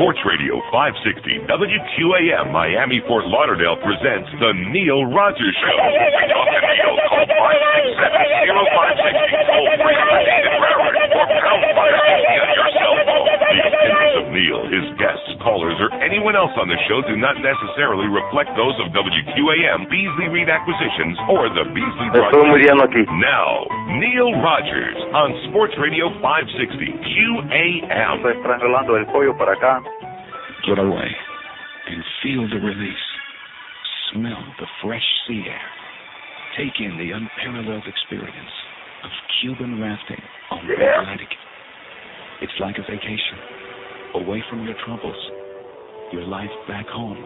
Sports Radio 560 WQAM Miami Fort Lauderdale presents the Neil Rogers Show. Talk to Neil. Call 567-0560. Toll free in Broward or pound 560 on your cell phone. The opinions of Neil, his guests, callers, or anyone else on the show do not necessarily reflect those of WQAM, Beasley Reed Acquisitions, or the Beasley Broadcast. Now, Neil Rogers on Sports Radio 560 QAM. Get away and feel the release. Smell the fresh sea air. Take in the unparalleled experience of Cuban rafting on the Atlantic. It's like a vacation, away from your troubles, your life back home.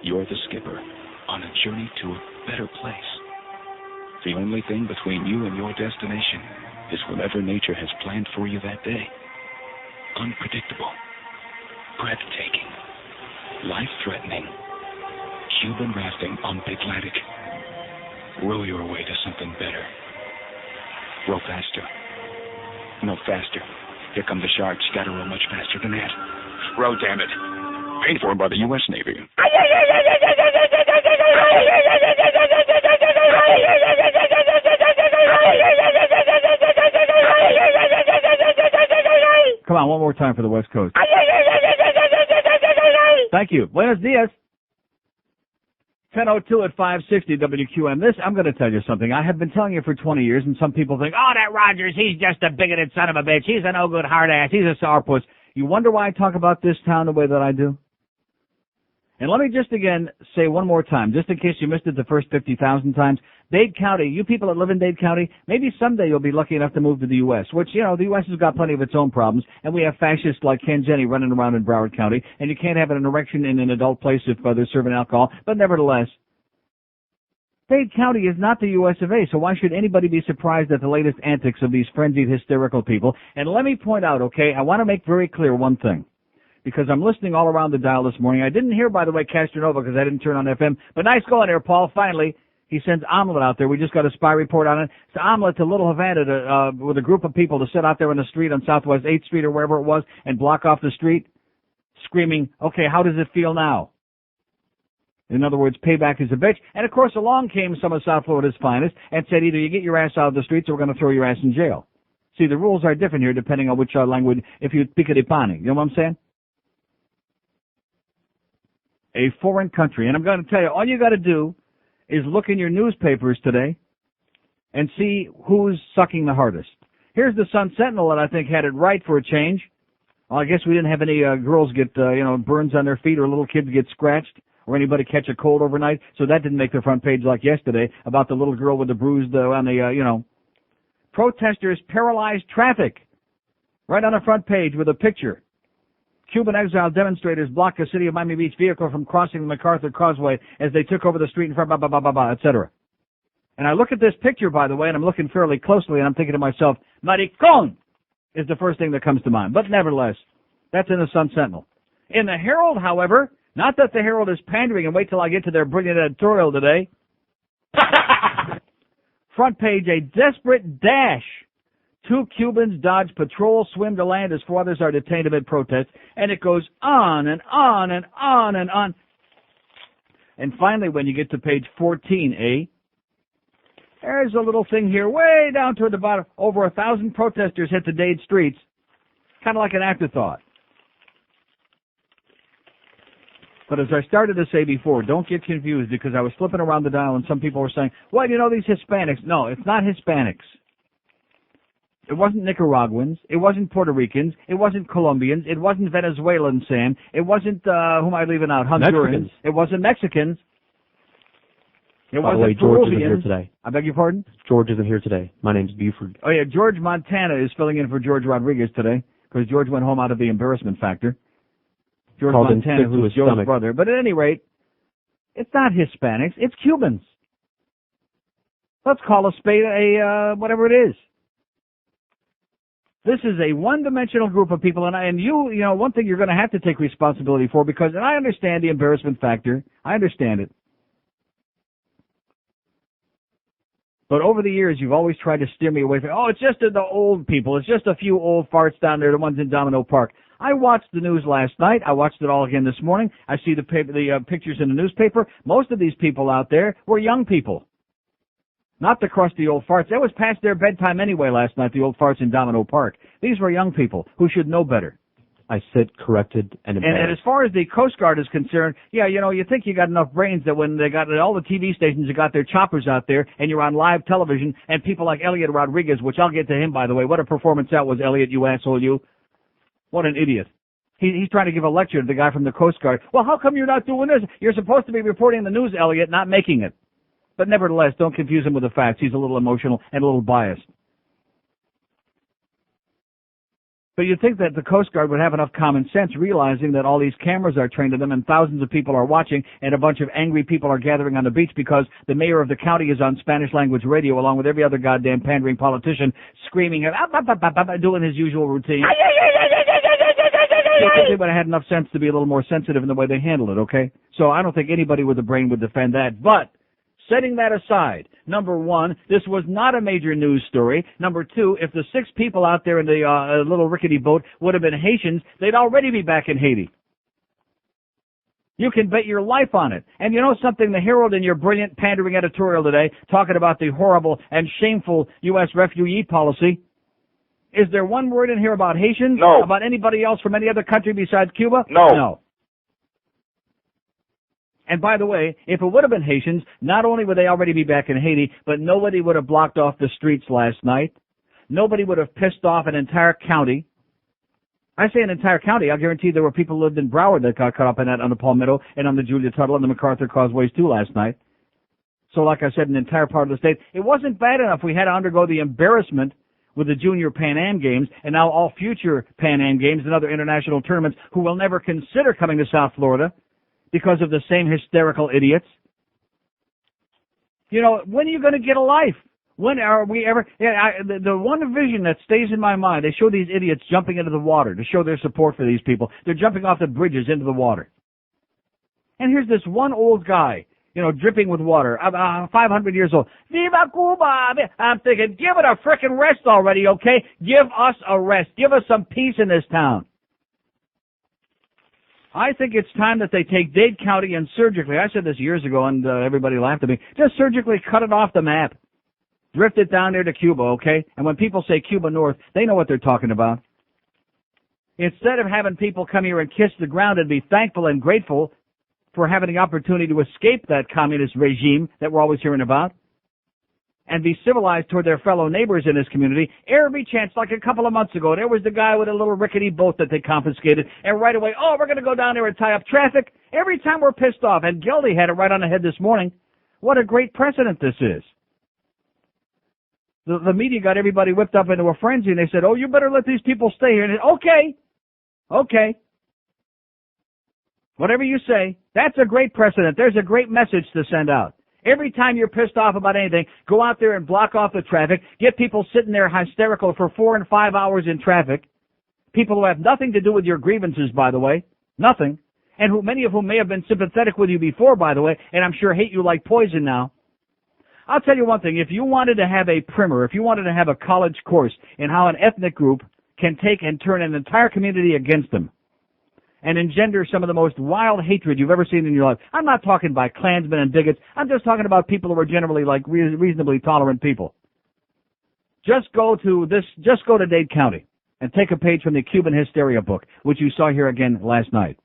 You're the skipper on a journey to a better place. The only thing between you and your destination is whatever nature has planned for you that day. Unpredictable, breathtaking, life-threatening. Cuban rafting on the Atlantic. Row your way to something better. Row faster. No, faster. Here come the sharks. Gotta row much faster than that. Row, damn it. Paid for by the U.S. Navy. Come on, one more time for the West Coast. Thank you. Buenos dias. 10:02 at 560 WQM. This, I'm going to tell you something. I have been telling you for 20 years, and some people think, oh, that Rogers, he's just a bigoted son of a bitch. He's a no-good hard ass. He's a sourpuss. You wonder why I talk about this town the way that I do? And let me just again say one more time, just in case you missed it the first 50,000 times. Dade County, you people that live in Dade County, maybe someday you'll be lucky enough to move to the U.S., which, you know, the U.S. has got plenty of its own problems, and we have fascists like Ken Jenny running around in Broward County, and you can't have an erection in an adult place if they're serving alcohol, but nevertheless, Dade County is not the U.S. of A., so why should anybody be surprised at the latest antics of these frenzied, hysterical people? And let me point out, okay, I want to make very clear one thing, because I'm listening all around the dial this morning. I didn't hear, by the way, Castronova, because I didn't turn on FM, but nice going there, Paul, finally. He sends Omelet out there. We just got a spy report on it. It's Omelet to Little Havana with a group of people to sit out there on the street on Southwest 8th Street or wherever it was and block off the street, screaming, okay, how does it feel now? In other words, payback is a bitch. And, of course, along came some of South Florida's finest and said either you get your ass out of the streets or we're going to throw your ass in jail. See, the rules are different here depending on which language, if you pick a pani. You know what I'm saying? A foreign country. And I'm going to tell you, all you got to do is look in your newspapers today and see who's sucking the hardest. Here's the Sun Sentinel that I think had it right for a change. Well, I guess we didn't have any girls get, burns on their feet or little kids get scratched or anybody catch a cold overnight, so that didn't make the front page like yesterday about the little girl with the bruised on the, Protesters paralyzed traffic. Right on the front page with a picture. Cuban exile demonstrators blocked a City of Miami Beach vehicle from crossing the MacArthur Causeway as they took over the street in front, etc. And I look at this picture, by the way, and I'm looking fairly closely, and I'm thinking to myself, maricón is the first thing that comes to mind. But nevertheless, that's in the Sun Sentinel. In the Herald, however, not that the Herald is pandering, and wait till I get to their brilliant editorial today. Front page, a desperate dash. 2 Cubans dodge patrol, swim to land as 4 others are detained amid protests. And it goes on and on and on and on. And finally, when you get to page 14A, there's a little thing here way down toward the bottom. Over 1,000 protesters hit the Dade streets. Kind of like an afterthought. But as I started to say before, don't get confused because I was flipping around the dial and some people were saying, well, you know, these Hispanics. No, it's not Hispanics. It wasn't Nicaraguans. It wasn't Puerto Ricans. It wasn't Colombians. It wasn't Venezuelans, Sam. It wasn't, who am I leaving out? Hondurans. Mexicans. It wasn't Mexicans. It By the way, George isn't here today. I beg your pardon? George isn't here today. My name's Buford. Oh, yeah, George Montana is filling in for George Rodriguez today because George went home out of the embarrassment factor. George Montana, who's Joe's brother. But at any rate, it's not Hispanics. It's Cubans. Let's call a spade whatever it is. This is a one-dimensional group of people, and you know, one thing you're going to have to take responsibility for because, and I understand the embarrassment factor. I understand it. But over the years, you've always tried to steer me away from, oh, it's just the old people. It's just a few old farts down there, the ones in Domino Park. I watched the news last night. I watched it all again this morning. I see the pictures in the newspaper. Most of these people out there were young people. Not the crusty old farts. That was past their bedtime anyway last night, the old farts in Domino Park. These were young people who should know better. I sit corrected and embarrassed. And as far as the Coast Guard is concerned, yeah, you know, you think you got enough brains that when they got all the TV stations that got their choppers out there and you're on live television and people like Elliot Rodriguez, which I'll get to him, by the way. What a performance that was, Elliot, you asshole, you. What an idiot. He's trying to give a lecture to the guy from the Coast Guard. Well, how come you're not doing this? You're supposed to be reporting the news, Elliot, not making it. But nevertheless, don't confuse him with the facts. He's a little emotional and a little biased. But you'd think that the Coast Guard would have enough common sense, realizing that all these cameras are trained to them and thousands of people are watching and a bunch of angry people are gathering on the beach because the mayor of the county is on Spanish-language radio along with every other goddamn pandering politician screaming, doing his usual routine. I think they would have had enough sense to be a little more sensitive in the way they handle it, okay? So I don't think anybody with a brain would defend that. But setting that aside, number one, this was not a major news story. Number two, if the 6 people out there in the little rickety boat would have been Haitians, they'd already be back in Haiti. You can bet your life on it. And you know something? The Herald in your brilliant pandering editorial today, talking about the horrible and shameful U.S. refugee policy, is there one word in here about Haitians? No. About anybody else from any other country besides Cuba? No. No. And by the way, if it would have been Haitians, not only would they already be back in Haiti, but nobody would have blocked off the streets last night. Nobody would have pissed off an entire county. I say an entire county. I guarantee there were people who lived in Broward that got caught up in that on the Palmetto and on the Julia Tuttle and the MacArthur Causeways too last night. So like I said, an entire part of the state. It wasn't bad enough. We had to undergo the embarrassment with the Junior Pan Am Games and now all future Pan Am Games and other international tournaments who will never consider coming to South Florida because of the same hysterical idiots. You know, when are you going to get a life? When are we ever? The one vision that stays in my mind, they show these idiots jumping into the water to show their support for these people. They're jumping off the bridges into the water. And here's this one old guy, you know, dripping with water, 500 years old. Viva Cuba! I'm thinking, give it a frickin' rest already, okay? Give us a rest. Give us some peace in this town. I think it's time that they take Dade County and surgically, I said this years ago and everybody laughed at me, just surgically cut it off the map. Drift it down there to Cuba, okay? And when people say Cuba North, they know what they're talking about. Instead of having people come here and kiss the ground and be thankful and grateful for having the opportunity to escape that communist regime that we're always hearing about and be civilized toward their fellow neighbors in this community, every chance, like a couple of months ago, there was the guy with a little rickety boat that they confiscated, and right away, oh, we're going to go down there and tie up traffic. Every time we're pissed off, and Geldy had it right on the head this morning. What a great precedent this is. The media got everybody whipped up into a frenzy, and they said, oh, you better let these people stay here. And okay. Whatever you say, that's a great precedent. There's a great message to send out. Every time you're pissed off about anything, go out there and block off the traffic, get people sitting there hysterical for 4 and 5 hours in traffic, people who have nothing to do with your grievances, by the way, nothing, and who many of whom may have been sympathetic with you before, by the way, and I'm sure hate you like poison now. I'll tell you one thing, if you wanted to have a primer, if you wanted to have a college course in how an ethnic group can take and turn an entire community against them and engender some of the most wild hatred you've ever seen in your life. I'm not talking about Klansmen and bigots. I'm just talking about people who are generally like reasonably tolerant people. Just go to Dade County and take a page from the Cuban Hysteria book, which you saw here again last night.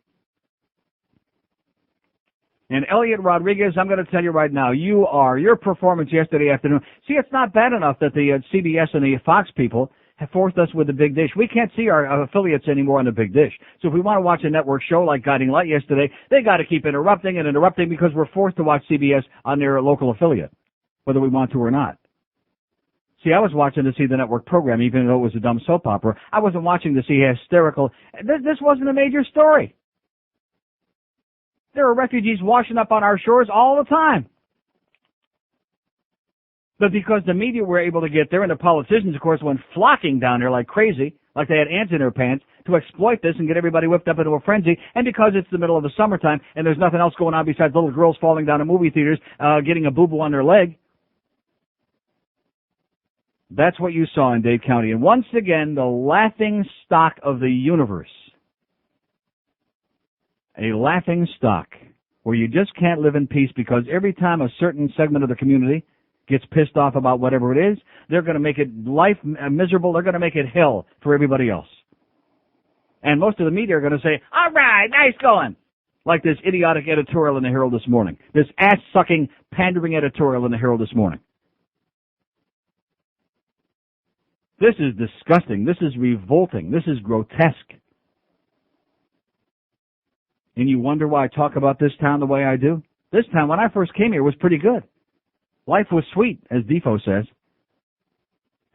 And Elliot Rodriguez, I'm going to tell you right now, your performance yesterday afternoon. See, it's not bad enough that the CBS and the Fox people have forced us with the big dish. We can't see our affiliates anymore on the big dish. So if we want to watch a network show like Guiding Light yesterday, they got to keep interrupting because we're forced to watch CBS on their local affiliate, whether we want to or not. See, I was watching to see the network program, even though it was a dumb soap opera. I wasn't watching to see hysterical. This wasn't a major story. There are refugees washing up on our shores all the time. But because the media were able to get there, and the politicians, of course, went flocking down there like crazy, like they had ants in their pants, to exploit this and get everybody whipped up into a frenzy, and because it's the middle of the summertime and there's nothing else going on besides little girls falling down in movie theaters, getting a boo-boo on their leg, That's what you saw in Dade County. And once again, the laughing stock of the universe. A laughing stock where you just can't live in peace because every time a certain segment of the community gets pissed off about whatever it is, they're going to make it life miserable. They're going to make it hell for everybody else. And most of the media are going to say, all right, nice going. Like this idiotic editorial in the Herald this morning. This ass-sucking, pandering editorial in the Herald this morning. This is disgusting. This is revolting. This is grotesque. And you wonder why I talk about this town the way I do? This town, when I first came here, was pretty good. Life was sweet, as Defoe says.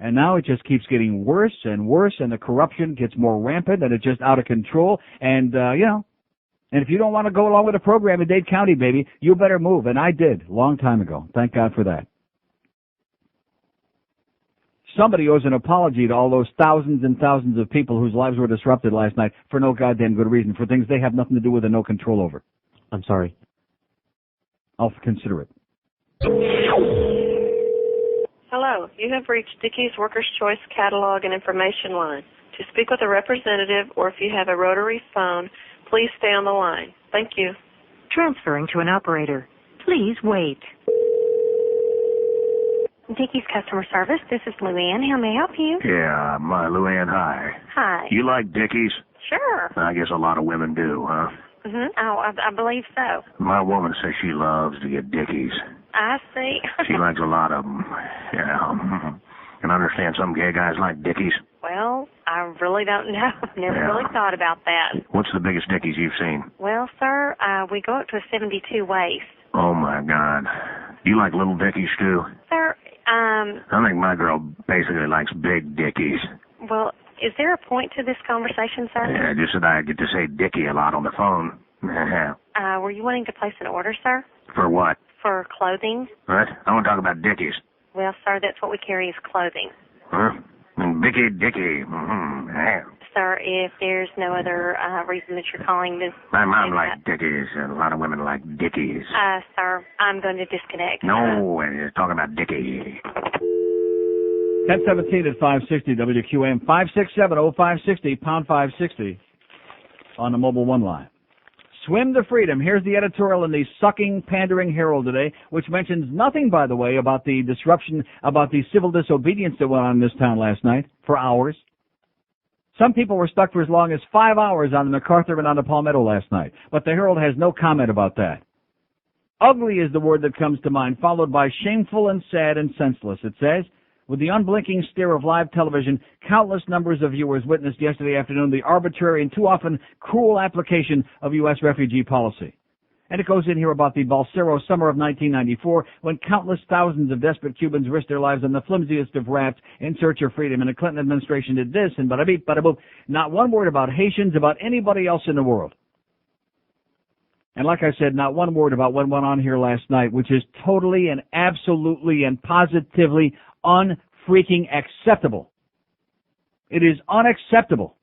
And now it just keeps getting worse and worse, and the corruption gets more rampant, and it's just out of control. And, and if you don't want to go along with the program in Dade County, baby, you better move. And I did, a long time ago. Thank God for that. Somebody owes an apology to all those thousands and thousands of people whose lives were disrupted last night for no goddamn good reason, for things they have nothing to do with and no control over. I'm sorry. I'll consider it. Hello, you have reached Dickey's Workers' Choice Catalog and Information Line. To speak with a representative or if you have a rotary phone, please stay on the line. Thank you. Transferring to an operator. Please wait. Dickey's Customer Service, this is Luann. How may I help you? Yeah, Luann, hi. Hi. You like Dickies? Sure. I guess a lot of women do, huh? Oh, I believe so. My woman says she loves to get Dickies. I see. She likes a lot of them. Yeah. Can I understand some gay guys like Dickies? Well, I really don't know. I've never really thought about that. What's the biggest Dickies you've seen? Well, sir, we go up to a 72 waist. Oh, my God. You like little Dickies, too? Sir, I think my girl basically likes big Dickies. Well, is there a point to this conversation, sir? Yeah, just that I get to say Dickie a lot on the phone. Were you wanting to place an order, sir? For what? For clothing? What? I want to talk about Dickies. Well, sir, that's what we carry is clothing. Huh? Bicky Dickie. Mm-hmm. Sir, if there's no other reason that you're calling this... My mom likes Dickies, and a lot of women like Dickies. Sir, I'm going to disconnect. No, you're talking about Dickie. 1017 at 560 WQAM, 567-0560, pound 560 on the Mobile One line. Swim to freedom. Here's the editorial in the sucking, pandering Herald today, which mentions nothing, by the way, about the disruption, about the civil disobedience that went on in this town last night for hours. Some people were stuck for as long as 5 hours on the MacArthur and on the Palmetto last night, but the Herald has no comment about that. Ugly is the word that comes to mind, followed by shameful and sad and senseless. It says, with the unblinking stare of live television, countless numbers of viewers witnessed yesterday afternoon the arbitrary and too often cruel application of U.S. refugee policy. And it goes in here about the Balsero summer of 1994, when countless thousands of desperate Cubans risked their lives on the flimsiest of rafts in search of freedom. And the Clinton administration did this and bada beep, bada boop. Not one word about Haitians, about anybody else in the world. And like I said, not one word about what went on here last night, which is totally and absolutely and positively unfreaking acceptable. It is unacceptable.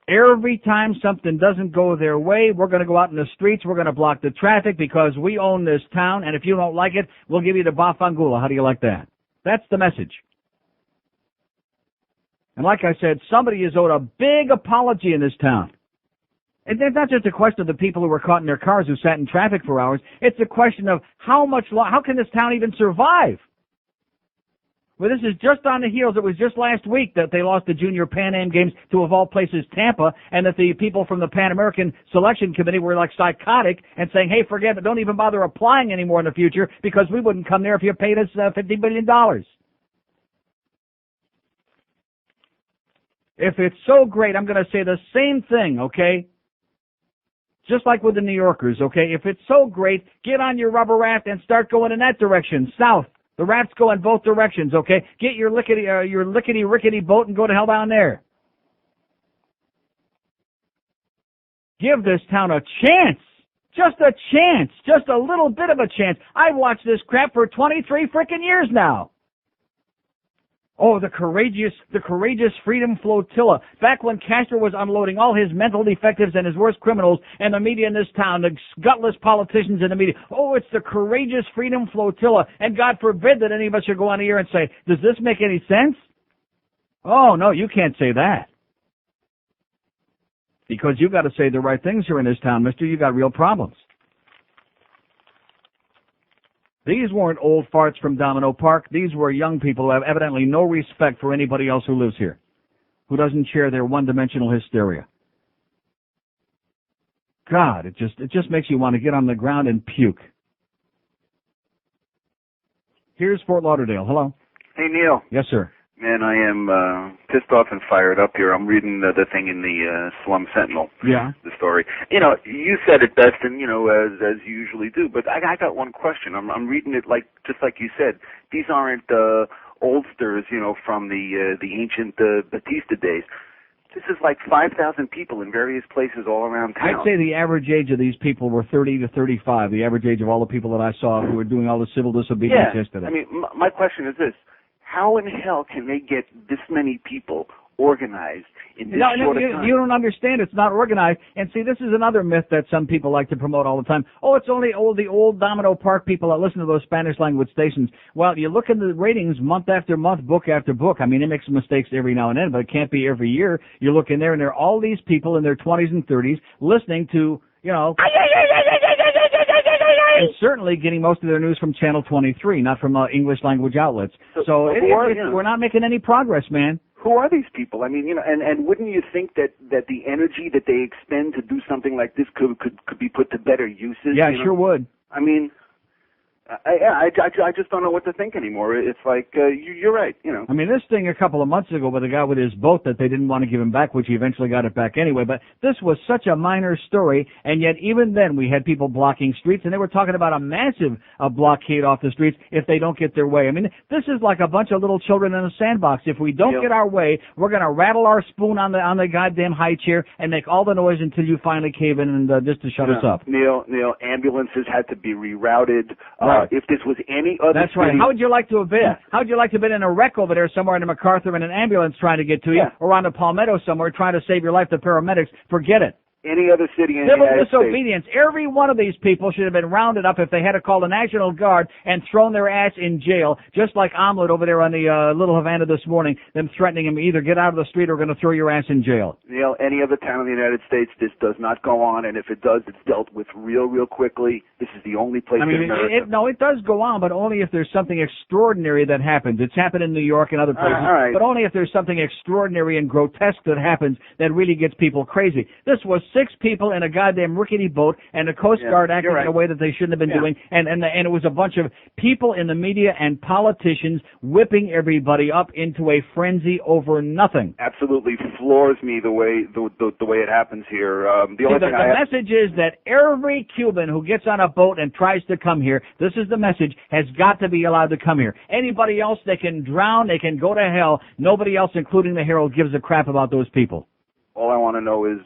Every time something doesn't go their way, we're going to go out in the streets, we're going to block the traffic because we own this town, and if you don't like it, we'll give you the bafangula. How do you like that? That's the message. And like I said, somebody is owed a big apology in this town. And it's not just a question of the people who were caught in their cars who sat in traffic for hours. It's a question of how can this town even survive? Well, this is just on the heels. It was just last week that they lost the Junior Pan Am Games to, of all places, Tampa, and that the people from the Pan American Selection Committee were like psychotic and saying, hey, forget it, don't even bother applying anymore in the future because we wouldn't come there if you paid us $50 billion. If it's so great, I'm going to say the same thing, okay? Just like with the New Yorkers, okay? If it's so great, get on your rubber raft and start going in that direction, south. The rafts go in both directions, okay? Get your lickety-rickety boat and go to hell down there. Give this town a chance. Just a chance. Just a little bit of a chance. I've watched this crap for 23 frickin' years now. Oh, the courageous Freedom Flotilla. Back when Castro was unloading all his mental defectives and his worst criminals and the media in this town, the gutless politicians in the media. Oh, it's the courageous Freedom Flotilla. And God forbid that any of us should go on the air and say, does this make any sense? Oh, no, you can't say that. Because you've got to say the right things here in this town, mister. You've got real problems. These weren't old farts from Domino Park. These were young people who have evidently no respect for anybody else who lives here, who doesn't share their one-dimensional hysteria. God, it just makes you want to get on the ground and puke. Here's Fort Lauderdale. Hello. Hey, Neil. Yes, sir. Man, I am pissed off and fired up here. I'm reading the thing in the Slum Sentinel. Yeah. The story. You know, you said it best, and as you usually do. But I got one question. I'm reading it just like you said. These aren't oldsters, from the ancient Batista days. This is like 5,000 people in various places all around town. I'd say the average age of these people were 30 to 35. The average age of all the people that I saw who were doing all the civil disobedience yesterday. I mean, my question is this. How in hell can they get this many people organized in this short of time? You don't understand. It's not organized. And see, this is another myth that some people like to promote all the time. Oh, it's only the old Domino Park people that listen to those Spanish language stations. Well, you look at the ratings month after month, book after book. I mean, it makes mistakes every now and then, but it can't be every year. You look in there, and there are all these people in their 20s and 30s listening to, and certainly getting most of their news from Channel 23, not from English language outlets. So we're not making any progress, man. Who are these people? I mean, and wouldn't you think that the energy that they expend to do something like this could be put to better uses? Yeah, it sure would. I mean, I just don't know what to think anymore. It's like, you're right, I mean, this thing a couple of months ago with a guy with his boat that they didn't want to give him back, which he eventually got it back anyway, but this was such a minor story, and yet even then we had people blocking streets, and they were talking about a massive blockade off the streets if they don't get their way. I mean, this is like a bunch of little children in a sandbox. If we don't get our way, we're going to rattle our spoon on the goddamn high chair and make all the noise until you finally cave in and just to shut us up. Neil, ambulances had to be rerouted. If this was any other That's right. How would you like to have been? How would you like to have been in a wreck over there somewhere in a MacArthur in an ambulance trying to get to you, or on a Palmetto somewhere trying to save your life? The paramedics, forget it. Any other city in the Civil United disobedience. States. Every one of these people should have been rounded up if they had to call the National Guard and thrown their ass in jail, just like Omelet over there on the Little Havana this morning, them threatening him, either get out of the street or we're going to throw your ass in jail. Neil, any other town in the United States, this does not go on, and if it does, it's dealt with real quickly. This is the only place in America. It does go on, but only if there's something extraordinary that happens. It's happened in New York and other places, but only if there's something extraordinary and grotesque that happens that really gets people crazy. This was 6 people in a goddamn rickety boat, and the Coast Guard acted in a way that they shouldn't have been doing, and it was a bunch of people in the media and politicians whipping everybody up into a frenzy over nothing. Absolutely floors me the way it happens here. The message is that every Cuban who gets on a boat and tries to come here, this is the message, has got to be allowed to come here. Anybody else, they can drown, they can go to hell. Nobody else, including the Herald, gives a crap about those people. All I want to know is,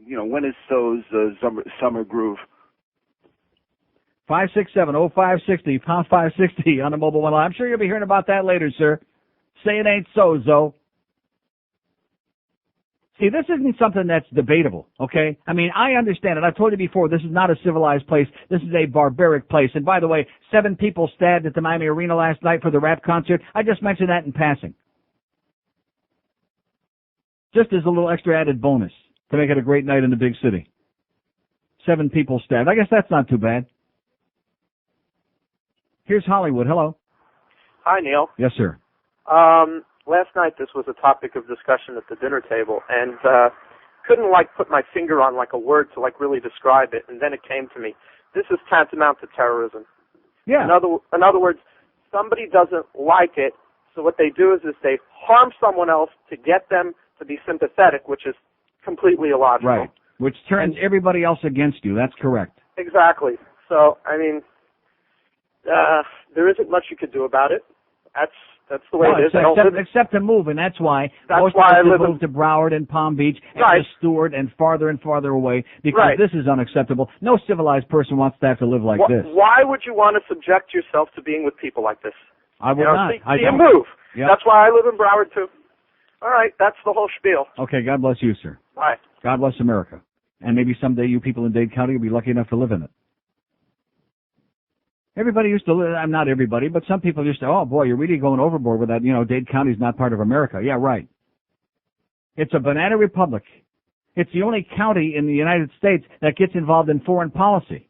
when is So's summer groove? 567-0560, pound 560 on the mobile one line. I'm sure you'll be hearing about that later, sir. Say it ain't so, Zo. See, this isn't something that's debatable, okay? I mean, I understand it. I've told you before, this is not a civilized place. This is a barbaric place. And by the way, 7 people stabbed at the Miami Arena last night for the rap concert. I just mentioned that in passing. Just as a little extra added bonus to make it a great night in the big city. 7 people stabbed. I guess that's not too bad. Here's Hollywood. Hello. Hi, Neil. Yes, sir. Last night this was a topic of discussion at the dinner table, and couldn't put my finger on a word to really describe it, and then it came to me. This is tantamount to terrorism. Yeah. In other words, somebody doesn't like it, so what they do is they harm someone else to get them to be sympathetic, which is completely illogical. Right. Which turns everybody else against you. That's correct. Exactly. So, I mean, there isn't much you could do about it. That's the way it is. Except to move, and that's why most of us moved to Broward and Palm Beach and to Stewart and farther away because this is unacceptable. No civilized person wants to have to live like this. Why would you want to subject yourself to being with people like this? I would not. You move. Yep. That's why I live in Broward, too. All right, that's the whole spiel. Okay, God bless you, sir. Bye. God bless America. And maybe someday you people in Dade County will be lucky enough to live in it. Everybody used to live, not everybody, but some people used to, oh boy, you're really going overboard with that, Dade County's not part of America. Yeah, right. It's a banana republic. It's the only county in the United States that gets involved in foreign policy.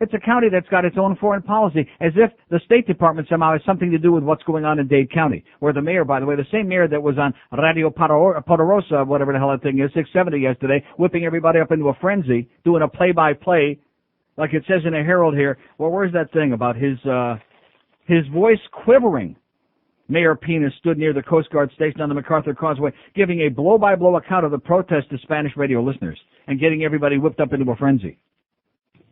It's a county that's got its own foreign policy, as if the State Department somehow has something to do with what's going on in Dade County, where the mayor, by the way, the same mayor that was on Radio Poderosa, whatever the hell that thing is, 670 yesterday, whipping everybody up into a frenzy, doing a play-by-play, like it says in a Herald here. Well, where's that thing about his voice quivering? Mayor Penis stood near the Coast Guard station on the MacArthur Causeway, giving a blow-by-blow account of the protest to Spanish radio listeners and getting everybody whipped up into a frenzy.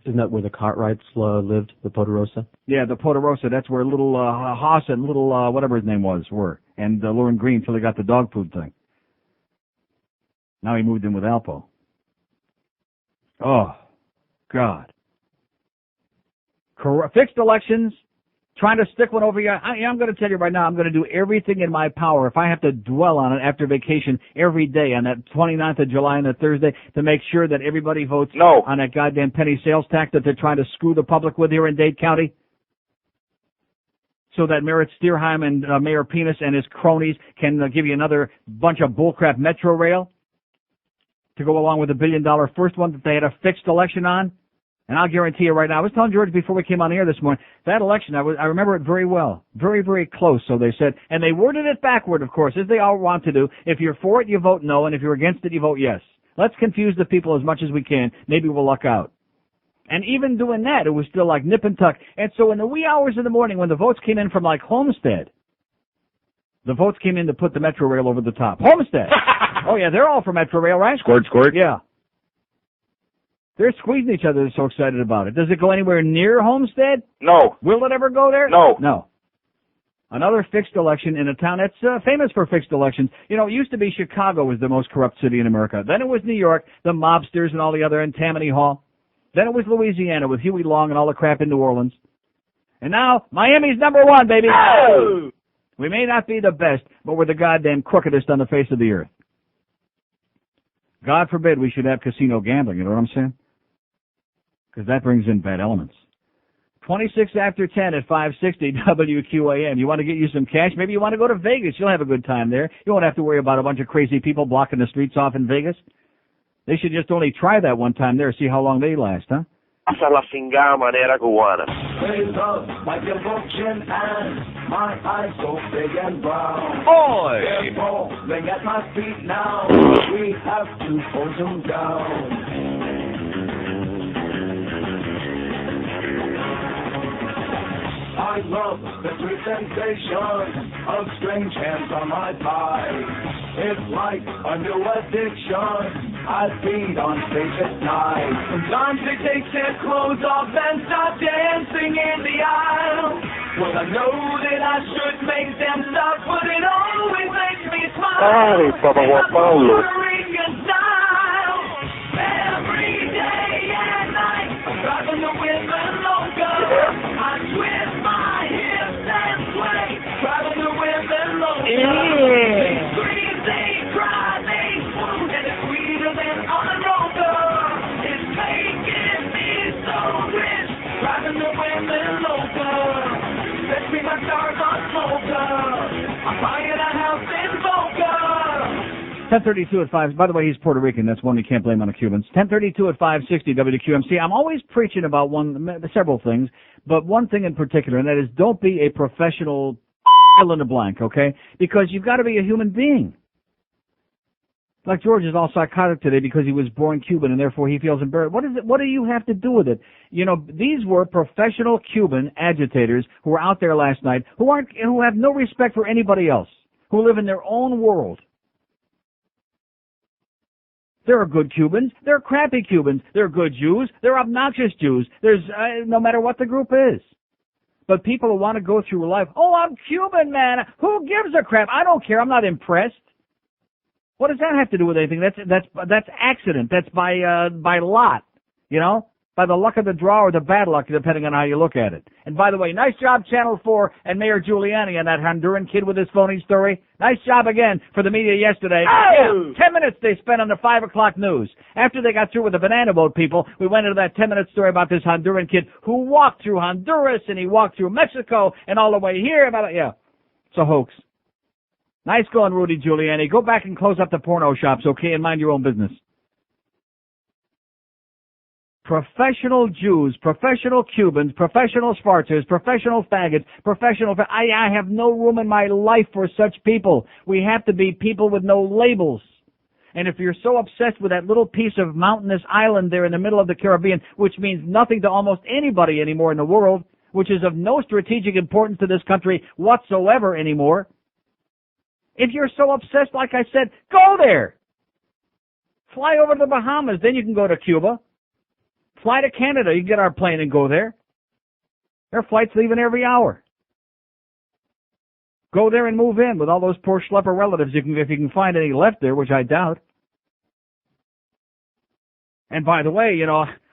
Isn't that where the Cartwrights lived, the Poderosa? Yeah, the Poderosa. That's where little Haas and little whatever his name were. And Lauren Green till he got the dog food thing. Now he moved in with Alpo. Oh, God. Fixed elections, trying to stick one over you. I'm going to tell you right now, I'm going to do everything in my power, if I have to dwell on it after vacation every day on that 29th of July and a Thursday, to make sure that everybody votes on that goddamn penny sales tax that they're trying to screw the public with here in Dade County. So that Merritt Steerheim and Mayor Penis and his cronies can give you another bunch of bullcrap metro rail to go along with the $1 billion first one that they had a fixed election on. And I'll guarantee you right now, I was telling George before we came on the air this morning, that election, I remember it very well. Very, very close, so they said. And they worded it backward, of course, as they all want to do. If you're for it, you vote no, and if you're against it, you vote yes. Let's confuse the people as much as we can. Maybe we'll luck out. And even doing that, it was still like nip and tuck. And so in the wee hours of the morning, when the votes came in from like Homestead, the votes came in to put the Metro Rail over the top. Homestead! Oh, yeah, they're all for Metro Rail, right? Squirt, squirt. Yeah. They're squeezing each other. They're so excited about it. Does it go anywhere near Homestead? No. Will it ever go there? No. No. Another fixed election in a town that's famous for fixed elections. It used to be Chicago was the most corrupt city in America. Then it was New York, the mobsters and all the other, and Tammany Hall. Then it was Louisiana with Huey Long and all the crap in New Orleans. And now, Miami's number one, baby. Oh! We may not be the best, but we're the goddamn crookedest on the face of the earth. God forbid we should have casino gambling, you know what I'm saying? Because that brings in bad elements. 26 after 10 at 560 WQAM. You want to get you some cash? Maybe you want to go to Vegas. You'll have a good time there. You won't have to worry about a bunch of crazy people blocking the streets off in Vegas. They should just only try that one time there, see how long they last, huh? Hasta la chingada manera cubana. Boy! At my feet now, we have to hold them down. I love the sweet sensation of strange hands on my thigh. It's like a new addiction. I feed on stage at night. Sometimes they take their clothes off and start dancing in the aisle. Well, I know that I should make them stop, but it always makes me smile. Ay, Papa Juan Pablo. Puerto Rican style. Every day and night, I'm driving the women loca. I twist my hips and sway, driving the women loca. They scream, they cry, they swoon, and it's sweeter than on a roca. It's making me so rich, driving the women loca. Let's be my stars on smoker. I'm buying a house in Boca. 1032 at 5. By the way, he's Puerto Rican. That's one you can't blame on the Cubans. 1032 at 560 WQMC. I'm always preaching about several things, but one thing in particular, and that is don't be a professional fill in the blank, okay? Because you've got to be a human being. Like George is all psychotic today because he was born Cuban and therefore he feels embarrassed. What do you have to do with it? These were professional Cuban agitators who were out there last night who have no respect for anybody else, who live in their own world. There are good Cubans. There are crappy Cubans. There are good Jews. There are obnoxious Jews. There's no matter what the group is. But people who want to go through life, oh, I'm Cuban, man. Who gives a crap? I don't care. I'm not impressed. What does that have to do with anything? That's accident. That's by lot, by by the luck of the draw or the bad luck, depending on how you look at it. And by the way, nice job, Channel 4 and Mayor Giuliani and that Honduran kid with his phony story. Nice job again for the media yesterday. Oh! Yeah, 10 minutes they spent on the 5 o'clock news. After they got through with the banana boat people, we went into that 10-minute story about this Honduran kid who walked through Honduras and he walked through Mexico and all the way here. Yeah, it's a hoax. Nice going, Rudy Giuliani. Go back and close up the porno shops, okay, and mind your own business. Professional Jews, professional Cubans, professional Spartans, professional faggots, I have no room in my life for such people. We have to be people with no labels. And if you're so obsessed with that little piece of mountainous island there in the middle of the Caribbean, which means nothing to almost anybody anymore in the world, which is of no strategic importance to this country whatsoever anymore, if you're so obsessed, like I said, go there. Fly over to the Bahamas, then you can go to Cuba. Fly to Canada, you can get our plane and go there. There are flights leaving every hour. Go there and move in with all those poor schlepper relatives if you can find any left there, which I doubt. And by the way,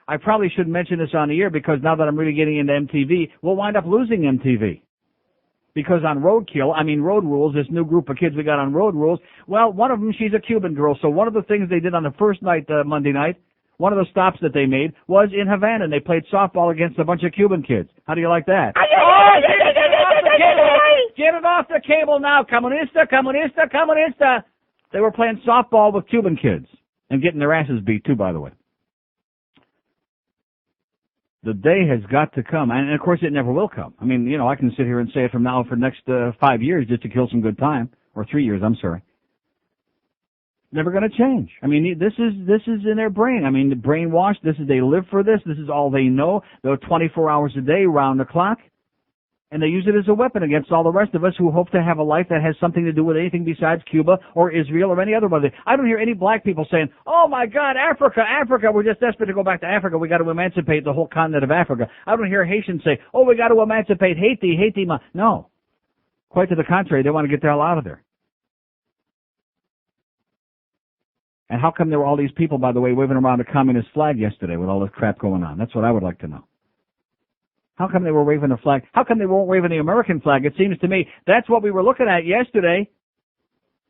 I probably shouldn't mention this on the air because now that I'm really getting into MTV, we'll wind up losing MTV. Because on Road Rules, this new group of kids we got on Road Rules, well, one of them, she's a Cuban girl. So one of the things they did on the first night, Monday night, one of the stops that they made was in Havana, and they played softball against a bunch of Cuban kids. How do you like that? Get it off the cable now. Comunista, comunista, comunista. They were playing softball with Cuban kids and getting their asses beat, too, by the way. The day has got to come, and of course it never will come. I mean, I can sit here and say it from now for the next 5 years just to kill some good time, or 3 years, I'm sorry. Never going to change. I mean, this is in their brain. I mean, brainwashed. They live for this. This is all they know. They're 24 hours a day, round the clock. And they use it as a weapon against all the rest of us who hope to have a life that has something to do with anything besides Cuba or Israel or any other one. I don't hear any black people saying, oh my God, Africa, we're just desperate to go back to Africa. We got to emancipate the whole continent of Africa. I don't hear Haitians say, oh, we got to emancipate Haiti. No. Quite to the contrary, they want to get the hell out of there. And how come there were all these people, by the way, waving around a communist flag yesterday with all this crap going on? That's what I would like to know. How come they were waving the flag? How come they weren't waving the American flag? It seems to me that's what we were looking at yesterday,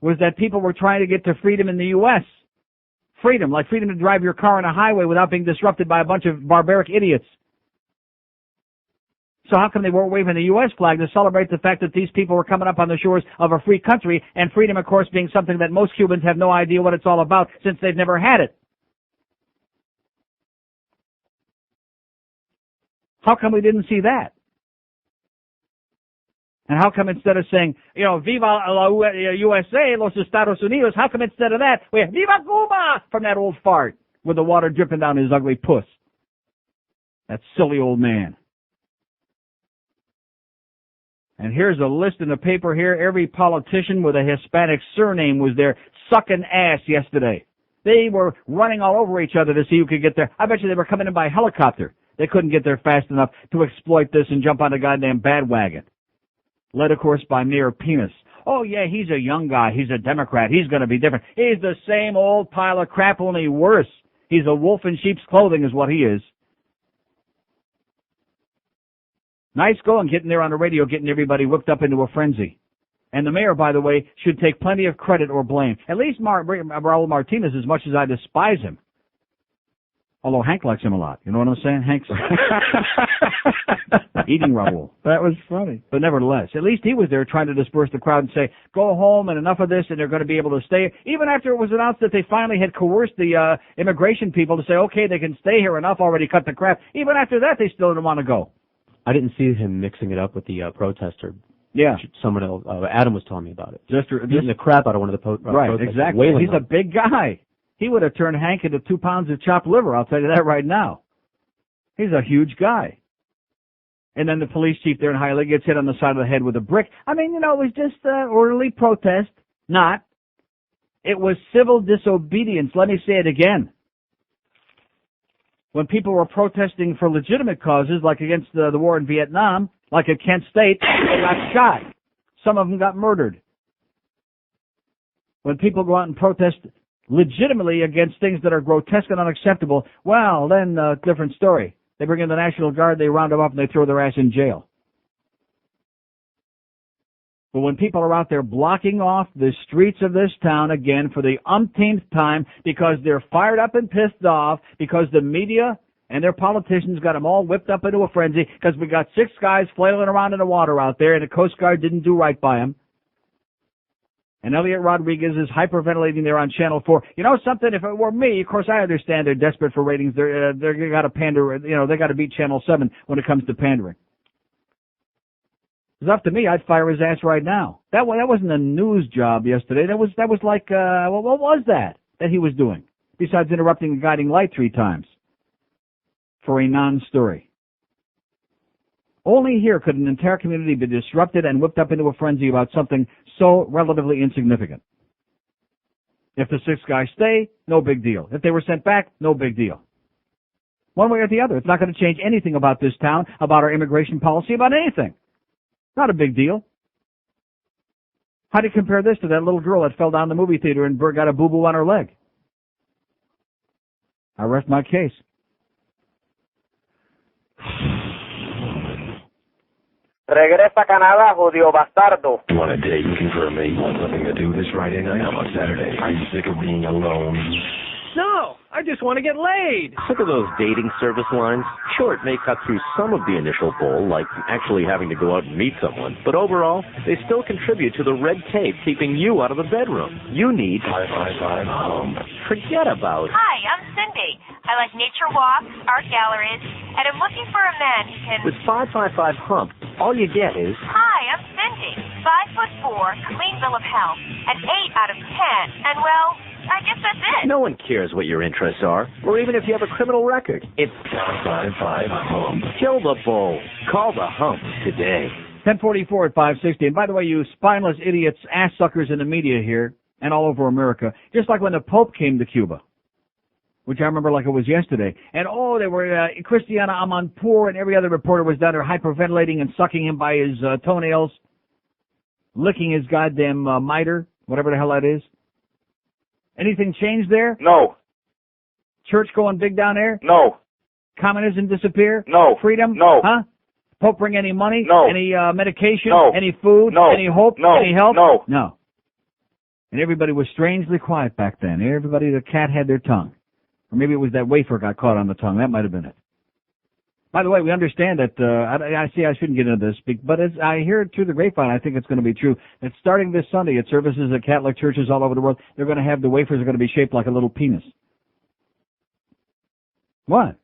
was that people were trying to get to freedom in the U.S. Freedom, like freedom to drive your car on a highway without being disrupted by a bunch of barbaric idiots. So how come they weren't waving the U.S. flag to celebrate the fact that these people were coming up on the shores of a free country, and freedom, of course, being something that most Cubans have no idea what it's all about since they've never had it? How come we didn't see that? And how come instead of saying, Viva la USA, los Estados Unidos, how come instead of that, we have Viva Cuba from that old fart with the water dripping down his ugly puss? That silly old man. And here's a list in the paper here. Every politician with a Hispanic surname was there sucking ass yesterday. They were running all over each other to see who could get there. I bet you they were coming in by helicopter. They couldn't get there fast enough to exploit this and jump on the goddamn bandwagon. Led, of course, by Mayor Penis. Oh, yeah, he's a young guy. He's a Democrat. He's going to be different. He's the same old pile of crap, only worse. He's a wolf in sheep's clothing is what he is. Nice going, getting there on the radio, getting everybody whipped up into a frenzy. And the mayor, by the way, should take plenty of credit or blame. At least Raul Martinez, as much as I despise him. Although Hank likes him a lot. You know what I'm saying? Hank's eating Raul. That was funny. But nevertheless, at least he was there trying to disperse the crowd and say, go home and enough of this, and they're going to be able to stay. Even after it was announced that they finally had coerced the immigration people to say, okay, they can stay here enough, already cut the crap. Even after that, they still didn't want to go. I didn't see him mixing it up with the protester. Yeah. Someone else, Adam was telling me about it. Just beating the crap out of one of the protesters. Right, exactly. He's a big guy. He would have turned Hank into 2 pounds of chopped liver, I'll tell you that right now. He's a huge guy. And then the police chief there in Hialeah gets hit on the side of the head with a brick. I mean, it was just orderly protest. Not. It was civil disobedience. Let me say it again. When people were protesting for legitimate causes, like against the war in Vietnam, like at Kent State, they got shot. Some of them got murdered. When people go out and protest legitimately against things that are grotesque and unacceptable, well, then, different story. They bring in the National Guard, they round them up, and they throw their ass in jail. But when people are out there blocking off the streets of this town again for the umpteenth time because they're fired up and pissed off because the media and their politicians got them all whipped up into a frenzy because we got 6 guys flailing around in the water out there and the Coast Guard didn't do right by them. And Elliot Rodriguez is hyperventilating there on Channel 4. You know something? If it were me, of course I understand they're desperate for ratings. They're got to pander. You know, they got to beat Channel 7 when it comes to pandering. If it was up to me, I'd fire his ass right now. That wasn't a news job yesterday. That was like what was that he was doing? Besides interrupting the guiding light 3 times for a non-story. Only here could an entire community be disrupted and whipped up into a frenzy about something so relatively insignificant. If the 6 guys stay, no big deal. If they were sent back, no big deal. One way or the other. It's not going to change anything about this town, about our immigration policy, about anything. Not a big deal. How do you compare this to that little girl that fell down the movie theater and got a boo-boo on her leg? I rest my case. Regresa a Canadá, jodido bastardo. You want a date looking for me? Want something to do this Friday night? How about Saturday? Are you sick of being alone? No, I just want to get laid. Sick of those dating service lines? Sure, it may cut through some of the initial pull, like actually having to go out and meet someone, but overall, they still contribute to the red tape keeping you out of the bedroom. You need 555 home. Forget about. Hi, I'm Cindy. I like nature walks, art galleries, and I'm looking for a man who can... With 555 hump, all you get is... Hi, I'm Cindy. 5'4", clean bill of health, an 8 out of 10, and well, I guess that's it. No one cares what your interests are, or even if you have a criminal record. It's 555 hump. Kill the bull. Call the hump today. 1044 at 560. And by the way, you spineless idiots, ass suckers in the media here and all over America, just like when the Pope came to Cuba, which I remember like it was yesterday. And they were Christiana Amanpour and every other reporter was down there hyperventilating and sucking him by his toenails, licking his goddamn mitre, whatever the hell that is. Anything changed there? No. Church going big down there? No. Communism disappear? No. Freedom? No. Huh? Pope bring any money? No. Any medication? No. Any food? No. Any hope? No. Any help? No. No. And everybody was strangely quiet back then. Everybody, the cat had their tongue. Or maybe it was that wafer got caught on the tongue. That might have been it. By the way, we understand that, I shouldn't get into this, but as I hear it through the grapevine, I think it's going to be true, that starting this Sunday at services at Catholic churches all over the world, they're going to have the wafers are going to be shaped like a little penis. What?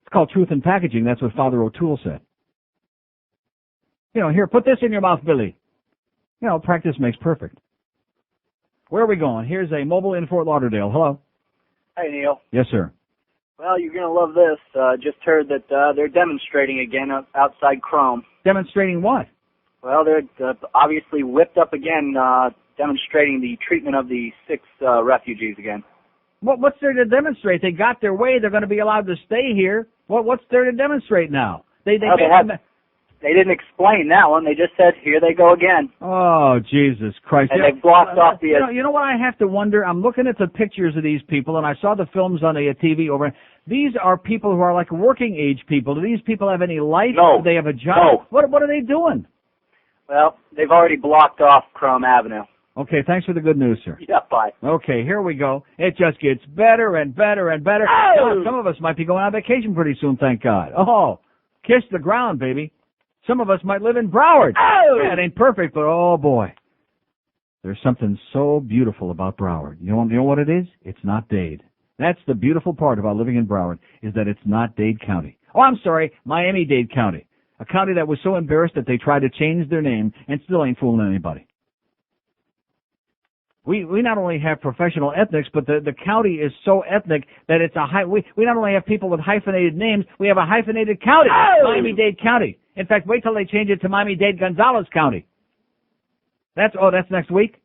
It's called truth in packaging. That's what Father O'Toole said. You know, here, put this in your mouth, Billy. You know, practice makes perfect. Where are we going? Here's a mobile in Fort Lauderdale. Hello. Hi, Neil. Yes, sir. Well, you're going to love this. Just heard that they're demonstrating again outside Chrome. Demonstrating what? Well, they're obviously whipped up again, demonstrating the treatment of the 6 refugees again. What's there to demonstrate? They got their way. They're going to be allowed to stay here. What's there to demonstrate now? They didn't explain that one. They just said, here they go again. Oh, Jesus Christ. And they blocked off the... You know what I have to wonder? I'm looking at the pictures of these people, and I saw the films on the TV over. These are people who are like working-age people. Do these people have any life? No. Do they have a job? No. What are they doing? Well, they've already blocked off Chrome Avenue. Okay, thanks for the good news, sir. Yeah, bye. Okay, here we go. It just gets better and better and better. Oh! God, some of us might be going on vacation pretty soon, thank God. Oh, kiss the ground, baby. Some of us might live in Broward. Oh! Yeah, it ain't perfect, but oh boy. There's something so beautiful about Broward. You know what it is? It's not Dade. That's the beautiful part about living in Broward, is that it's not Dade County. Oh, I'm sorry, Miami-Dade County. A county that was so embarrassed that they tried to change their name and still ain't fooling anybody. We not only have professional ethnics, but the county is so ethnic that it's we not only have people with hyphenated names, we have a hyphenated county, Oh! Miami-Dade County. In fact, wait till they change it to Miami-Dade Gonzales County. That's next week.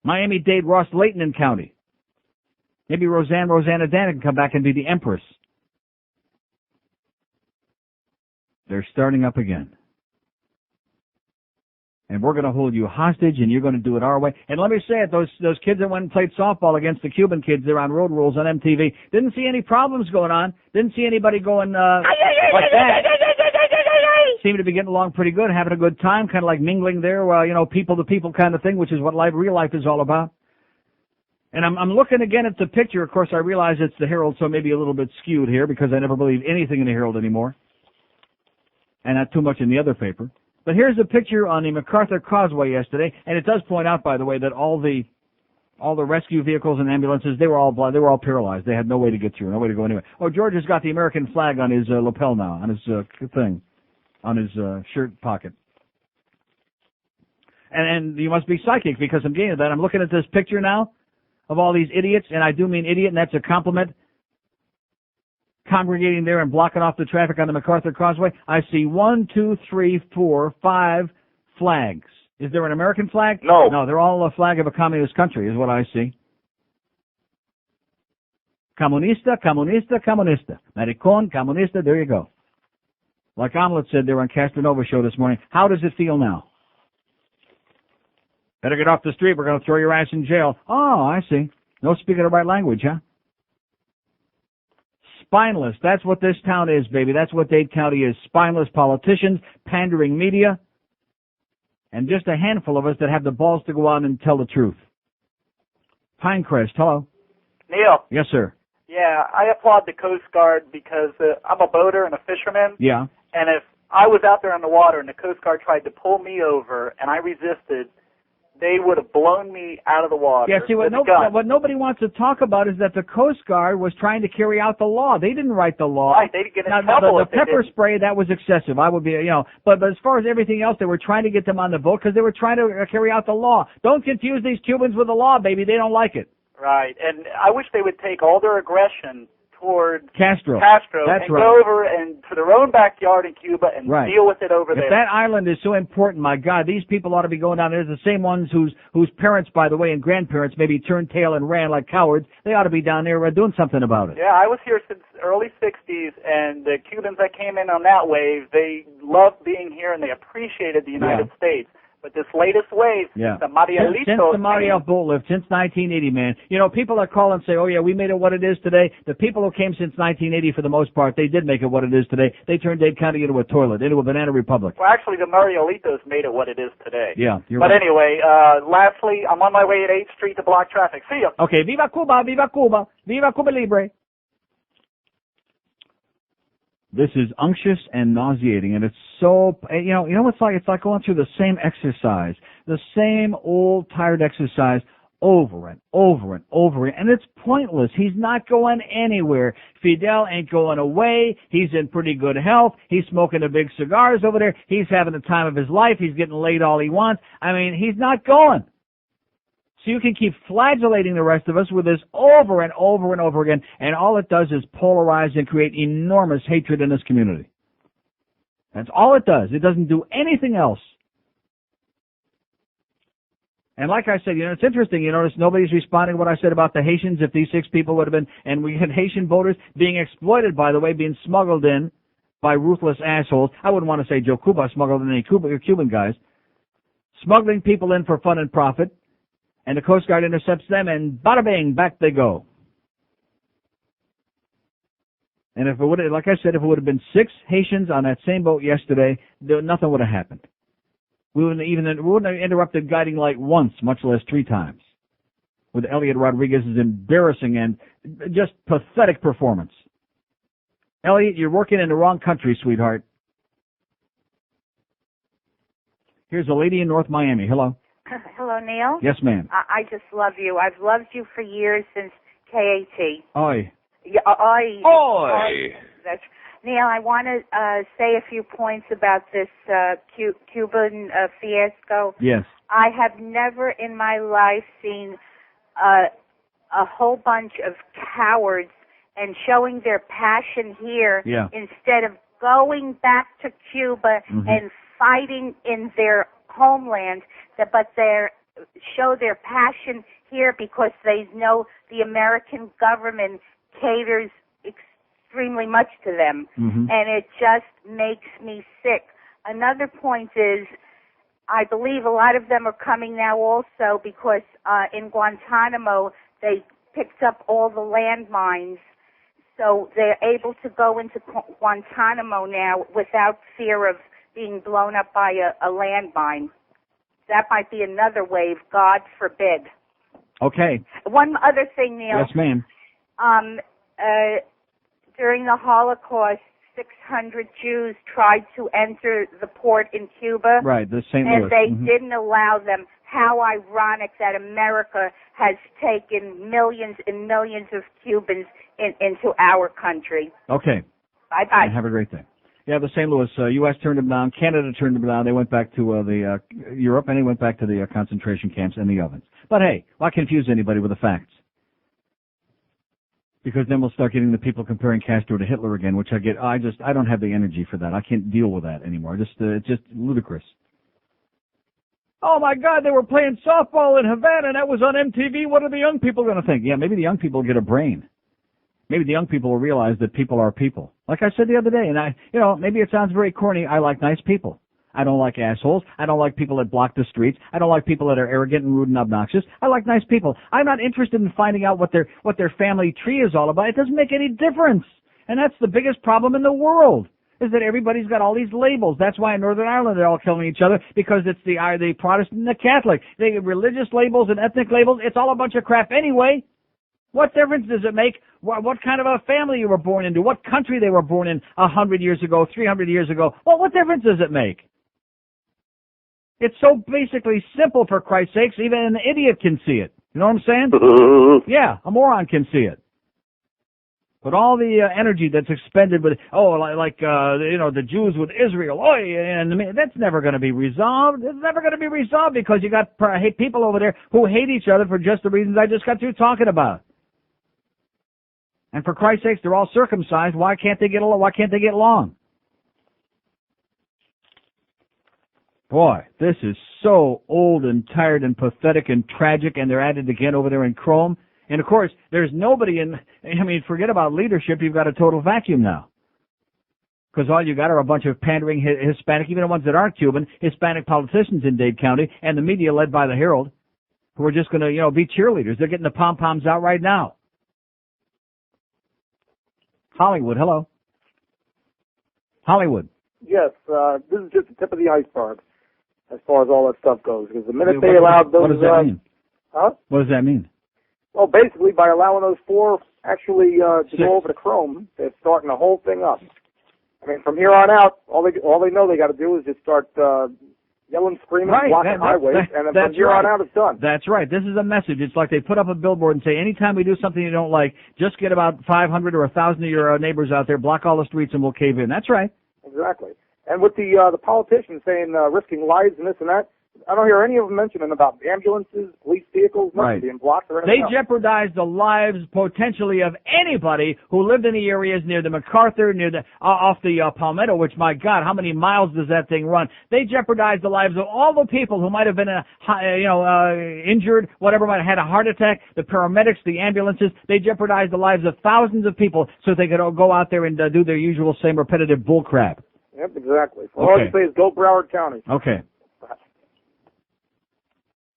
Miami-Dade Ross Layton County. Maybe Rosanna Dana can come back and be the Empress. They're starting up again. And we're going to hold you hostage, and you're going to do it our way. And let me say it, those kids that went and played softball against the Cuban kids there on Road Rules on MTV, didn't see any problems going on. Didn't see anybody going like that. Seemed to be getting along pretty good, having a good time, kind of like mingling there, people to people kind of thing, which is what real life is all about. And I'm looking again at the picture. Of course, I realize it's the Herald, so maybe a little bit skewed here because I never believe anything in the Herald anymore. And not too much in the other paper. But here's a picture on the MacArthur Causeway yesterday, and it does point out, by the way, that all the rescue vehicles and ambulances, they were all blind, they were all paralyzed. They had no way to get through, no way to go anywhere. Oh, George has got the American flag on his lapel now, on his thing, on his shirt pocket. And you must be psychic because I'm getting that. I'm looking at this picture now of all these idiots, and I do mean idiot, and that's a compliment, congregating there and blocking off the traffic on the MacArthur Causeway. I see 1, 2, 3, 4, 5 flags. Is there an American flag? No. No, they're all a flag of a communist country is what I see. Comunista, comunista, comunista. Maricón, comunista, there you go. Like Omelette said there on Castronova show this morning, how does it feel now? Better get off the street, we're going to throw your ass in jail. Oh, I see. No speaking the right language, huh? Spineless. That's what this town is, baby. That's what Dade County is. Spineless politicians, pandering media, and just a handful of us that have the balls to go out and tell the truth. Pinecrest, hello. Neil. Yes, sir. Yeah, I applaud the Coast Guard because I'm a boater and a fisherman. Yeah. And if I was out there on the water and the Coast Guard tried to pull me over and I resisted, they would have blown me out of the water. Yeah, see, what nobody wants to talk about is that the Coast Guard was trying to carry out the law. They didn't write the law. Right, they didn't get in trouble. The pepper spray, that was excessive. I would be, but as far as everything else, they were trying to get them on the boat because they were trying to carry out the law. Don't confuse these Cubans with the law, baby. They don't like it. Right, and I wish they would take all their aggression toward Castro. That's and right. Go over and to their own backyard in Cuba and deal with it over there. If that island is so important, my God, these people ought to be going down there. The same ones whose parents, by the way, and grandparents maybe turned tail and ran like cowards. They ought to be down there doing something about it. Yeah, I was here since early 60s, and the Cubans that came in on that wave, they loved being here and they appreciated the United States. But this latest wave, the Marielito... Since the Mariel boat lift, since 1980, man. People that call and say, oh, yeah, we made it what it is today. The people who came since 1980, for the most part, they did make it what it is today. They turned Dade County into a toilet, into a banana republic. Well, actually, the Marielitos made it what it is today. Yeah, you're right. But anyway, lastly, I'm on my way at 8th Street to block traffic. See ya. Okay, viva Cuba, viva Cuba, viva Cuba Libre. This is unctuous and nauseating, and it's so, it's like? It's like going through the same exercise, the same old tired exercise over and over and over again, and it's pointless. He's not going anywhere. Fidel ain't going away. He's in pretty good health. He's smoking the big cigars over there. He's having the time of his life. He's getting laid all he wants. I mean, he's not going. So you can keep flagellating the rest of us with this over and over and over again, and all it does is polarize and create enormous hatred in this community. That's all it does. It doesn't do anything else. And like I said, it's interesting, you notice nobody's responding to what I said about the Haitians. If these 6 people would have been, and we had Haitian voters being exploited, by the way, being smuggled in by ruthless assholes. I wouldn't want to say Joe Cuba smuggled in any Cuban guys. Smuggling people in for fun and profit. And the Coast Guard intercepts them, and bada bing, back they go. And if it would, like I said, if it would have been 6 Haitians on that same boat yesterday, nothing would have happened. We wouldn't have interrupted guiding light once, much less 3 times. With Elliot Rodriguez's embarrassing and just pathetic performance. Elliot, you're working in the wrong country, sweetheart. Here's a lady in North Miami. Hello. Hello, Neil. Yes, ma'am. I just love you. I've loved you for years since KAT. Oi. Yeah, oi. Oi. That's, Neil, I want to say a few points about this Cuban fiasco. Yes. I have never in my life seen a whole bunch of cowards and showing their passion here instead of going back to Cuba and fighting in their homeland, but they show their passion here because they know the American government caters extremely much to them, and it just makes me sick. Another point is, I believe a lot of them are coming now also because in Guantanamo they picked up all the landmines. So they're able to go into Guantanamo now without fear of being blown up by a landmine. That might be another wave, God forbid. Okay. One other thing, Neil. Yes, ma'am. During the Holocaust, 600 Jews tried to enter the port in Cuba. Right, the St. Louis. And they didn't allow them. How ironic that America has taken millions and millions of Cubans into our country. Okay. Bye-bye. Have a great day. Yeah, the St. Louis, U.S. turned them down. Canada turned them down. They went back to Europe, and they went back to the concentration camps and the ovens. But hey, why confuse anybody with the facts? Because then we'll start getting the people comparing Castro to Hitler again, which I don't have the energy for that. I can't deal with that anymore. It's just ludicrous. Oh my God, they were playing softball in Havana, and that was on MTV. What are the young people going to think? Yeah, maybe the young people get a brain. Maybe the young people will realize that people are people. Like I said the other day, and maybe it sounds very corny. I like nice people. I don't like assholes. I don't like people that block the streets. I don't like people that are arrogant and rude and obnoxious. I like nice people. I'm not interested in finding out what their family tree is all about. It doesn't make any difference. And that's the biggest problem in the world, is that everybody's got all these labels. That's why in Northern Ireland they're all killing each other, because it's the Protestant and the Catholic. They have religious labels and ethnic labels. It's all a bunch of crap anyway. What difference does it make what kind of a family you were born into, what country they were born in 100 years ago, 300 years ago? Well, what difference does it make? It's so basically simple, for Christ's sakes, even an idiot can see it. You know what I'm saying? Yeah, a moron can see it. But all the energy that's expended with, the Jews with Israel, that's never going to be resolved. It's never going to be resolved because you got people over there who hate each other for just the reasons I just got through talking about. And for Christ's sakes, they're all circumcised. Why can't they get along? Why can't they get along? Boy, this is so old and tired and pathetic and tragic, and they're at it again over there in Chrome. And, of course, there's nobody forget about leadership. You've got a total vacuum now. Because all you got are a bunch of pandering Hispanic, even the ones that aren't Cuban, Hispanic politicians in Dade County, and the media led by the Herald, who are just going to, be cheerleaders. They're getting the pom-poms out right now. Hollywood, hello. Hollywood. Yes, this is just the tip of the iceberg as far as all that stuff goes. Because the minute they allowed those... What does that mean? Huh? What does that mean? Well, basically, by allowing those four actually to go over to Chrome, they're starting the whole thing up. I mean, from here on out, all they know they got to do is just start yelling, screaming, blocking highways, and then from here on out, it's done. That's right. This is a message. It's like they put up a billboard and say, anytime we do something you don't like, just get about 500 or 1,000 of your neighbors out there, block all the streets, and we'll cave in. That's right. Exactly. And with the politicians saying risking lives and this and that, I don't hear any of them mentioning about ambulances, police vehicles, nothing being blocked or anything else. They jeopardize the lives potentially of anybody who lived in the areas near the MacArthur, near the off the Palmetto, which, my God, how many miles does that thing run? They jeopardize the lives of all the people who might have been injured, whatever, might have had a heart attack, the paramedics, the ambulances. They jeopardize the lives of thousands of people so they could go out there and do their usual same repetitive bull crap. Yep, exactly. So all I can say is go Broward County. Okay.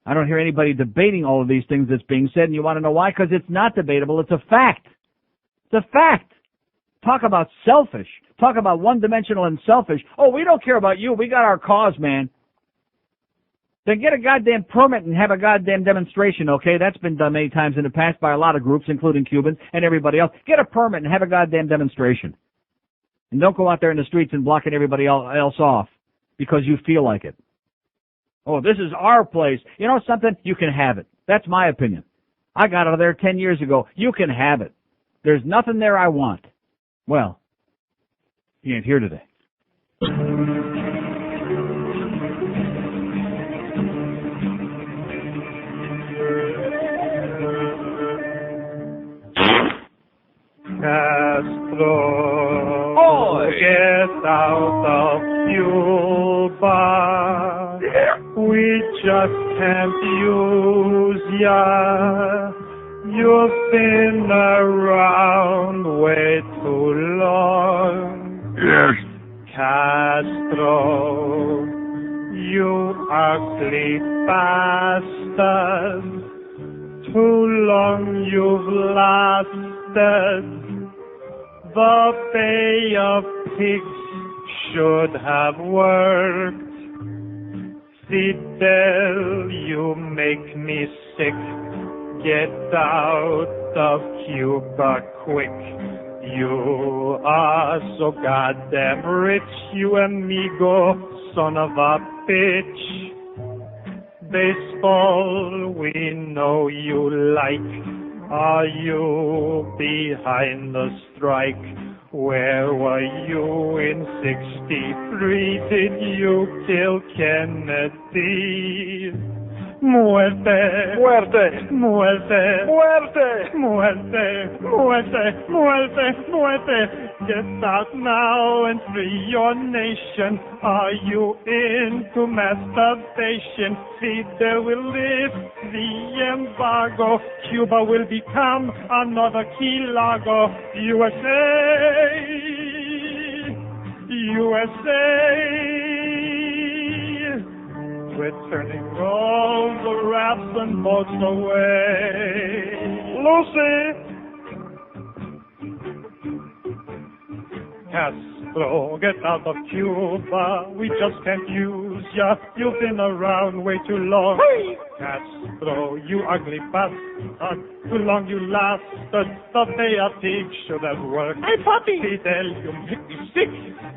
I don't hear anybody debating all of these things that's being said, and you want to know why? Because it's not debatable. It's a fact. It's a fact. Talk about selfish. Talk about one-dimensional and selfish. Oh, we don't care about you. We got our cause, man. Then get a goddamn permit and have a goddamn demonstration, okay? That's been done many times in the past by a lot of groups, including Cubans and everybody else. Get a permit and have a goddamn demonstration. And don't go out there in the streets and blocking everybody else off because you feel like it. Oh, this is our place. You know something? You can have it. That's my opinion. I got out of there 10 years ago. You can have it. There's nothing there I want. Well, he ain't here today. Castro, get out of Cuba. We just can't use ya. You've been around way too long. Yes. Castro, you ugly bastard. Too long you've lasted. The Bay of Pigs should have worked. Fidel, you make me sick. Get out of Cuba quick. You are so goddamn rich, you amigo, son of a bitch. Baseball, we know you like. Are you behind the strike? Where were you in '63? Did you kill Kennedy? Muerte, muerte, muerte, muerte, muerte, muerte, muerte, muerte. Get out now and free your nation. Are you into masturbation? Fidel will lift the embargo. Cuba will become another Key Largo. USA, USA. We're turning all the rafts and boats away. Lucy! Castro, get out of Cuba. We just can't use ya. You've been around way too long. Hey! Castro, you ugly bastard. Too long you lasted. The Bay of Pigs should have worked. Hey, puppy! Fidel, you make me sick.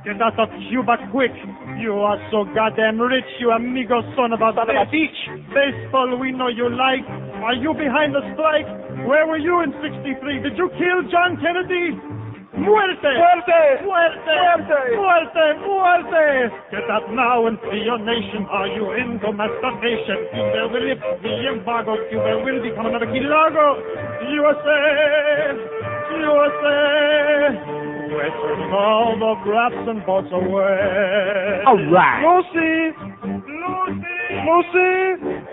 Get out of Cuba quick. You are so goddamn rich, you amigo son of a bitch. Baseball, we know you like. Are you behind the strike? Where were you in '63? Did you kill John Kennedy? Muerte! Muerte! Muerte! Muerte! Muerte! Muerte! Get out now and free your nation. Are you into masturbation? There will lift the embargo. Cuba will become another Key Largo. USA! USA! We're turning all the rafts and boats away. All right. Lucy! Lucy! Lucy!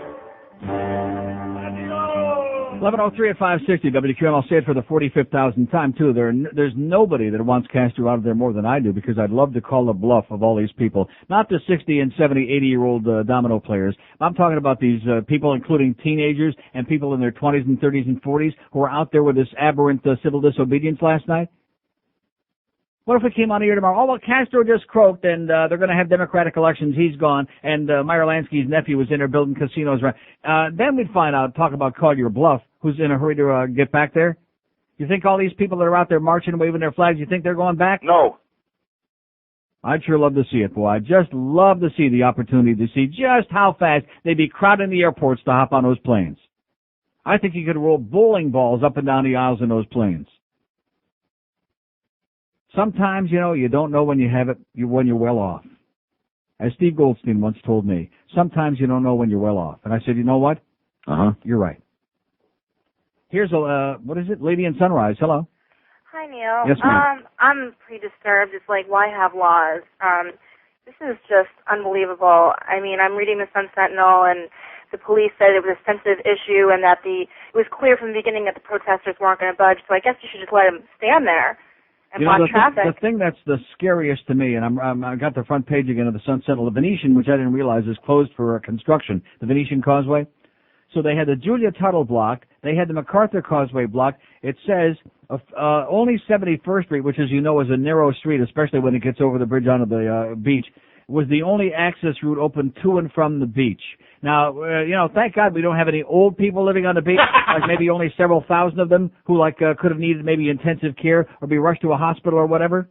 11:03 at 560 WQM. I'll say it for the 45,000th time too. There's nobody that wants Castro out of there more than I do, because I'd love to call the bluff of all these people. Not the 60 and 70, 80-year-old domino players. I'm talking about these people, including teenagers and people in their 20s and 30s and 40s who are out there with this aberrant civil disobedience last night. What if we came on here tomorrow? Oh, well, Castro just croaked, and they're going to have democratic elections. He's gone, and Meyer Lansky's nephew was in there building casinos. Then we'd find out, talk about call your bluff, who's in a hurry to get back there. You think all these people that are out there marching and waving their flags, you think they're going back? No. I'd sure love to see it, boy. I'd just love to see the opportunity to see just how fast they'd be crowding the airports to hop on those planes. I think you could roll bowling balls up and down the aisles in those planes. Sometimes, you don't know when you have it, when you're well off. As Steve Goldstein once told me, sometimes you don't know when you're well off. And I said, you know what? You're right. Here's what is it? Lady in Sunrise. Hello. Hi, Neil. Yes, ma'am. I'm pretty disturbed. It's like, why have laws? This is just unbelievable. I mean, I'm reading the Sun Sentinel, and the police said it was a sensitive issue and that it was clear from the beginning that the protesters weren't going to budge. So I guess you should just let them stand there. And the thing that's the scariest to me, and I got the front page again of the Sun Sentinel, the Venetian, which I didn't realize is closed for construction, the Venetian Causeway. So they had the Julia Tuttle block, they had the MacArthur Causeway block. It says only 71st Street, which as you know is a narrow street, especially when it gets over the bridge onto the beach, was the only access route open to and from the beach. Now, thank God we don't have any old people living on the beach, like maybe only several thousand of them who could have needed maybe intensive care or be rushed to a hospital or whatever.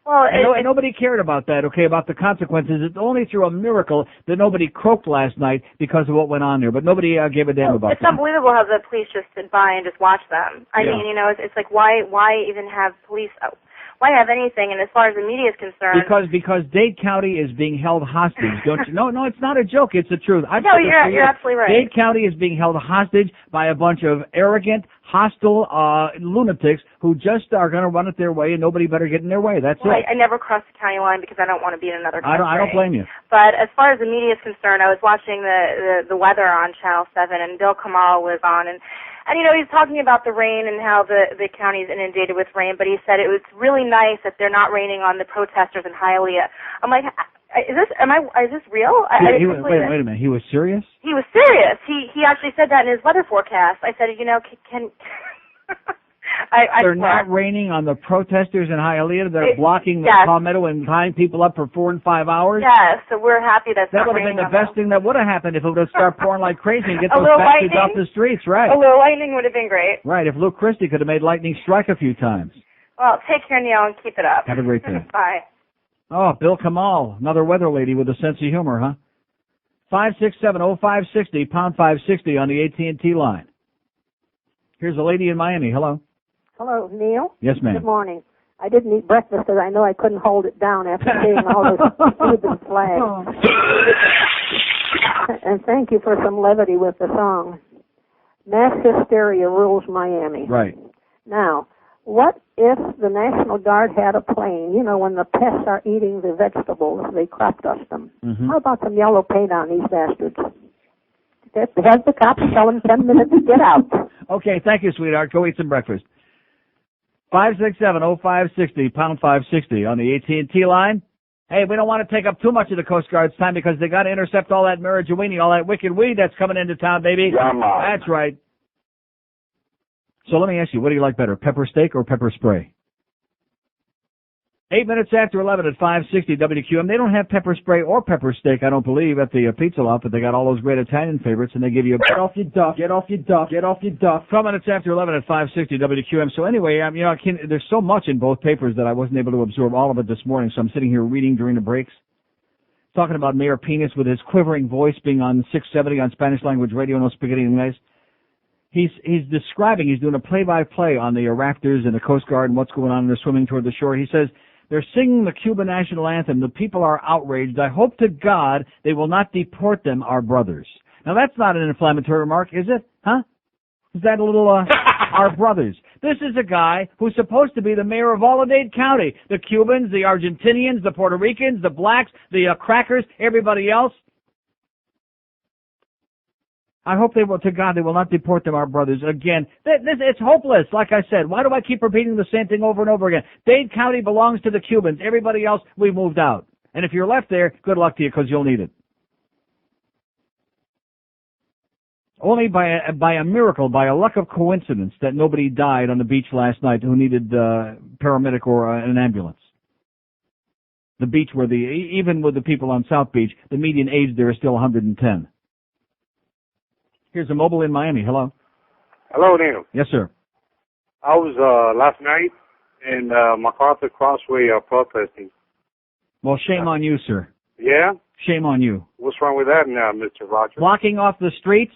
Well, and nobody cared about that, about the consequences. It's only through a miracle that nobody croaked last night because of what went on there, but nobody gave a damn about it. It's unbelievable how the police just stood by and just watched them. I mean, it's like, why even have police... Why have anything? And as far as the media is concerned, because Dade County is being held hostage, don't you? No, it's not a joke. It's the truth. No, you're absolutely right. Dade County is being held hostage by a bunch of arrogant, hostile lunatics who just are going to run it their way, and nobody better get in their way. That's it. I never cross the county line because I don't want to be in another country. I don't blame you. But as far as the media is concerned, I was watching the weather on Channel 7, and Bill Kamal was on, and he's talking about the rain and how the county is inundated with rain, but he said it was really nice that they're not raining on the protesters in Hialeah. I'm like, Is this real? Wait a minute. He was serious? He was serious. He actually said that in his weather forecast. I said, can They're not raining on the protesters in Hialeah. They're blocking the Palmetto and tying people up for 4 and 5 hours. Yes, so we're happy that would have been the best thing that would have happened if it would have started pouring like crazy and get those bastards off the streets, right? A little lightning would have been great. Right, if Luke Christie could have made lightning strike a few times. Well, take care, Neil, and keep it up. Have a great day. Bye. Oh, Bill Kamal, another weather lady with a sense of humor, huh? 567-0560, pound 560 on the AT&T line. Here's a lady in Miami. Hello. Hello, Neil? Yes, ma'am. Good morning. I didn't eat breakfast because I know I couldn't hold it down after seeing all those Cuban flags. And thank you for some levity with the song. Mass hysteria rules Miami. Right. Now, what if the National Guard had a plane? You know, when the pests are eating the vegetables, they crop dust them. Mm-hmm. How about some yellow paint on these bastards? Have the cops tell them 10 minutes to get out. Okay, thank you, sweetheart. Go eat some breakfast. 567-0560, pound 560 on the AT&T line. Hey, we don't want to take up too much of the Coast Guard's time because they got to intercept all that marijuana, all that wicked weed that's coming into town, baby. Yeah, man. That's right. So let me ask you, what do you like better, pepper steak or pepper spray? 8 minutes after 11 at 560 WQM. They don't have pepper spray or pepper steak, I don't believe, at the pizza lot, but they got all those great Italian favorites, and they give you a get off your duck, get off your duck, get off your duck. 12 minutes after 11 at 560 WQM. So anyway, there's so much in both papers that I wasn't able to absorb all of it this morning, so I'm sitting here reading during the breaks. Talking about Mayor Penis with his quivering voice being on 670 on Spanish language radio, no spaghetti Inglés. He's doing a play-by-play on the rafters and the Coast Guard and what's going on, and they're swimming toward the shore. He says, they're singing the Cuban national anthem. The people are outraged. I hope to God they will not deport them, our brothers. Now, that's not an inflammatory remark, is it? Huh? Is that a little, our brothers? This is a guy who's supposed to be the mayor of all of Dade County. The Cubans, the Argentinians, the Puerto Ricans, the blacks, the crackers, everybody else. I hope to God they will not deport them, our brothers. Again, it's hopeless, like I said. Why do I keep repeating the same thing over and over again? Dade County belongs to the Cubans. Everybody else, we moved out. And if you're left there, good luck to you because you'll need it. Only by a miracle, by a luck of coincidence, that nobody died on the beach last night who needed paramedic or an ambulance. The beach where even with the people on South Beach, the median age there is still 110. Here's a mobile in Miami. Hello. Hello, Neil. Yes, sir. I was last night in MacArthur Causeway protesting. Well, shame on you, sir. Yeah? Shame on you. What's wrong with that now, Mr. Rogers? Blocking off the streets?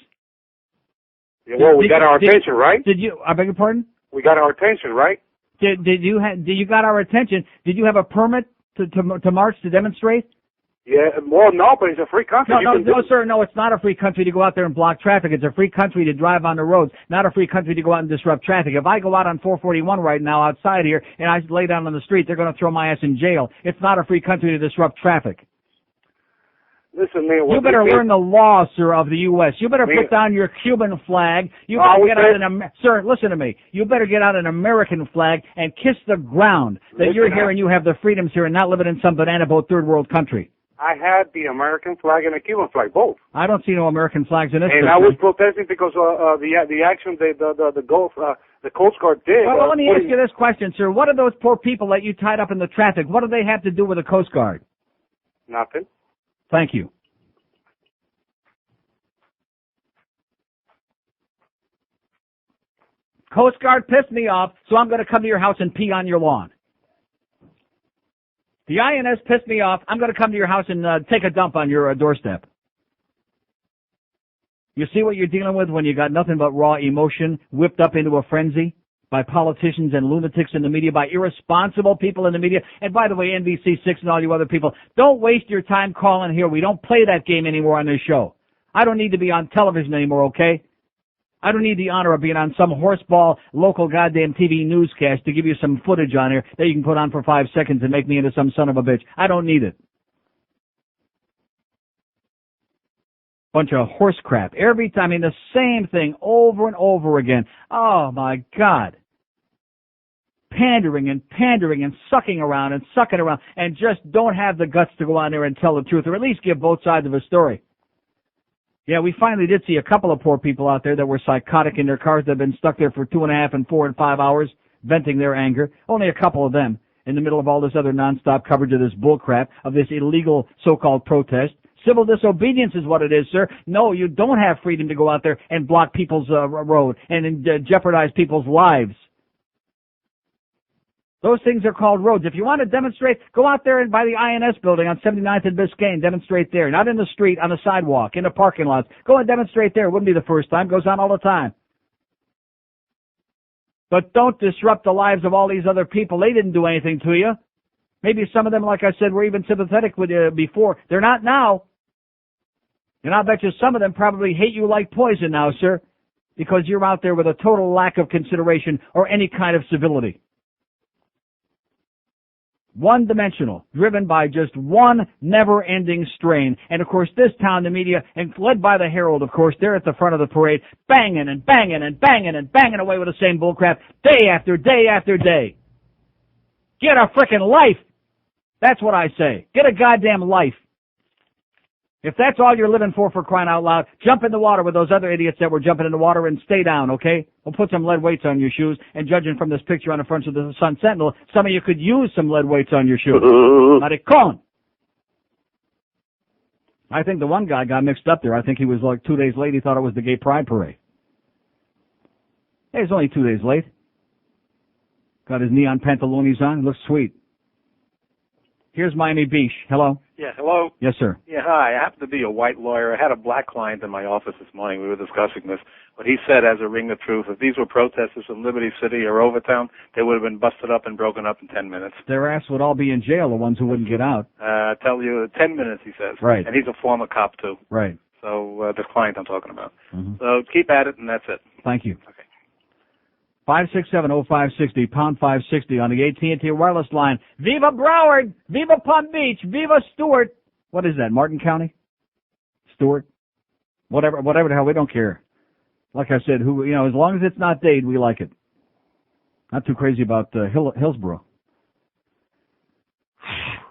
Yeah, well, we got our attention, right? Did you? I beg your pardon? We got our attention, right? Did you got our attention? Did you have a permit to march, to demonstrate? Yeah, well, no, but it's a free country. No, sir, no, it's not a free country to go out there and block traffic. It's a free country to drive on the roads, not a free country to go out and disrupt traffic. If I go out on 441 right now outside here and I lay down on the street, they're going to throw my ass in jail. It's not a free country to disrupt traffic. Listen, man. You better learn the law, sir, of the U.S. You better put down your Cuban flag. You better get out sir, listen to me. You better get out an American flag and kiss the ground that you're here and you have the freedoms here and not living in some banana boat third world country. I had the American flag and the Cuban flag, both. I don't see no American flags in this. And I was protesting because the action the Coast Guard did. Well, let me ask you this question, sir. What are those poor people that you tied up in the traffic? What do they have to do with the Coast Guard? Nothing. Thank you. Coast Guard pissed me off, so I'm going to come to your house and pee on your lawn. The INS pissed me off. I'm going to come to your house and take a dump on your doorstep. You see what you're dealing with when you got nothing but raw emotion whipped up into a frenzy by politicians and lunatics in the media, by irresponsible people in the media. And by the way, NBC6 and all you other people, don't waste your time calling here. We don't play that game anymore on this show. I don't need to be on television anymore, okay? I don't need the honor of being on some horseball local goddamn TV newscast to give you some footage on here that you can put on for 5 seconds and make me into some son of a bitch. I don't need it. Bunch of horse crap. Every time, I mean, the same thing over and over again. Oh, my God. pandering and pandering and sucking around and sucking around and just don't have the guts to go on there and tell the truth, or at least give both sides of a story. Yeah, we finally did see a couple of poor people out there that were psychotic in their cars that had been stuck there for 2.5 and 4 and 5 hours, venting their anger. Only a couple of them in the middle of all this other nonstop coverage of this bullcrap, of this illegal so-called protest. Civil disobedience is what it is, sir. No, you don't have freedom to go out there and block people's road and jeopardize people's lives. Those things are called roads. If you want to demonstrate, go out there and by the INS building on 79th and Biscayne. Demonstrate there. Not in the street, on the sidewalk, in the parking lots. Go and demonstrate there. It wouldn't be the first time. It goes on all the time. But don't disrupt the lives of all these other people. They didn't do anything to you. Maybe some of them, like I said, were even sympathetic with you before. They're not now. And I'll bet you some of them probably hate you like poison now, sir, because you're out there with a total lack of consideration or any kind of civility. One-dimensional, driven by just one never-ending strain. And, of course, this town, the media, and led by the Herald, of course, they're at the front of the parade, banging and banging and banging and banging away with the same bullcrap day after day after day. Get a frickin' life. That's what I say. Get a goddamn life. If that's all you're living for crying out loud, jump in the water with those other idiots that were jumping in the water and stay down, okay? We'll put some lead weights on your shoes, and judging from this picture on the front of the Sun Sentinel, some of you could use some lead weights on your shoes. Maricon. I think the one guy got mixed up there. I think he was like 2 days late. He thought it was the Gay Pride Parade. Hey, he's only 2 days late. Got his neon pantalones on. Looks sweet. Here's Miami Beach. Hello? Yeah, hello? Yes, sir. Yeah, hi. I happen to be a white lawyer. I had a black client in my office this morning. We were discussing this. What he said as a ring of truth, if these were protesters from Liberty City or Overtown, they would have been busted up and broken up in 10 minutes. Their ass would all be in jail, the ones who wouldn't get out. Tell you, 10 minutes, he says. Right. And he's a former cop, too. Right. So, the client I'm talking about. Mm-hmm. So, keep at it, and that's it. Thank you. Okay. 567-0560, pound 560 on the AT&T wireless line. Viva Broward! Viva Palm Beach! Viva Stewart! What is that, Martin County? Stewart? Whatever the hell, we don't care. Like I said, as long as it's not Dade, we like it. Not too crazy about Hillsborough.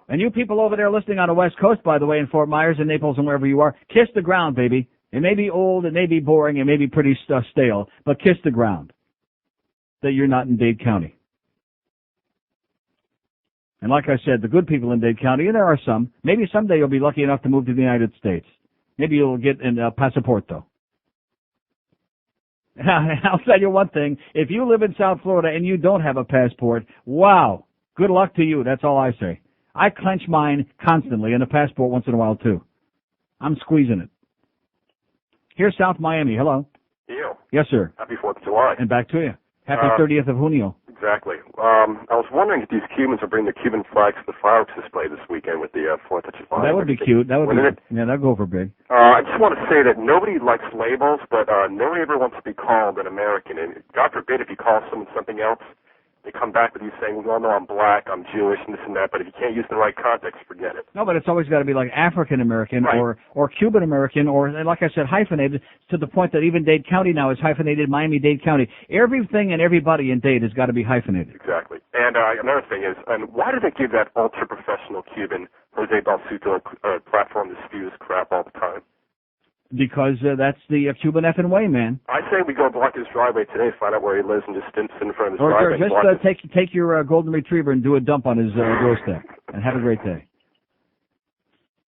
And you people over there listening on the West Coast, by the way, in Fort Myers and Naples and wherever you are, kiss the ground, baby. It may be old, it may be boring, it may be pretty stale, but kiss the ground that you're not in Dade County. And like I said, the good people in Dade County, and there are some, maybe someday you'll be lucky enough to move to the United States. Maybe you'll get a passport, though. I'll tell you one thing. If you live in South Florida and you don't have a passport, wow, good luck to you. That's all I say. I clench mine constantly and a passport once in a while, too. I'm squeezing it. Here's South Miami. Hello. You. Yes, sir. Happy 4th of July. And back to you. Happy 30th of Junio. Exactly. I was wondering if these Cubans will bring the Cuban flags to the fireworks display this weekend with the 4th of July. That would be cute. That would be. Yeah, that'd go over big. I just want to say that nobody likes labels, but nobody ever wants to be called an American. And God forbid if you call someone something else, they come back with you saying, well, no, I'm black, I'm Jewish, and this and that, but if you can't use the right context, forget it. No, but it's always got to be like African-American or Cuban-American or, like I said, hyphenated to the point that even Dade County now is hyphenated, Miami-Dade County. Everything and everybody in Dade has got to be hyphenated. Exactly. And another thing is, why do they give that ultra-professional Cuban, Jose Balsuto, a platform to spew his crap all the time? Because that's the Cuban effing way, man. I say we go block his driveway today, find out where he lives, and just sit in front of his or driveway. Just take your golden retriever and do a dump on his doorstep, and have a great day.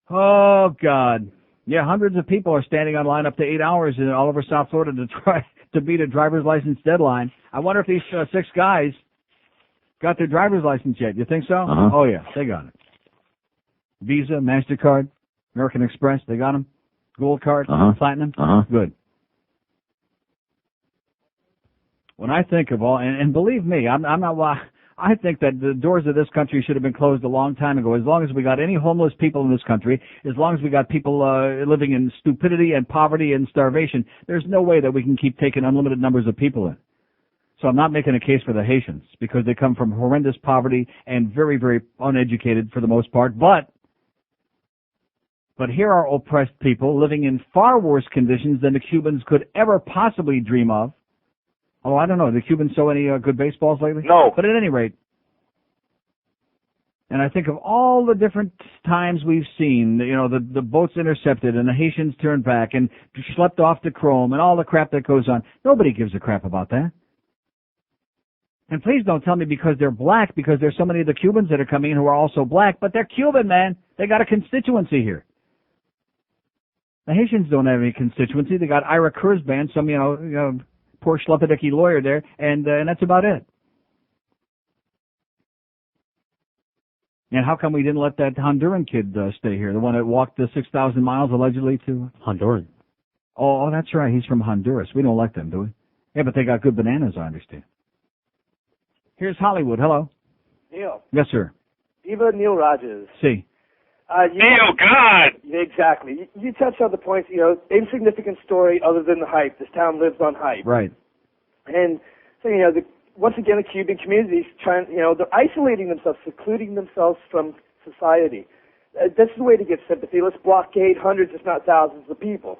Oh, God. Yeah, hundreds of people are standing on line up to 8 hours all over South Florida to try to beat a driver's license deadline. I wonder if these 6 guys got their driver's license yet. You think so? Uh-huh. Oh, yeah, they got it. Visa, MasterCard, American Express, they got them? Gold card, platinum, good. When I think of all, and believe me, I'm not. I think that the doors of this country should have been closed a long time ago. As long as we got any homeless people in this country, as long as we got people living in stupidity and poverty and starvation, there's no way that we can keep taking unlimited numbers of people in. So I'm not making a case for the Haitians because they come from horrendous poverty and very, very uneducated for the most part, But here are oppressed people living in far worse conditions than the Cubans could ever possibly dream of. Oh, I don't know. Did Cubans show any good baseballs lately? No. But at any rate, and I think of all the different times we've seen, the boats intercepted and the Haitians turned back and schlepped off to Chrome and all the crap that goes on. Nobody gives a crap about that. And please don't tell me because they're black, because there's so many of the Cubans that are coming in who are also black, but they're Cuban, man. They got a constituency here. The Haitians don't have any constituency. They got Ira Kurzban, some, poor schleppedicky lawyer there, and that's about it. And how come we didn't let that Honduran kid stay here, the one that walked the 6,000 miles allegedly to Honduran? Oh, that's right. He's from Honduras. We don't like them, do we? Yeah, but they got good bananas, I understand. Here's Hollywood. Hello. Neil. Yes, sir. Eva Neil Rogers. See. Neil, God! Exactly. You touched on the points, insignificant story other than the hype. This town lives on hype. Right. And so, once again, the Cuban community's trying, they're isolating themselves, secluding themselves from society. This is the way to get sympathy. Let's blockade hundreds, if not thousands of people.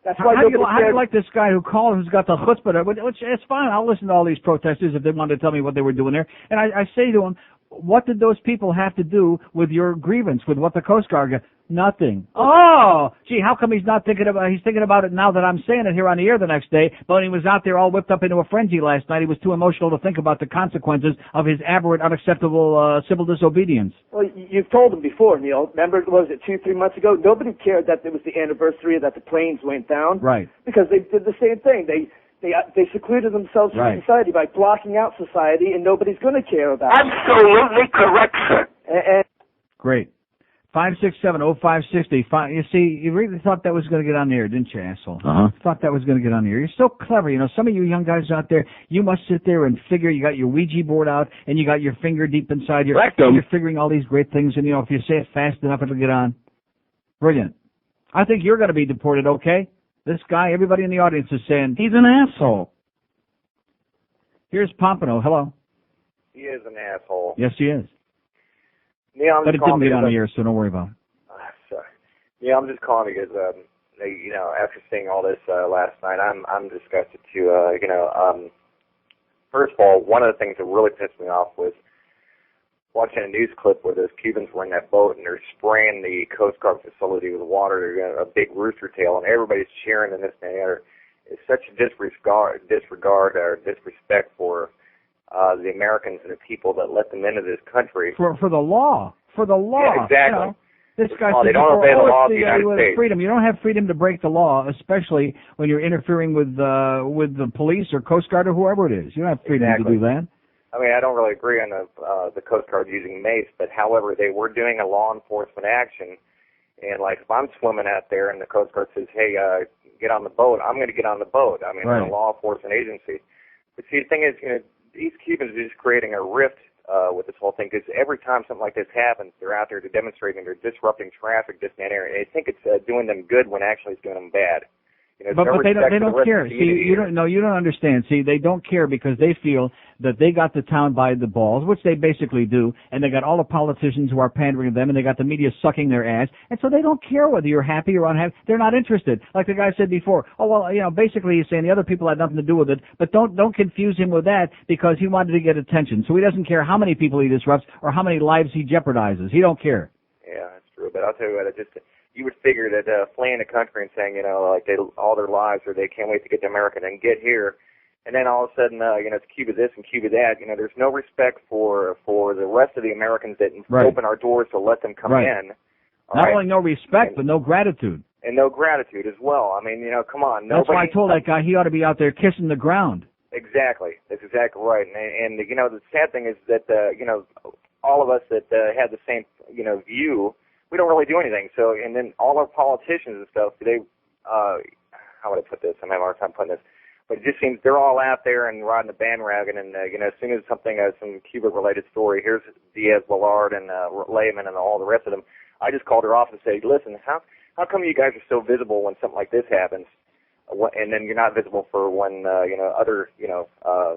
That's why how do you like this guy who called, who's got the chutzpah? Which it's fine. I'll listen to all these protesters if they want to tell me what they were doing there. And I say to them, what did those people have to do with your grievance, with what the Coast Guard got? Nothing. Oh, gee, how come he's not thinking about? He's thinking about it now that I'm saying it here on the air the next day. But when he was out there all whipped up into a frenzy last night, he was too emotional to think about the consequences of his aberrant, unacceptable civil disobedience. Well, you've told him before, Neil. Remember, what was it, 2-3 months ago? Nobody cared that it was the anniversary that the planes went down. Right. Because they did the same thing. They secluded themselves from society by blocking out society, and nobody's going to care about it. Absolutely correct, sir. Great. 567-0560. You see, you really thought that was going to get on the air, didn't you, asshole? Thought that was going to get on the air. You're so clever. Some of you young guys out there, you must sit there and figure. You got your Ouija board out, and you got your finger deep inside your rectum. You're figuring all these great things, and, if you say it fast enough, it'll get on. Brilliant. I think you're going to be deported, okay? This guy, everybody in the audience is saying, he's an asshole. Here's Pompano. Hello. He is an asshole. Yes, he is. Neil, but it didn't get on the air, so don't worry about it. Sorry. Yeah, I'm just calling because, after seeing all this last night, I'm disgusted too. First of all, one of the things that really pissed me off was watching a news clip where those Cubans were in that boat and they're spraying the Coast Guard facility with water. They're got a big rooster tail, and everybody's cheering and this and the other. It's such a disregard or disrespect for the Americans and the people that let them into this country. For the law. For the law. Yeah, exactly. This guy they don't obey the law of the United States. Freedom. You don't have freedom to break the law, especially when you're interfering with the police or Coast Guard or whoever it is. You don't have freedom to do that. I mean, I don't really agree on the Coast Guard using mace, but however, they were doing a law enforcement action. And like, if I'm swimming out there and the Coast Guard says, "Hey, get on the boat," I'm going to get on the boat. I mean, right. It's a law enforcement agency. But see, the thing is, these Cubans are just creating a rift with this whole thing, because every time something like this happens, they're out there demonstrating, they're disrupting traffic, this and that area. And I think it's doing them good when actually it's doing them bad. But they don't care. See, you don't understand. See, they don't care because they feel that they got the town by the balls, which they basically do, and they got all the politicians who are pandering to them, and they got the media sucking their ass, and so they don't care whether you're happy or unhappy. They're not interested. Like the guy said before, basically he's saying the other people had nothing to do with it, but don't confuse him with that, because he wanted to get attention. So he doesn't care how many people he disrupts or how many lives he jeopardizes. He don't care. Yeah, that's true. But I'll tell you what, you would figure that fleeing the country and saying, all their lives, or they can't wait to get to America and get here, and then all of a sudden, it's Cuba this and Cuba that. There's no respect for the rest of the Americans that open our doors to let them come in. Not only no respect, but no gratitude. And no gratitude as well. I mean, come on. That's why I told that guy he ought to be out there kissing the ground. Exactly. That's exactly right. And the sad thing is that, all of us that have the same, view, we don't really do anything. So, and then all our politicians and stuff, how would I put this? I'm having a hard time putting this. But it just seems they're all out there and riding the bandwagon. And, as soon as some Cuba-related story, here's Diaz-Balart and Lehman and all the rest of them, I just called her off and said, listen, how come you guys are so visible when something like this happens? And then you're not visible for when, other,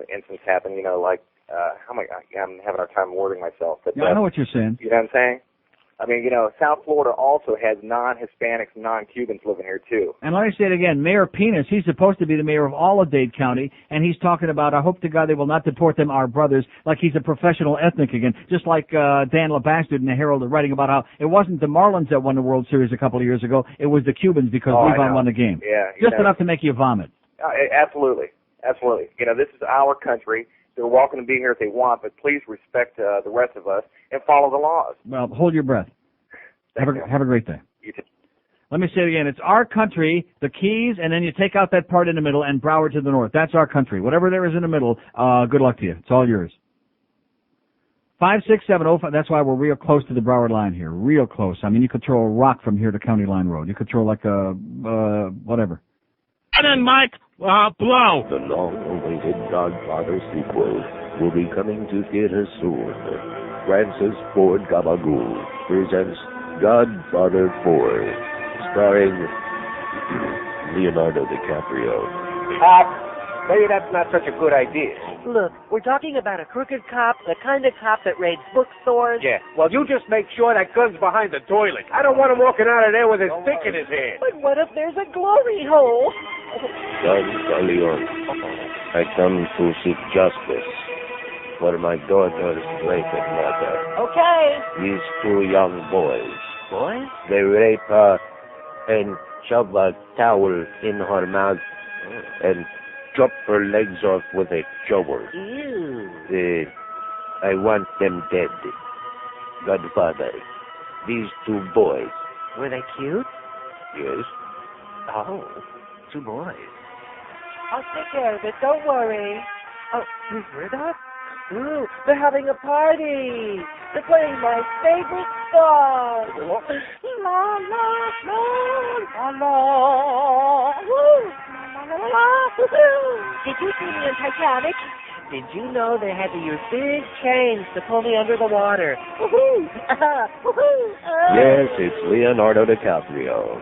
incidents happen, I'm having a hard time wording myself. But, I know what you're saying. You know what I'm saying? I mean, South Florida also has non-Hispanics, non-Cubans living here, too. And let me say it again, Mayor Penis, he's supposed to be the mayor of all of Dade County, and he's talking about, I hope to God they will not deport them, our brothers, like he's a professional ethnic again, just like Dan LeBastard in the Herald writing about how it wasn't the Marlins that won the World Series a couple of years ago, it was the Cubans because Levon won the game. Yeah. Just enough to make you vomit. Absolutely. Absolutely. This is our country. They're welcome to be here if they want, but please respect the rest of us and follow the laws. Well, hold your breath. Have a great day. You too. Let me say it again. It's our country, the Keys, and then you take out that part in the middle and Broward to the north. That's our country. Whatever there is in the middle, good luck to you. It's all yours. 56705. That's why we're real close to the Broward line here. Real close. I mean, you could throw a rock from here to County Line Road. You could throw like a, whatever. And then Mike, blow. The long-awaited Godfather sequel will be coming to theaters soon. Francis Ford Gabagool presents Godfather 4, starring Leonardo DiCaprio. Maybe that's not such a good idea. Look, we're talking about a crooked cop, the kind of cop that raids bookstores. Yeah, well, you just make sure that gun's behind the toilet. I don't want him walking out of there with his stick in his hand. But what if there's a glory hole? Don Corleone, I come to seek justice for my daughter's raped mother. Okay. These two young boys. Boys? They rape her and shove a towel in her mouth and chop her legs off with a shovel. Ew. I want them dead. Godfather, these two boys. Were they cute? Yes. Oh, two boys. I'll take care of it, don't worry. Oh, you hear that? Ooh, they're having a party. They're playing my favorite song. La, la, la, la, la. Woo. La, la, la, woo-hoo. Did you see me in Titanic? Did you know they had to use big chains to pull me under the water? Woohoo! Woohoo! Yes, it's Leonardo DiCaprio.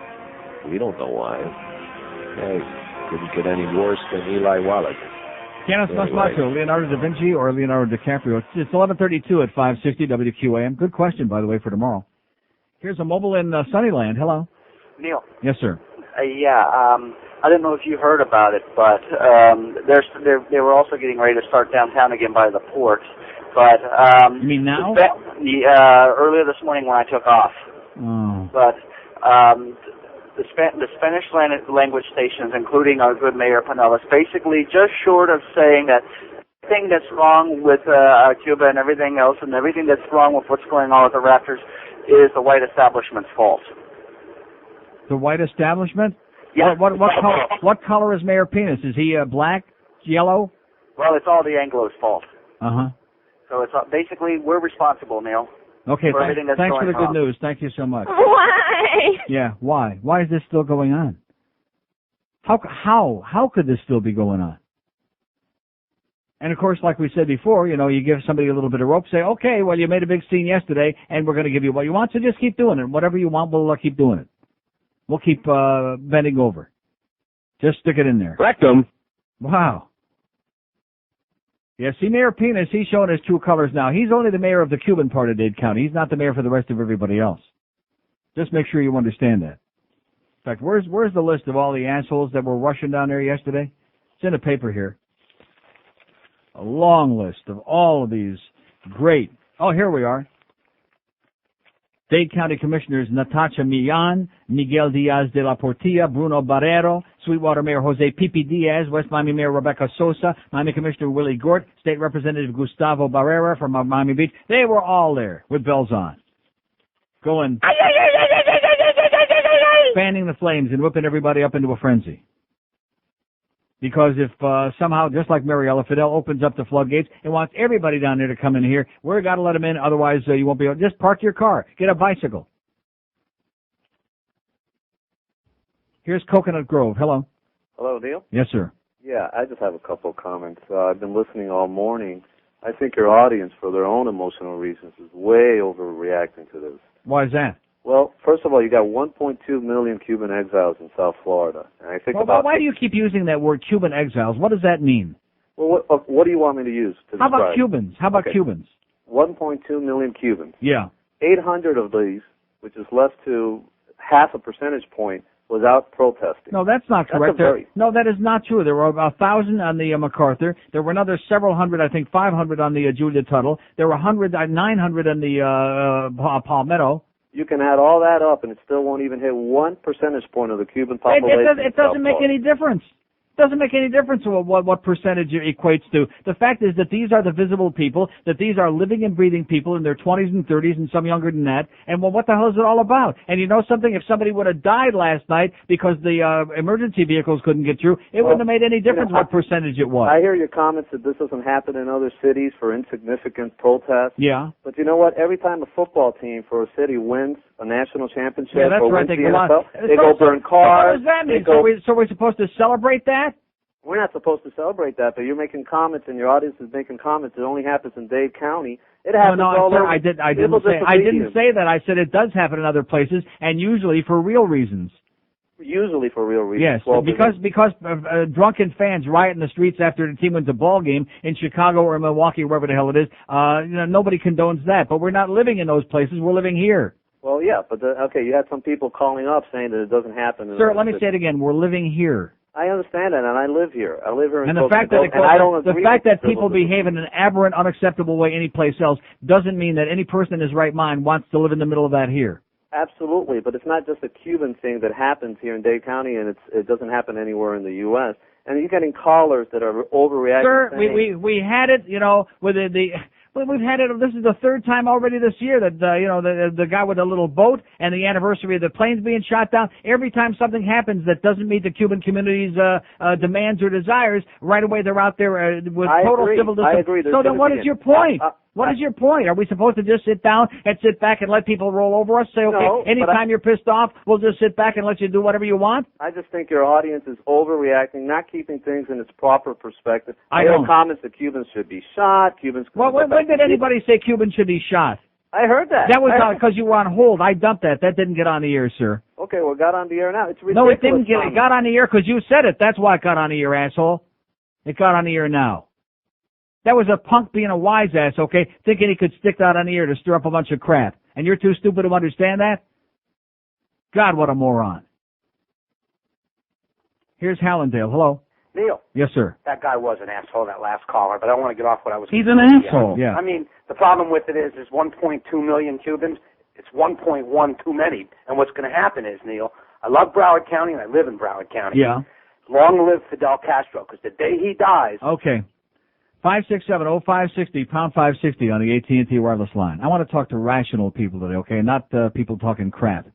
We don't know why. Hey, couldn't get any worse than Eli Wallach. Canis Masmacho, Leonardo da Vinci or Leonardo DiCaprio? It's 11:32 at 560 WQAM. Good question, by the way, for tomorrow. Here's a mobile in Sunnyland. Hello. Neil. Yes, sir. I didn't know if you heard about it, but they were also getting ready to start downtown again by the port. But you mean now? Earlier this morning when I took off. Oh. But the Spanish language stations, including our good Mayor Pinellas, basically just short of saying that everything that's wrong with Cuba and everything else, and everything that's wrong with what's going on with the rafters, is the white establishment's fault. The white establishment? Yeah. What color is Mayor Penis? Is he black, yellow? Well, it's all the Anglos' fault. Uh-huh. So it's basically we're responsible, Neil. Okay, for everything that's thanks going for the good on. news. Thank you so much. Why? Yeah, why? Why is this still going on? How could this still be going on? And of course, like we said before, you give somebody a little bit of rope, say, okay, well, you made a big scene yesterday, and we're going to give you what you want, so just keep doing it. Whatever you want, we'll keep doing it. We'll keep bending over. Just stick it in there. Rectum. Wow. Yeah, see, Mayor Penis, he's showing his true colors now. He's only the mayor of the Cuban part of Dade County. He's not the mayor for the rest of everybody else. Just make sure you understand that. In fact, where's the list of all the assholes that were rushing down there yesterday? It's in the paper here. A long list of all of these great. Oh, here we are. Dade County Commissioners Natasha Millan, Miguel Diaz de la Portilla, Bruno Barrero, Sweetwater Mayor Jose Pipi Diaz, West Miami Mayor Rebecca Sosa, Miami Commissioner Willie Gort, State Representative Gustavo Barrera from Miami Beach. They were all there with bells on, going, fanning the flames and whipping everybody up into a frenzy. Because if somehow, just like Mariella, Fidel opens up the floodgates and wants everybody down there to come in here, we've got to let them in, otherwise you won't be able. Just park your car. Get a bicycle. Here's Coconut Grove. Hello. Hello, Neil? Yes, sir. Yeah, I just have a couple of comments. I've been listening all morning. I think your audience, for their own emotional reasons, is way overreacting to this. Why is that? Well, first of all, you got 1.2 million Cuban exiles in South Florida. And I think why do you keep using that word Cuban exiles? What does that mean? Well, what do you want me to use to describe? How about Cubans? How about Cubans? 1.2 million Cubans. Yeah. 800 of these, which is less to half a percentage point, was out protesting. No, that's not correct. No, that is not true. There were about 1,000 on the MacArthur. There were another several hundred, I think 500 on the Julia Tuttle. There were 900 on the Palmetto. You can add all that up, and it still won't even hit 1 percentage point of the Cuban population. It doesn't make any difference. It doesn't make any difference what percentage it equates to. The fact is that these are the visible people, that these are living and breathing people in their 20s and 30s and some younger than that. And well, what the hell is it all about? And you know something? If somebody would have died last night because the emergency vehicles couldn't get through, it wouldn't have made any difference what percentage it was. I hear your comments that this doesn't happen in other cities for insignificant protests. Yeah. But you know what? Every time a football team for a city wins a national championship or wins the NFL, they go burn cars. What does that mean? So we're supposed to celebrate that? We're not supposed to celebrate that, but you're making comments, and your audience is making comments. It only happens in Dade County. It happens all over. I didn't say that. I said it does happen in other places, and usually for real reasons. Usually for real reasons. Yes, well, because drunken fans riot in the streets after the team wins a ball game in Chicago or Milwaukee, wherever the hell it is. Nobody condones that, but we're not living in those places. We're living here. Well, yeah, but you had some people calling up saying that it doesn't happen. Sir, let me say it again. We're living here. I understand that, and I live here. I live here in and the fact that people behave in an aberrant, unacceptable way anyplace else doesn't mean that any person in his right mind wants to live in the middle of that here. Absolutely, but it's not just a Cuban thing that happens here in Dade County, and it doesn't happen anywhere in the U.S. And you're getting callers that are overreacting. Sir, we had it, with we've had it. This is the third time already this year that the guy with the little boat and the anniversary of the planes being shot down. Every time something happens that doesn't meet the Cuban community's demands or desires, right away they're out there with total civil disobedience. I agree. So then, what is your point? What is your point? Are we supposed to just sit down and sit back and let people roll over us? Say, okay, anytime you're pissed off, we'll just sit back and let you do whatever you want? I just think your audience is overreacting, not keeping things in its proper perspective. I know comments that Cubans should be shot. When did anybody say Cubans should be shot? I heard that. That was because you were on hold. I dumped that. That didn't get on the air, sir. Okay, well, it got on the air now. It's ridiculous. No, it didn't get. It got on the air because you said it. That's why it got on the air, asshole. It got on the air now. That was a punk being a wise ass, okay, thinking he could stick that on the air to stir up a bunch of crap. And you're too stupid to understand that? God, what a moron. Here's Hallandale. Hello. Neil. Yes, sir. That guy was an asshole, that last caller, but I don't want to get off what I was He's an asshole. Yeah. I mean, the problem with it is there's 1.2 million Cubans. It's 1.1 too many. And what's going to happen is, Neil, I love Broward County and I live in Broward County. Yeah. Long live Fidel Castro, because the day he dies... Okay. 567-0560, pound 560 on the AT&T wireless line. I want to talk to rational people today, okay, not people talking crap.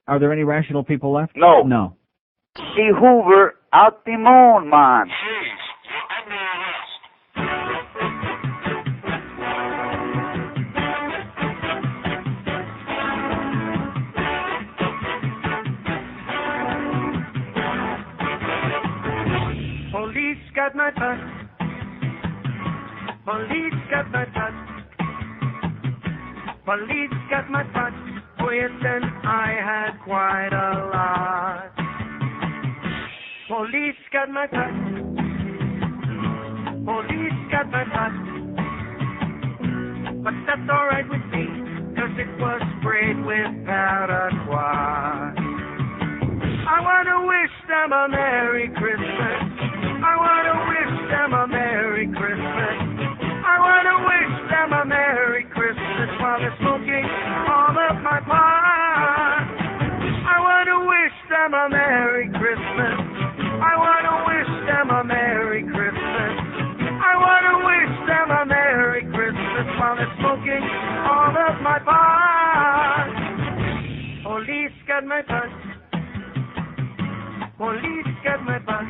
Are there any rational people left? No. No. See Hoover out the moon, man. Police got my butt. Police got my butt. Police got my butt. Oh yes, and I had quite a lot. Police got my butt. Police got my butt. But that's alright with me, 'cause it was sprayed with paraquat. I wanna wish them a Merry Christmas. I wanna wish them a Merry Christmas. I wanna wish them a Merry Christmas while they're smoking all of my pot. I wanna wish them a Merry Christmas. I wanna wish them a Merry Christmas. I wanna wish them a Merry Christmas while they're smoking all of my pot. Police got my butt. Police got my butt.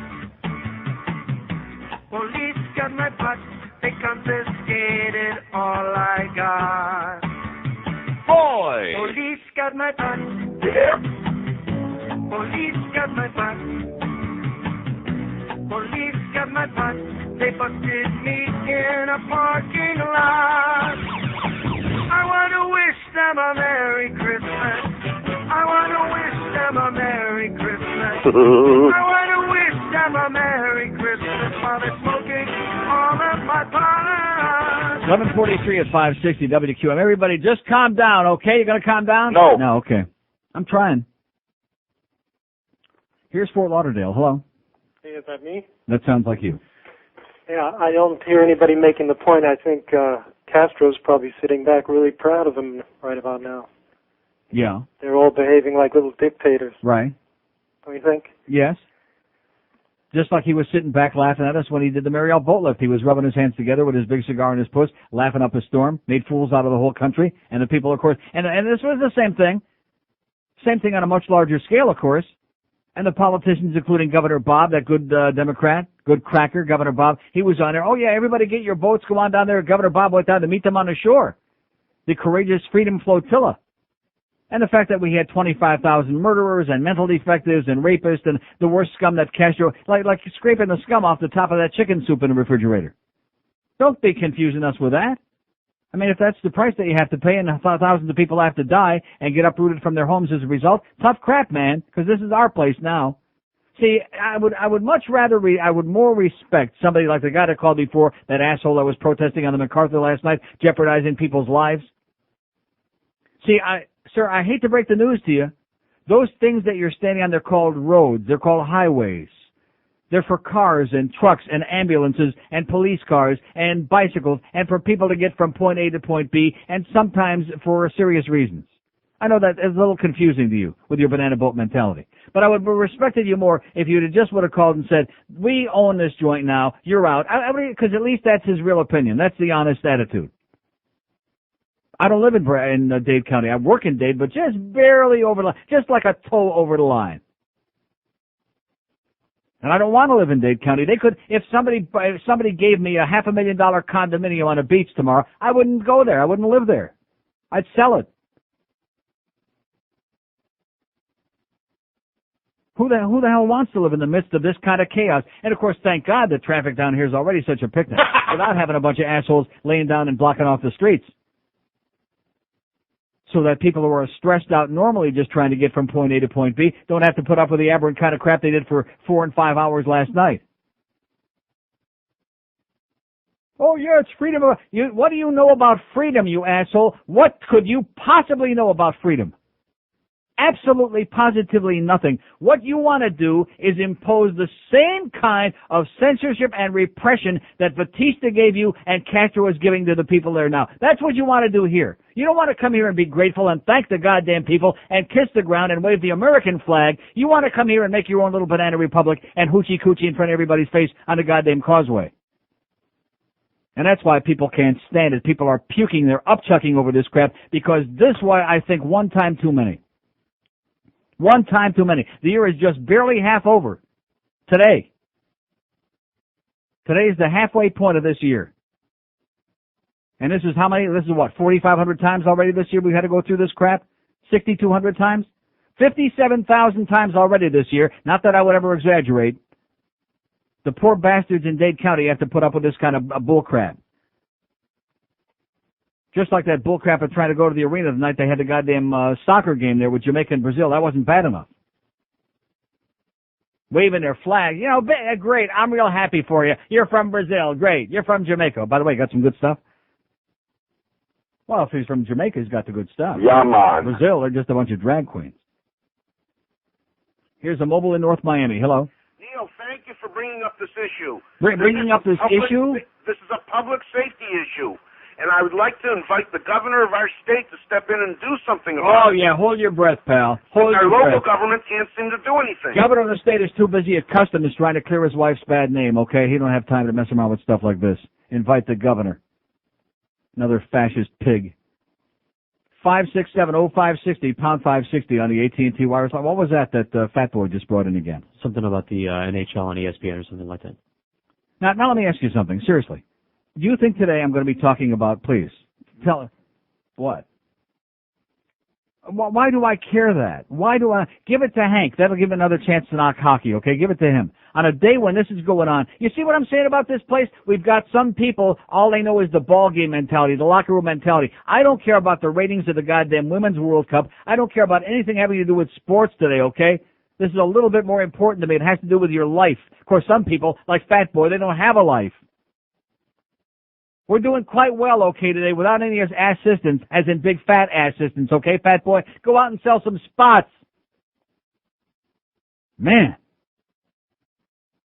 Police got my butt. They confiscated all I got. Boy! Police got my butt. Yeah. Police got my butt. Police got my butt. They busted me in a parking lot. I want to wish them a Merry Christmas. I want to wish them a Merry Christmas. I want to wish them a Merry Christmas while they're smoking all of my pot. 11:43 at 560 WQM. Everybody, just calm down, okay? You gonna calm down? No. No, okay. I'm trying. Here's Fort Lauderdale. Hello. Hey, is that me? That sounds like you. Yeah, I don't hear anybody making the point. I think Castro's probably sitting back really proud of him right about now. Yeah. They're all behaving like little dictators. Right. Don't you think? Yes. Just like he was sitting back laughing at us when he did the Mariel boat lift. He was rubbing his hands together with his big cigar in his puss, laughing up a storm, made fools out of the whole country, and the people, of course. And this was the same thing. Same thing on a much larger scale, of course. And the politicians, including Governor Bob, that good Democrat, good cracker, Governor Bob, he was on there. Oh, yeah, everybody get your boats, go on down there. Governor Bob went down to meet them on the shore. The courageous Freedom Flotilla. And the fact that we had 25,000 murderers and mental defectives and rapists and the worst scum that Castro, like scraping the scum off the top of that chicken soup in the refrigerator. Don't be confusing us with that. I mean, if that's the price that you have to pay and thousands of people have to die and get uprooted from their homes as a result, tough crap, man, because this is our place now. See, I would much rather, I would more respect somebody like the guy that called before, that asshole that was protesting on the MacArthur last night, jeopardizing people's lives. See, Sir, I hate to break the news to you. Those things that you're standing on, they're called roads. They're called highways. They're for cars and trucks and ambulances and police cars and bicycles and for people to get from point A to point B and sometimes for serious reasons. I know that is a little confusing to you with your banana boat mentality. But I would have respected you more if you just would have called and said, we own this joint now, you're out. Because at least that's his real opinion. That's the honest attitude. I don't live in Dade County. I work in Dade, but just barely over the line, just like a toe over the line. And I don't want to live in Dade County. They could, if somebody gave me a $500,000 condominium on a beach tomorrow, I wouldn't go there. I wouldn't live there. I'd sell it. Who the hell wants to live in the midst of this kind of chaos? And of course, thank God the traffic down here is already such a picnic without having a bunch of assholes laying down and blocking off the streets. So that people who are stressed out normally just trying to get from point A to point B don't have to put up with the aberrant kind of crap they did for 4 and 5 hours last night. Oh, yeah, it's freedom. What do you know about freedom, you asshole? What could you possibly know about freedom? Absolutely, positively nothing. What you want to do is impose the same kind of censorship and repression that Batista gave you and Castro is giving to the people there now. That's what you want to do here. You don't want to come here and be grateful and thank the goddamn people and kiss the ground and wave the American flag. You want to come here and make your own little banana republic and hoochie coochie in front of everybody's face on the goddamn causeway. And that's why people can't stand it. People are puking. They're upchucking over this crap because this is why I think one time too many. One time too many. The year is just barely half over. Today. Today is the halfway point of this year. And this is how many? This is what, 4,500 times already this year we've had to go through this crap? 6,200 times? 57,000 times already this year. Not that I would ever exaggerate. The poor bastards in Dade County have to put up with this kind of bull crap. Just like that bullcrap of trying to go to the arena the night they had the goddamn soccer game there with Jamaica and Brazil. That wasn't bad enough. Waving their flag. You know, great. I'm real happy for you. You're from Brazil. Great. You're from Jamaica. By the way, got some good stuff. Well, if he's from Jamaica, he's got the good stuff. Yeah, man. Brazil, they're just a bunch of drag queens. Here's a mobile in North Miami. Hello. Neil, thank you for bringing up this issue. Bringing up this issue? This is a public safety issue. And I would like to invite the governor of our state to step in and do something about it. Oh, yeah, hold your breath, pal. Hold our your local breath. government can't seem to do anything. Governor of the state is too busy at customs trying to clear his wife's bad name, okay? He don't have time to mess around with stuff like this. Invite the governor. Another fascist pig. 567-0560, pound 560 on the AT&T wireless line. What was that Fat Boy just brought in again? Something about the NHL on ESPN or something like that. Now let me ask you something, seriously. Do you think today I'm going to be talking about, please, tell what? Why do I care that? Why do I? Give it to Hank. That'll give another chance to knock hockey, okay? Give it to him. On a day when this is going on. You see what I'm saying about this place? We've got some people, all they know is the ball game mentality, the locker room mentality. I don't care about the ratings of the goddamn Women's World Cup. I don't care about anything having to do with sports today, okay? This is a little bit more important to me. It has to do with your life. Of course, some people, like Fat Boy, they don't have a life. We're doing quite well, okay, today without any assistance, as in big fat assistance, okay, fat boy? Go out and sell some spots. Man.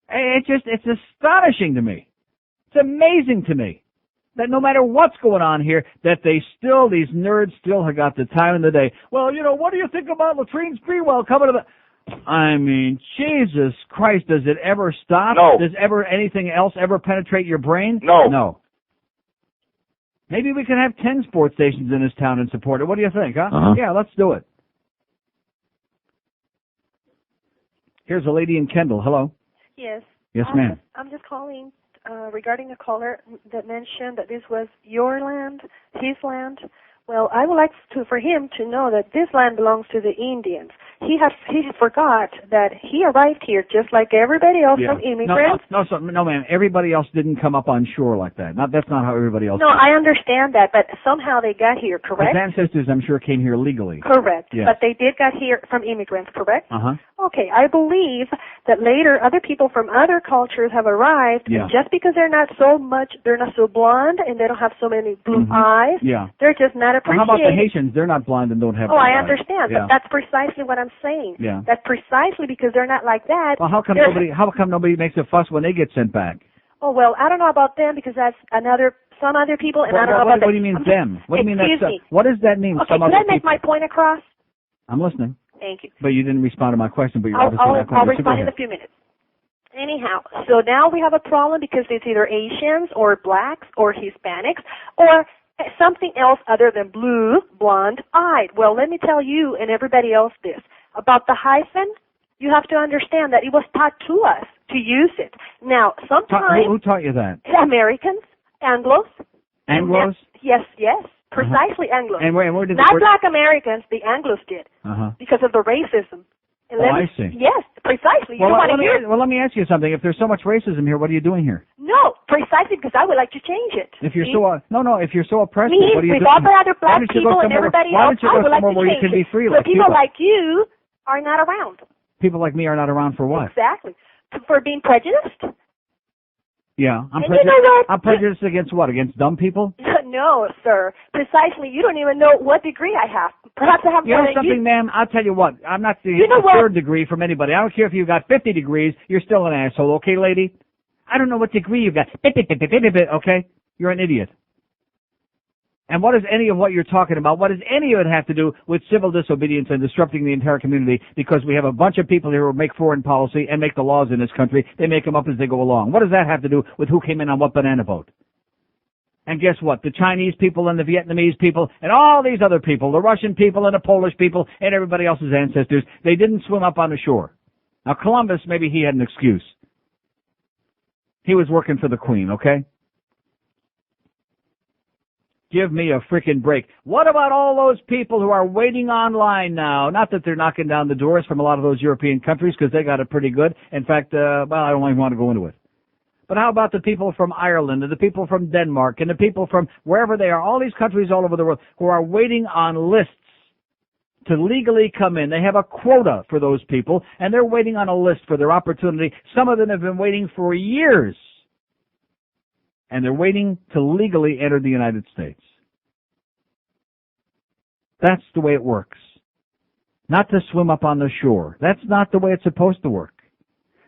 It's astonishing to me. It's amazing to me that no matter what's going on here, that these nerds still have got the time of the day. Well, what do you think about Latrine Sprewell coming to the... I mean, Jesus Christ, does it ever stop? No. Does anything else ever penetrate your brain? No. No. Maybe we can have 10 sports stations in this town and support it. What do you think, huh? Uh-huh. Yeah, let's do it. Here's a lady in Kendall. Hello. Yes. Yes, ma'am. I'm just calling regarding a caller that mentioned that this was your land, his land. Well, I would like for him to know that this land belongs to the Indians. He forgot that he arrived here just like everybody else from immigrants. No, ma'am. Everybody else didn't come up on shore like that. That's not how everybody else. No, did. I understand that, but somehow they got here, correct? His ancestors, I'm sure, came here legally. Correct. Yes. But they did get here from immigrants, correct? Uh-huh. Okay, I believe that later other people from other cultures have arrived, Yeah. and just because they're not so blonde and they don't have so many blue eyes, Yeah. they're just not Well, appreciated. how about the Haitians? They're not blind and don't have. Oh, I eyes. understand, Yeah. but that's precisely what I'm saying. Yeah. That's precisely because they're not like that. Well, how come nobody makes a fuss when they get sent back? Oh, well, I don't know about them because that's some other people, and I don't know What about do you mean them? What do you mean Excuse that's me. what does that mean? Okay, some can other I make people? my point across? I'm listening. Thank you. But you didn't respond to my question. But you're I'll obviously not going to. respond in a few minutes. Anyhow, so now we have a problem because it's either Asians or blacks or Hispanics or something else other than blue, blonde, eyed. Well, let me tell you and everybody else this. About the hyphen, you have to understand that it was taught to us to use it. Now, sometimes... Who taught you that? Americans, Anglos. Anglos? Yes, precisely Anglos. And where did Not Black Americans, the Anglos did, Uh-huh. because of the racism. And I see. Yes, precisely. You Well, don't want to hear... let me ask you something. If there's so much racism here, what are you doing here? No, precisely because I would like to change it. If you're if you're so oppressive, Me, what are you with doing? all the other Why black don't you go people and somewhere- everybody why else, don't you I go would like somewhere to where you change can be it. free So like people Cuba? like you are not around. People like me are not around for what? Exactly. For being prejudiced? Yeah, I'm And prejudiced. you know what? I'm prejudiced against what? Against dumb people? No, sir. Precisely. You don't even know what degree I have. Perhaps I have You more know than something, you. ma'am? I'll tell you what. I'm not the You know what? third degree from anybody. I don't care if you've got 50 degrees. You're still an asshole, okay, lady? I don't know what degree you've got. Okay? You're an idiot. And what does any of what you're talking about, what does any of it have to do with civil disobedience and disrupting the entire community? Because we have a bunch of people here who make foreign policy and make the laws in this country. They make them up as they go along. What does that have to do with who came in on what banana boat? And guess what? The Chinese people and the Vietnamese people and all these other people, the Russian people and the Polish people and everybody else's ancestors, they didn't swim up on the shore. Now, Columbus, maybe he had an excuse. He was working for the Queen, okay? Give me a frickin' break. What about all those people who are waiting online now? Not that they're knocking down the doors from a lot of those European countries because they got it pretty good. In fact, I don't even want to go into it. But how about the people from Ireland and the people from Denmark and the people from wherever they are, all these countries all over the world who are waiting on lists to legally come in. They have a quota for those people, and they're waiting on a list for their opportunity. Some of them have been waiting for years. And they're waiting to legally enter the United States. That's the way it works. Not to swim up on the shore. That's not the way it's supposed to work.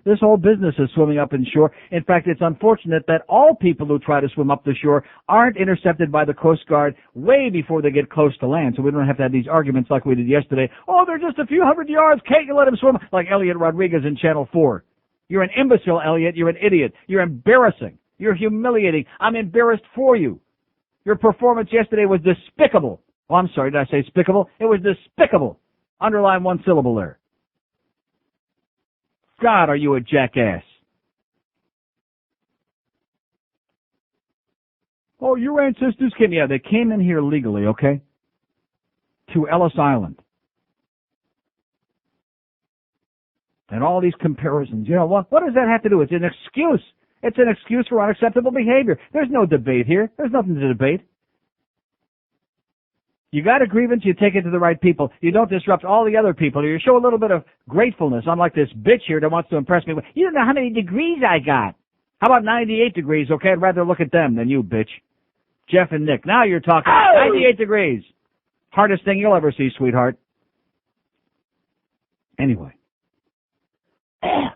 This whole business is swimming up in shore. In fact, it's unfortunate that all people who try to swim up the shore aren't intercepted by the Coast Guard way before they get close to land, so we don't have to have these arguments like we did yesterday. Oh, they're just a few hundred yards. Can't you let them swim? Like Elliot Rodriguez in Channel 4. You're an imbecile, Elliot. You're an idiot. You're embarrassing. You're humiliating. I'm embarrassed for you. Your performance yesterday was despicable. Oh, I'm sorry. Did I say despicable? It was despicable. Underline one syllable there. God, are you a jackass? Oh, your ancestors came. Yeah, they came in here legally, okay? To Ellis Island. And all these comparisons. You know, what does that have to do? It's an excuse. It's an excuse for unacceptable behavior. There's no debate here. There's nothing to debate. You got a grievance, you take it to the right people. You don't disrupt all the other people. You show a little bit of gratefulness, unlike this bitch here that wants to impress me. You don't know how many degrees I got. How about 98 degrees, okay? I'd rather look at them than you, bitch. Jeff and Nick. Now you're talking. 98 degrees. Hardest thing you'll ever see, sweetheart. Anyway.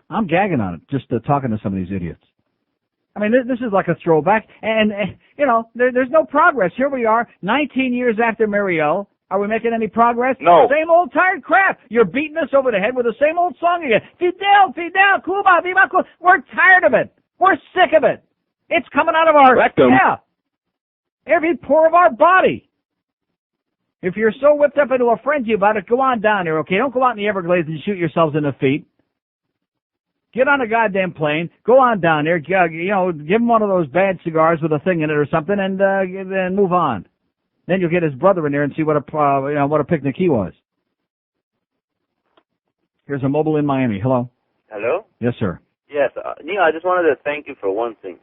I'm gagging on it, just talking to some of these idiots. I mean, this is like a throwback. And you know, there's no progress. Here we are, 19 years after Mariel. Are we making any progress? No. Same old tired crap. You're beating us over the head with the same old song again. Fidel, Fidel, Cuba, Viva Cuba. We're tired of it. We're sick of it. It's coming out of our... Rectum. Yeah. Every pore of our body. If you're so whipped up into a frenzy about it, go on down there, okay? Don't go out in the Everglades and shoot yourselves in the feet. Get on a goddamn plane. Go on down there. You know, give him one of those bad cigars with a thing in it or something, and then move on. Then you'll get his brother in there and see what a picnic he was. Here's a mobile in Miami. Hello. Hello? Yes, sir. Yes, Neil, I just wanted to thank you for one thing.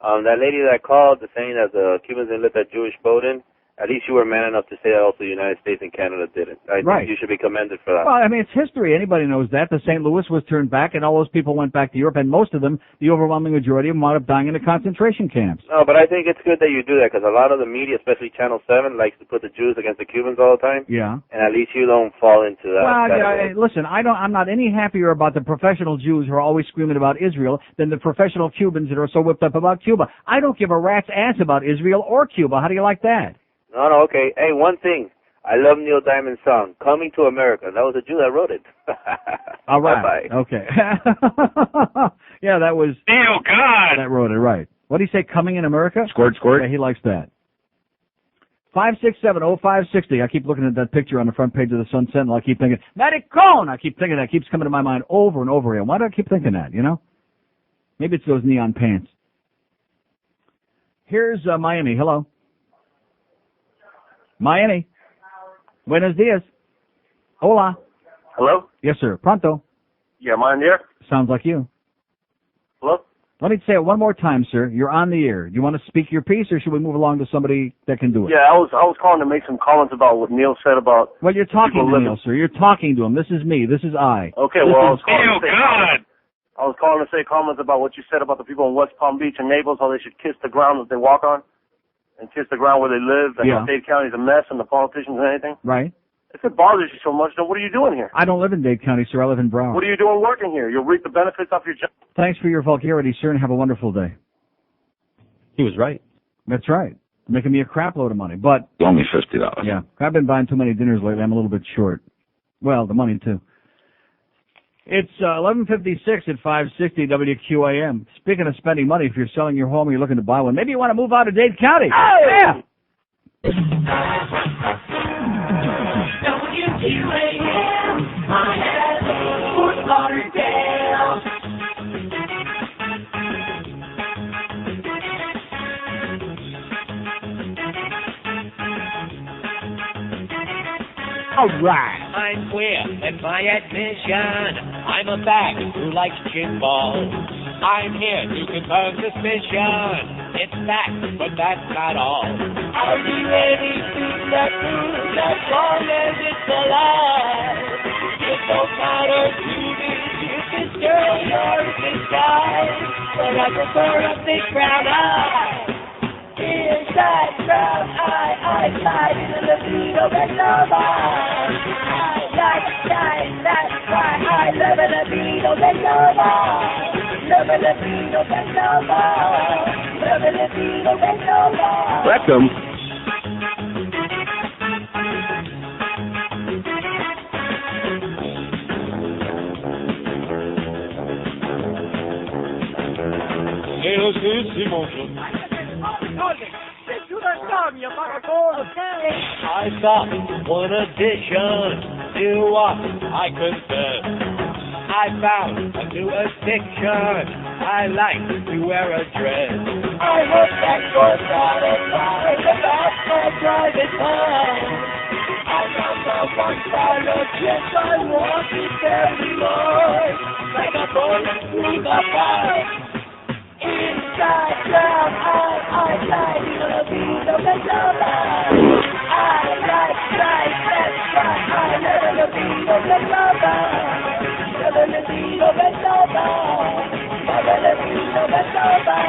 That lady that called saying that the Cubans didn't let that Jewish boat in, at least you were man enough to say that also the United States and Canada didn't. I think you should be commended for that. Well, I mean, it's history. Anybody knows that. The St. Louis was turned back, and all those people went back to Europe, and most of them, the overwhelming majority of them, wound up dying in the concentration camps. No, but I think it's good that you do that, because a lot of the media, especially Channel 7, likes to put the Jews against the Cubans all the time. Yeah. And at least you don't fall into that. Well, listen, I'm not any happier about the professional Jews who are always screaming about Israel than the professional Cubans that are so whipped up about Cuba. I don't give a rat's ass about Israel or Cuba. How do you like that? No, okay. Hey, one thing. I love Neil Diamond's song, Coming to America. That was a Jew that wrote it. All right. Bye-bye. Okay. Yeah, that was... Neil, God! That wrote it, right. What did he say, Coming in America? Squirt. Yeah, he likes that. 5670560. I keep looking at that picture on the front page of the Sun Sentinel. I keep thinking, Maricon! I keep thinking that. Keeps coming to my mind over and over again. Why do I keep thinking that, you know? Maybe it's those neon pants. Here's Miami. Hello. Miami. Buenos dias. Hola. Hello? Yes, sir. Pronto. Yeah, am I in there? Sounds like you. Hello? Let me say it one more time, sir. You're on the air. Do you want to speak your piece, or should we move along to somebody that can do it? Yeah, I was calling to make some comments about what Neil said about... Well, you're talking to Neil, sir. You're talking to him. This is me. This is I. Okay, this well, I is... was calling to say comments about what you said about the people in West Palm Beach and Naples, how they should kiss the ground that they walk on. And kiss the ground where they live, and how Dade County's a mess, and the politicians and anything. Right. If it bothers you so much, then what are you doing here? I don't live in Dade County, sir. I live in Broward. What are you doing working here? You'll reap the benefits of your job. Thanks for your vulgarity, sir, and have a wonderful day. He was right. That's right. Making me a crap load of money, but... Only $50. Yeah. I've been buying too many dinners lately. I'm a little bit short. Well, the money, too. It's 11:56 at 560 WQAM. Speaking of spending money, if you're selling your home or you're looking to buy one, maybe you want to move out of Dade County. Oh! Yeah. WQAM, Miami, Fort Lauderdale. All right. I'm queer, and by admission, I'm a bag who likes gin balls. I'm here to confirm suspicion. It's fact, but that's not all. I'll do anything that proves as long as it's alive. It don't matter to me if it's dirty or if it's dry, but I prefer a big brown eye. Inside brown eye, slide in the libido and love eye. I like shine, that's why I love a libido and love eye. Love a libido and love eye. Love a libido and love eye. Rectum. Hello, c'est bonjour. I thought one addition to what I confess. I found a new addiction. I like to wear a dress. I hope that you're satisfied about my private time. I found someone solid, yes, I want it very much. Like a bullet through the pipe. Inside down, I like the beat of the summer. I like life, that's right. I love the beat of the summer. Love the beat of the summer. Love the beat of the summer.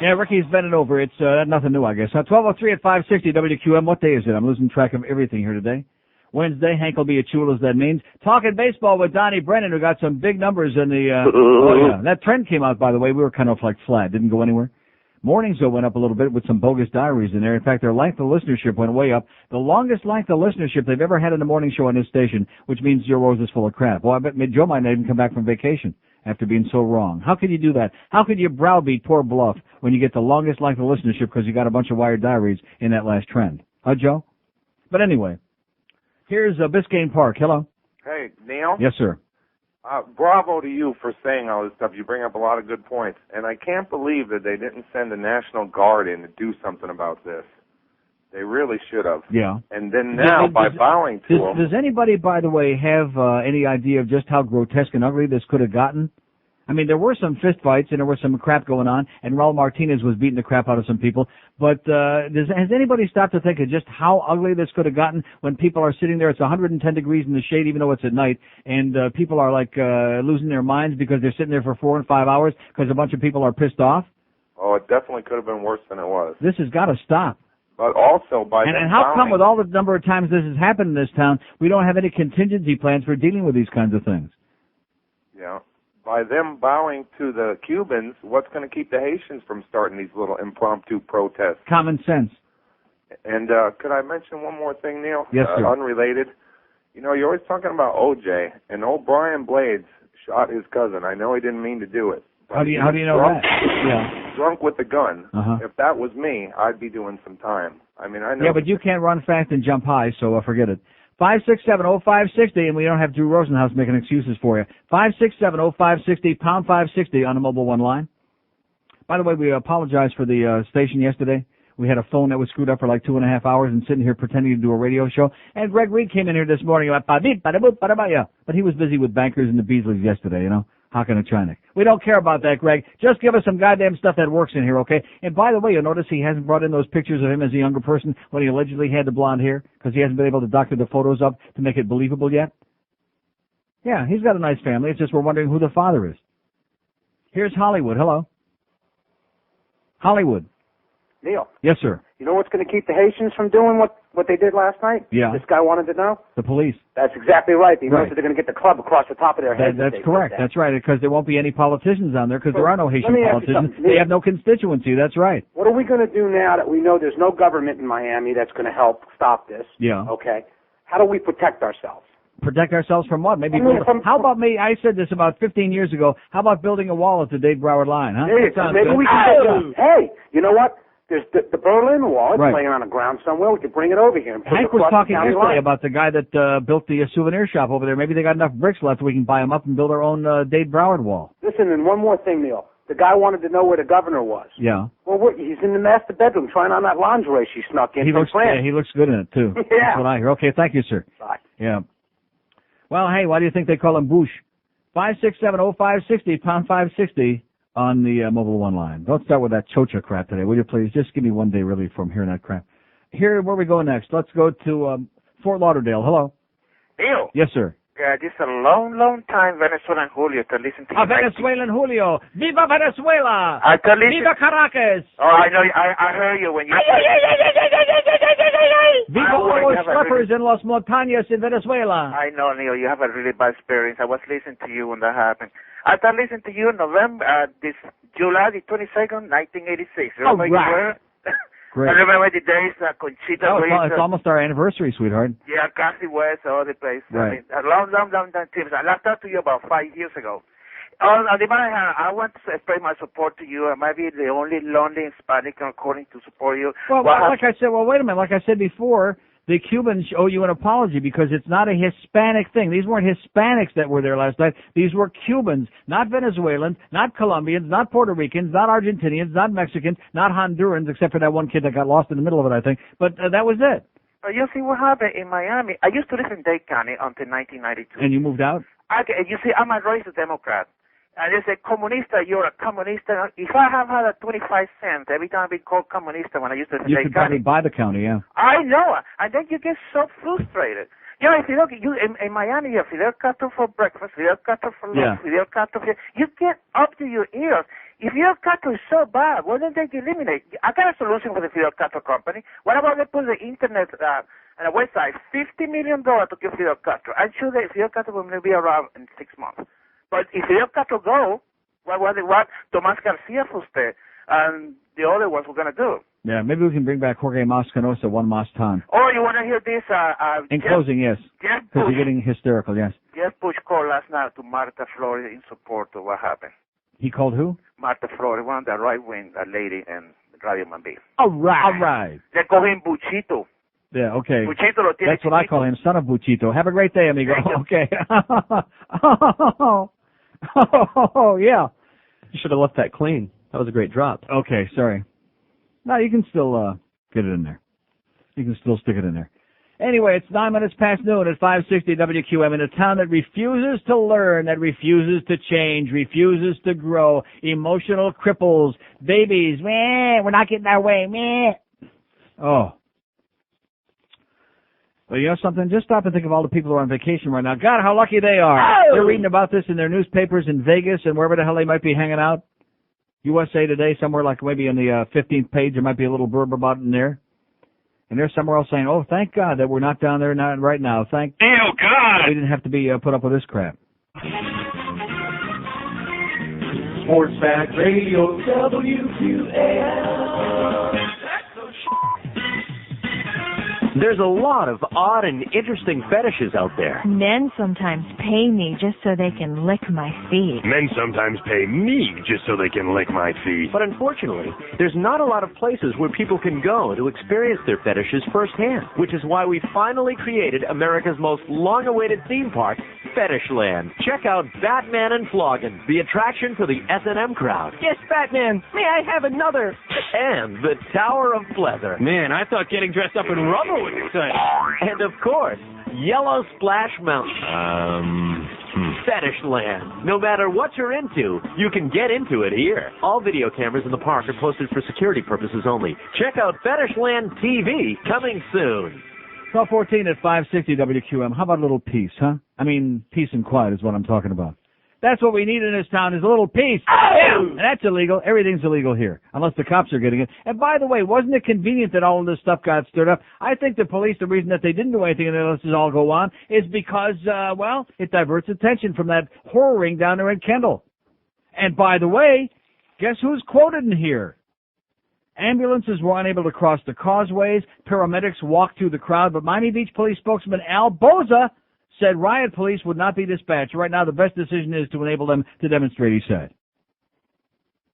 Yeah, Ricky's bending over. It's nothing new, I guess. 12:03 at 560 WQM. What day is it? I'm losing track of everything here today. Wednesday. Hank will be a chul, as that means. Talking baseball with Donnie Brennan, who got some big numbers in the... oh, yeah. That trend came out, by the way. We were kind of like flat. Didn't go anywhere. Mornings, though, went up a little bit with some bogus diaries in there. In fact, their length of listenership went way up. The longest length of listenership they've ever had in the morning show on this station, which means Joe Rose is full of crap. Well, I bet Joe might not even come back from vacation after being so wrong. How could you do that? How could you browbeat poor Bluff when you get the longest length of listenership because you got a bunch of wired diaries in that last trend? Huh, Joe? But anyway, here's Biscayne Park. Hello? Hey, Neil? Yes, sir. Bravo to you for saying all this stuff. You bring up a lot of good points. And I can't believe that they didn't send the National Guard in to do something about this. They really should have. Yeah. And then now, by bowing to them... Does anybody, by the way, have any idea of just how grotesque and ugly this could have gotten? I mean, there were some fist fights and there was some crap going on, and Raul Martinez was beating the crap out of some people. But has anybody stopped to think of just how ugly this could have gotten when people are sitting there? It's 110 degrees in the shade, even though it's at night, and people are like losing their minds because they're sitting there for 4 and 5 hours because a bunch of people are pissed off. Oh, it definitely could have been worse than it was. This has got to stop. But also by and how come with all the number of times this has happened in this town, we don't have any contingency plans for dealing with these kinds of things? Yeah. By them bowing to the Cubans, what's going to keep the Haitians from starting these little impromptu protests? Common sense. And could I mention one more thing, Neil? Yes, sir. Unrelated. You know, you're always talking about O.J., and old Brian Blades shot his cousin. I know he didn't mean to do it. How do you know that? Yeah. Drunk with the gun. Uh-huh. If that was me, I'd be doing some time. I mean, I know. Yeah, but you can't run fast and jump high, so forget it. 567-0560, and we don't have Drew Rosenhaus making excuses for you. 567-0560, pound 560 on the Mobile One line. By the way, we apologize for the station yesterday. We had a phone that was screwed up for like 2.5 hours and sitting here pretending to do a radio show. And Greg Reed came in here this morning about but he was busy with bankers and the Beasleys yesterday, you know. Hockenachinic. We don't care about that, Greg. Just give us some goddamn stuff that works in here, okay? And by the way, you'll notice he hasn't brought in those pictures of him as a younger person when he allegedly had the blonde hair because he hasn't been able to doctor the photos up to make it believable yet. Yeah, he's got a nice family. It's just we're wondering who the father is. Here's Hollywood. Hello. Hollywood. Neil. Yes, sir. You know what's going to keep the Haitians from doing what they did last night? Yeah. This guy wanted to know? The police. That's exactly right. He knows Right. that they're going to get the club across the top of their heads. That's correct. That's right, because there won't be any politicians on there because there are no Haitian let me ask you politicians. something. They have no constituency. That's right. What are we going to do now that we know there's no government in Miami that's going to help stop this? Yeah. Okay. How do we protect ourselves? Protect ourselves from what? Maybe how about me? I said this about 15 years ago. How about building a wall at the Dade Broward line, huh? Maybe Good. we can hey, you know what? There's the Berlin Wall. It's Right. laying on the ground somewhere. We could bring it over here. And put Hank it was across talking the county yesterday line. about the guy that built the souvenir shop over there. Maybe they got enough bricks left we can buy them up and build our own Dade Broward wall. Listen, and one more thing, Neil. The guy wanted to know where the governor was. Yeah. Well, he's in the master bedroom trying on that lingerie she snuck in He from looks France. yeah, he looks good in it too. Yeah. That's what I hear. Okay, thank you, sir. Bye. Yeah. Well, hey, why do you think they call him Bush? 567-0560, pound 560 on the Mobile One line. Don't start with that chocha crap today, will you please? Just give me one day really from hearing that crap. Here, where we go next? Let's go to Fort Lauderdale. Hello. Neil. Yes, sir. This is a long time Venezuelan Julio to listen to you. Venezuelan Julio. Viva Venezuela. I can listen. Viva Caracas. Oh, I know. I heard you when you. Viva los lepers in Los Montañas in Venezuela. I know, Neil. You have a really bad experience. I was listening to you when that happened. I started listening to you in this July the 22nd, 1986. Remember you were? Great. I remember the days Conchita It's almost our anniversary, sweetheart. Yeah, Cassie West, all the place. Right. I mean, a long time. I last talked to you about 5 years ago. On the other hand, I want to express my support to you. I might be the only lonely Hispanic according to support you. Well, like I said, wait a minute. Like I said before, the Cubans owe you an apology because it's not a Hispanic thing. These weren't Hispanics that were there last night. These were Cubans, not Venezuelans, not Colombians, not Puerto Ricans, not Argentinians, not Mexicans, not Hondurans, except for that one kid that got lost in the middle of it, I think. But that was it. You see what happened in Miami? I used to live in Dade County until 1992. And you moved out? You see, I'm a racist Democrat. And they say, comunista, you're a comunista. If I have had a 25 cents every time I been called comunista when I used to live in You Dade could probably County. buy the county, yeah. I know. And then you get so frustrated. You know, if you look, in Miami, you have Fidel Castro for breakfast, Fidel Castro for lunch, Yeah. Fidel Castro for... You get up to your ears. if Fidel Castro is so bad, why don't they eliminate? I got a solution for the Fidel Castro company. What about they put the internet and a website, $50 million to kill Fidel Castro? I'm sure that Fidel Castro will be around in 6 months. But if Fidel Castro go, what Tomás Garcia Fuster and the other ones were going to do? Yeah, maybe we can bring back Jorge Mascanosa one más time. Oh, you want to hear this? In closing, yes. Jeff Because Bush. you're getting hysterical, yes. Jeff Bush called last night to Marta Flores in support of what happened. He called who? Marta Flores, one of the right-wing lady in Radio Mambí. All right. Le cogen Buchito. Yeah, okay. Buchito lo tiene That's what I call him, son of Buchito. Have a great day, amigo. Okay. Oh, yeah. You should have left that clean. That was a great drop. Okay, sorry. No, you can still get it in there. You can still stick it in there. Anyway, it's 9 minutes past noon at 560 WQM in a town that refuses to learn, that refuses to change, refuses to grow. Emotional cripples, babies, meh, we're not getting our way, meh. Oh. Well, you know something? Just stop and think of all the people who are on vacation right now. God, how lucky they are. Oh! They're reading about this in their newspapers in Vegas and wherever the hell they might be hanging out. USA Today, somewhere like maybe on the 15th page, there might be a little blurb about it in there. And they're somewhere else saying, oh, thank God that we're not down there right now. Thank God we didn't have to be put up with this crap. Sportsback Radio, WQAM. There's a lot of odd and interesting fetishes out there. Men sometimes pay me just so they can lick my feet. Men sometimes pay me just so they can lick my feet. But unfortunately, there's not a lot of places where people can go to experience their fetishes firsthand, which is why we finally created America's most long-awaited theme park, Fetishland. Check out Batman and Floggin', the attraction for the S&M crowd. Yes, Batman, may I have another? And the Tower of Pleasure. Man, I thought getting dressed up in rubber was exciting. And of course, Yellow Splash Mountain. Fetishland. No matter what you're into, you can get into it here. All video cameras in the park are posted for security purposes only. Check out Fetishland TV, coming soon. 12:14 at 560 WQM. How about a little peace, huh? I mean, peace and quiet is what I'm talking about. That's what we need in this town is a little peace. Yeah, and that's illegal. Everything's illegal here, unless the cops are getting it. And by the way, wasn't it convenient that all of this stuff got stirred up? I think the police, the reason that they didn't do anything and let this all go on is because, well, it diverts attention from that horror ring down there in Kendall. And by the way, guess who's quoted in here? Ambulances were unable to cross the causeways. Paramedics walked through the crowd, but Miami Beach police spokesman Al Boza said riot police would not be dispatched. Right now, the best decision is to enable them to demonstrate, he said.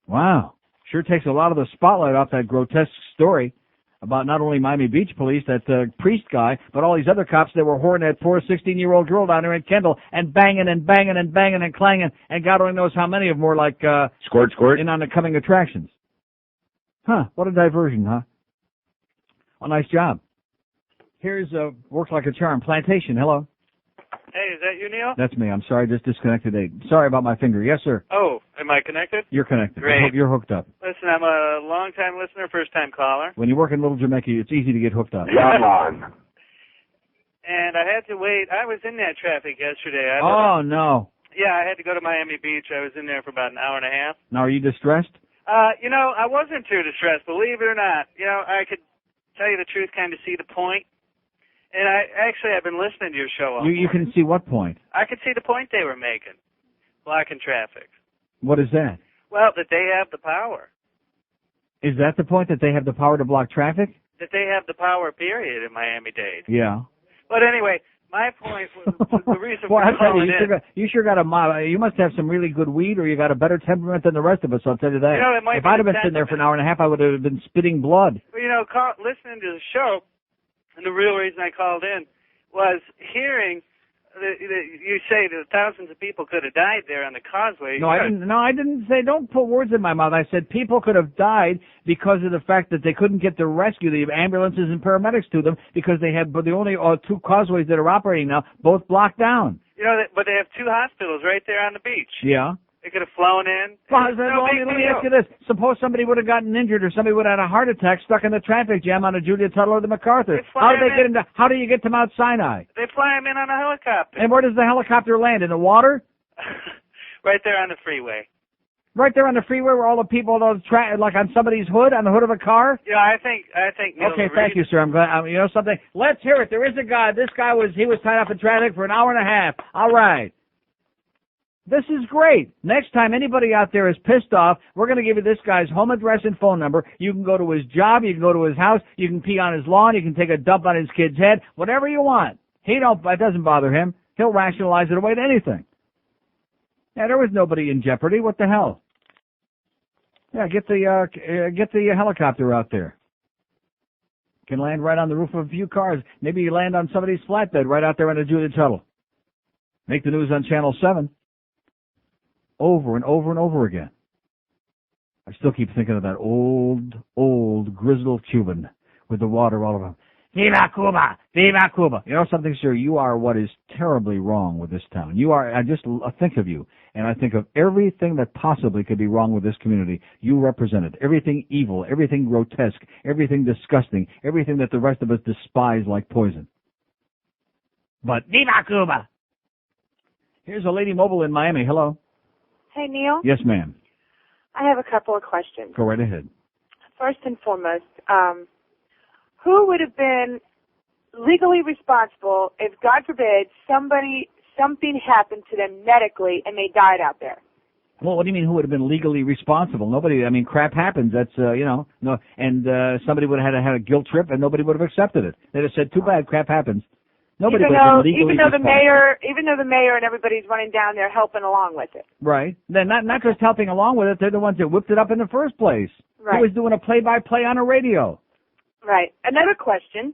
Wow. Sure takes a lot of the spotlight off that grotesque story about not only Miami Beach police, that priest guy, but all these other cops that were whoring that poor 16-year-old girl down there in Kendall and banging and banging and banging and clanging, and God only knows how many of them were like squirt in on the coming attractions. Huh, what a diversion, huh? Well, nice job. Here's Works Like a Charm. Plantation, hello. Hey, is that you, Neil? That's me. I'm sorry, just disconnected. Sorry about my finger. Yes, sir. Oh, am I connected? You're connected. Great. I hope you're hooked up. Listen, I'm a long-time listener, first-time caller. When you work in Little Jamaica, it's easy to get hooked up. Come on. And I had to wait. I was in that traffic yesterday. Oh, no. Yeah, I had to go to Miami Beach. I was in there for about an hour and a half. Now, are you distressed? You know, I wasn't too distressed, believe it or not. You know, I could tell you the truth, kind of see the point. And I've been listening to your show. You can see what point? I could see the point they were making, blocking traffic. What is that? Well, that they have the power. Is that the point, that they have the power to block traffic? That they have the power, period, in Miami-Dade. Yeah. But anyway, my point was the reason Well, for I'll tell calling you, you sure got you must have some really good weed, or you got a better temperament than the rest of us, I'll tell you that. You know, it might if be I'd have the been sitting there for an hour and a half, I would have been spitting blood. Well, you know, listening to the show, and the real reason I called in was hearing you say that thousands of people could have died there on the causeway. No, I didn't say, don't put words in my mouth. I said people could have died because of the fact that they couldn't get the rescue, the ambulances and paramedics to them, because they had the only two causeways that are operating now, both blocked down. You know, but they have two hospitals right there on the beach. Yeah. They could have flown in. Well, let me ask you this. Suppose somebody would have gotten injured, or somebody would have had a heart attack stuck in the traffic jam on a Julia Tuttle or the MacArthur. How do you get to Mount Sinai? They fly them in on a helicopter. And where does the helicopter land? In the water? Right there on the freeway. Right there on the freeway where all the people, like on somebody's hood, on the hood of a car? Yeah, I think. Okay, thank you, sir. I'm glad. You know something? Let's hear it. There is a guy. This guy was tied up in traffic for an hour and a half. All right. This is great. Next time anybody out there is pissed off, we're going to give you this guy's home address and phone number. You can go to his job. You can go to his house. You can pee on his lawn. You can take a dump on his kid's head. Whatever you want. It doesn't bother him. He'll rationalize it away to anything. Yeah, there was nobody in jeopardy. What the hell? Yeah, get the helicopter out there. Can land right on the roof of a few cars. Maybe you land on somebody's flatbed right out there on the Julia Tuttle. Make the news on Channel 7. Over and over and over again. I still keep thinking of that old grizzled Cuban with the water all over him. Viva Cuba! Viva Cuba! You know something, sir? You are what is terribly wrong with this town. I just think of you, and I think of everything that possibly could be wrong with this community. You represent it. Everything evil, everything grotesque, everything disgusting, everything that the rest of us despise like poison. But Viva Cuba! Here's a lady mobile in Miami. Hello. Hey, Neil. Yes, ma'am. I have a couple of questions. Go right ahead. First and foremost, who would have been legally responsible if, God forbid, something happened to them medically and they died out there? Well, what do you mean who would have been legally responsible? Nobody. I mean, crap happens. That's, no, and somebody would have had a guilt trip and nobody would have accepted it. They'd have said, too bad, crap happens. Nobody would have been legally responsible. Even though the mayor and everybody's running down there helping along with it. Right. Then not just helping along with it, they're the ones that whipped it up in the first place. Right. Who was doing a play-by-play on a radio. Right. Another question.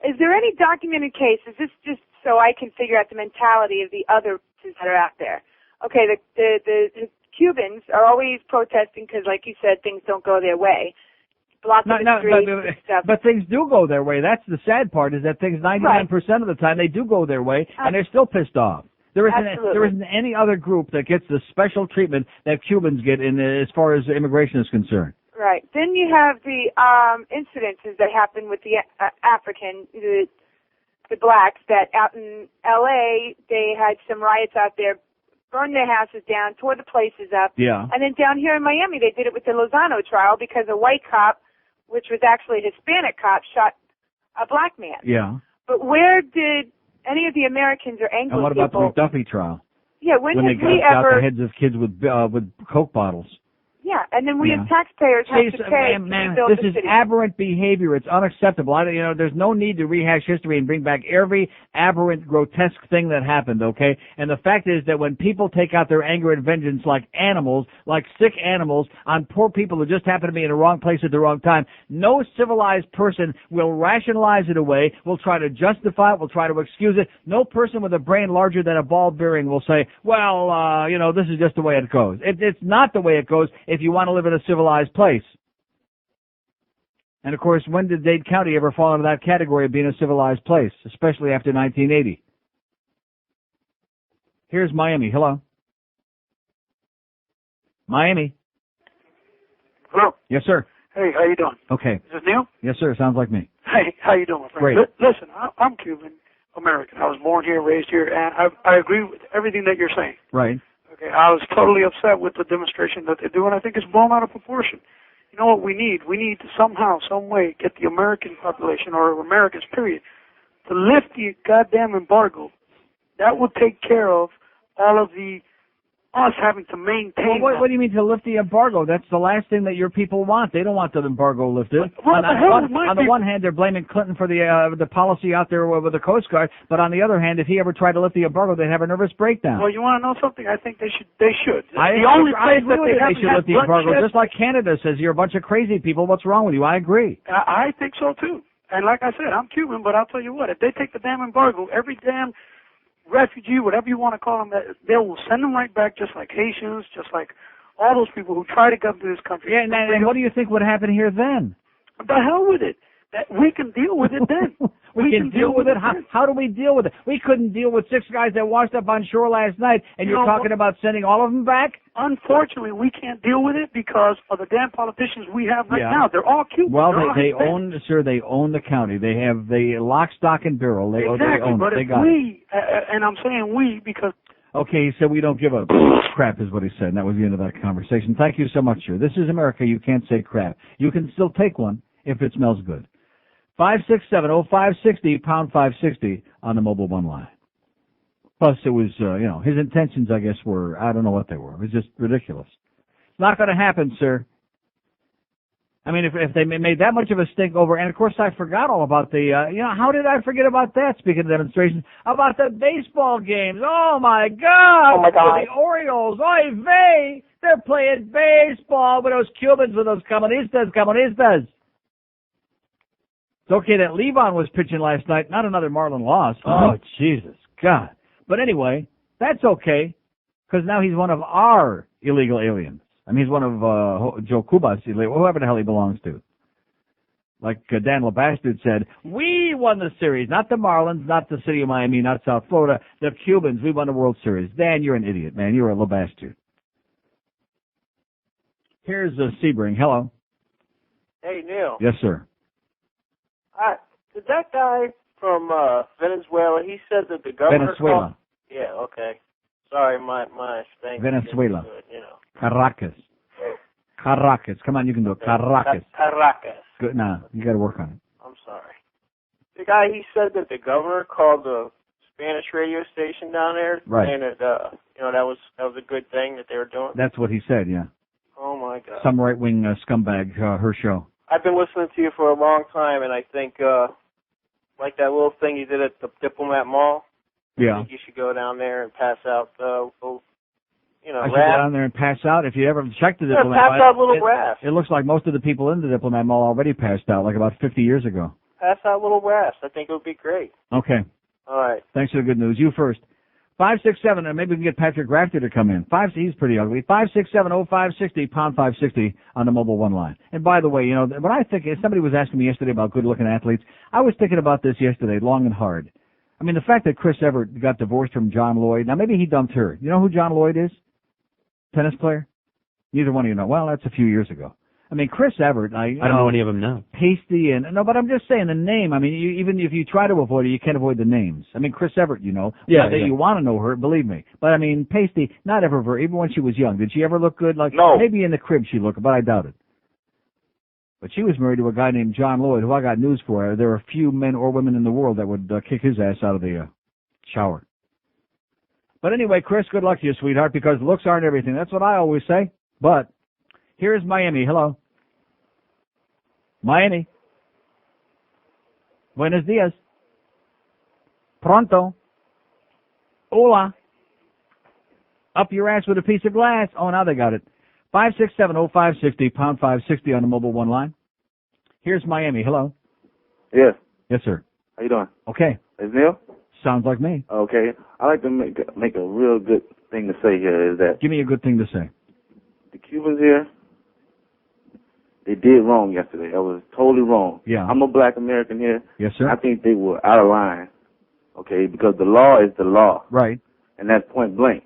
Is there any documented cases, this just so I can figure out the mentality of the others that are out there? Okay, the Cubans are always protesting because, like you said, things don't go their way. But things do go their way. That's the sad part, is that things 99% of the time they do go their way, and they're still pissed off. There isn't any other group that gets the special treatment that Cubans get as far as immigration is concerned. Right. Then you have the incidences that happen with the the blacks, that out in L.A., they had some riots out there, burned their houses down, tore the places up. Yeah. And then down here in Miami, they did it with the Lozano trial because a white cop, which was actually a Hispanic cop, shot a black man. Yeah. But where did any of the Americans or Anglo And what about the McDuffie trial? Yeah, when they we got ever... the heads of kids with Coke bottles. Yeah, and then we as taxpayers have to pay to rebuild this the is city. aberrant behavior. It's unacceptable. There's no need to rehash history and bring back every aberrant, grotesque thing that happened, okay? And the fact is that when people take out their anger and vengeance like animals, like sick animals, on poor people who just happen to be in the wrong place at the wrong time, no civilized person will rationalize it away, will try to justify it, will try to excuse it. No person with a brain larger than a ball bearing will say, well, this is just the way it goes. It's not the way it goes if you want to live in a civilized place. And, of course, when did Dade County ever fall into that category of being a civilized place, especially after 1980? Here's Miami. Hello. Miami. Hello. Yes, sir. Hey, how you doing? Okay. Is this Neil? Yes, sir. Sounds like me. Hey, how you doing, my friend? Great. Listen, I'm Cuban American. I was born here, raised here, and I agree with everything that you're saying. Right. Okay, I was totally upset with the demonstration that they do, and I think it's blown out of proportion. You know what we need? We need to somehow, some way, get the American population, or Americans, period, to lift the goddamn embargo. That would take care of all of us having to maintain. Well, what do you mean to lift the embargo? That's the last thing that your people want. They don't want the embargo lifted. On the one hand, they're blaming Clinton for the policy out there with the Coast Guard, but on the other hand, if he ever tried to lift the embargo, they'd have a nervous breakdown. Well, you want to know something? I think they should. I agree they should lift the embargo, just like Canada says you're a bunch of crazy people. What's wrong with you? I agree. I think so too. And like I said, I'm Cuban, but I'll tell you what: if they take the damn embargo, every damn refugee, whatever you want to call them, they will send them right back, just like Haitians, just like all those people who try to come to this country. Yeah, and what do you think would happen here then? The hell with it. We can deal with it then. we can deal with it? How do we deal with it? We couldn't deal with 6 guys that washed up on shore last night, and you're talking about sending all of them back? Unfortunately, we can't deal with it because of the damn politicians we have right now. They're all Cubans. Well, they own the county. They have the lock, stock, and barrel. They exactly, own but it. if we, and I'm saying we because Okay, he said we don't give a crap is what he said, and that was the end of that conversation. Thank you so much, sir. This is America. You can't say crap. You can still take one if it smells good. 567-0560, pound 560 on the Mobile One line. Plus, it was, his intentions, I guess, were, I don't know what they were. It was just ridiculous. It's not going to happen, sir. I mean, if they made that much of a stink over, and of course I forgot all about the, how did I forget about that, speaking of demonstrations, about the baseball games. Oh my God! Oh my God. The Orioles, oy vey! They're playing baseball with those Cubans, with those comunistas. It's okay that Levon was pitching last night, not another Marlin loss. Oh, Jesus, God. But anyway, that's okay, because now he's one of our illegal aliens. I mean, he's one of Joe Cubas, whoever the hell he belongs to. Like Dan LeBastard said, we won the series, not the Marlins, not the city of Miami, not South Florida, the Cubans. We won the World Series. Dan, you're an idiot, man. You're a LeBastard. Here's Sebring. Hello. Hey, Neil. Yes, sir. Did that guy from Venezuela, he said that the governor... Venezuela. Yeah, okay. Sorry, my thing. Venezuela. Good, Caracas. Come on, you can do it. Caracas. Caracas. Good. Nah, you got to work on it. I'm sorry. The guy, he said that the governor called the Spanish radio station down there, Right. saying that that was a good thing that they were doing. That's what he said, yeah. Oh my God. Some right-wing scumbag, her show. I've been listening to you for a long time, and I think like that little thing you did at the Diplomat Mall. Yeah. I think you should go down there and pass out I should go down there and pass out. If you ever check the Diplomat Mall. Pass out little rafts. It looks like most of the people in the Diplomat Mall already passed out, like about 50 years ago. Pass out little rafts. I think it would be great. Okay. All right. Thanks for the good news. You first. 567, and maybe we can get Patrick Rafter to come in. He's pretty ugly. 567-0560, pound 560 on the Mobile One line. And by the way, when I think, somebody was asking me yesterday about good-looking athletes, I was thinking about this yesterday, long and hard. I mean, the fact that Chris Everett got divorced from John Lloyd, now maybe he dumped her. You know who John Lloyd is? Tennis player? Neither one of you know. Well, that's a few years ago. I mean, Chris Everett, I don't know any of them now. Pasty but I'm just saying the name. I mean, even if you try to avoid it, you can't avoid the names. I mean, Chris Everett, not that you want to know her, believe me. But I mean, Pasty, not ever, even when she was young. Did she ever look good? Like, no. Maybe in the crib she looked, but I doubt it. But she was married to a guy named John Lloyd, who I got news for. There are few men or women in the world that would kick his ass out of the shower. But anyway, Chris, good luck to you, sweetheart, because looks aren't everything. That's what I always say. But here's Miami. Hello. Miami. Buenos dias. Pronto. Hola. Up your ass with a piece of glass. Oh, now they got it. 567-0560, pound 560 on the Mobile One line. Here's Miami. Hello. Yes. Yes, sir. How you doing? Okay. Is Neil? Sounds like me. Okay. I like to make a real good thing to say here is that Give me a good thing to say. the Cubans here, they did wrong yesterday. That was totally wrong. Yeah. I'm a black American here. Yes, sir. I think they were out of line. Okay, because the law is the law. Right. And that's point blank.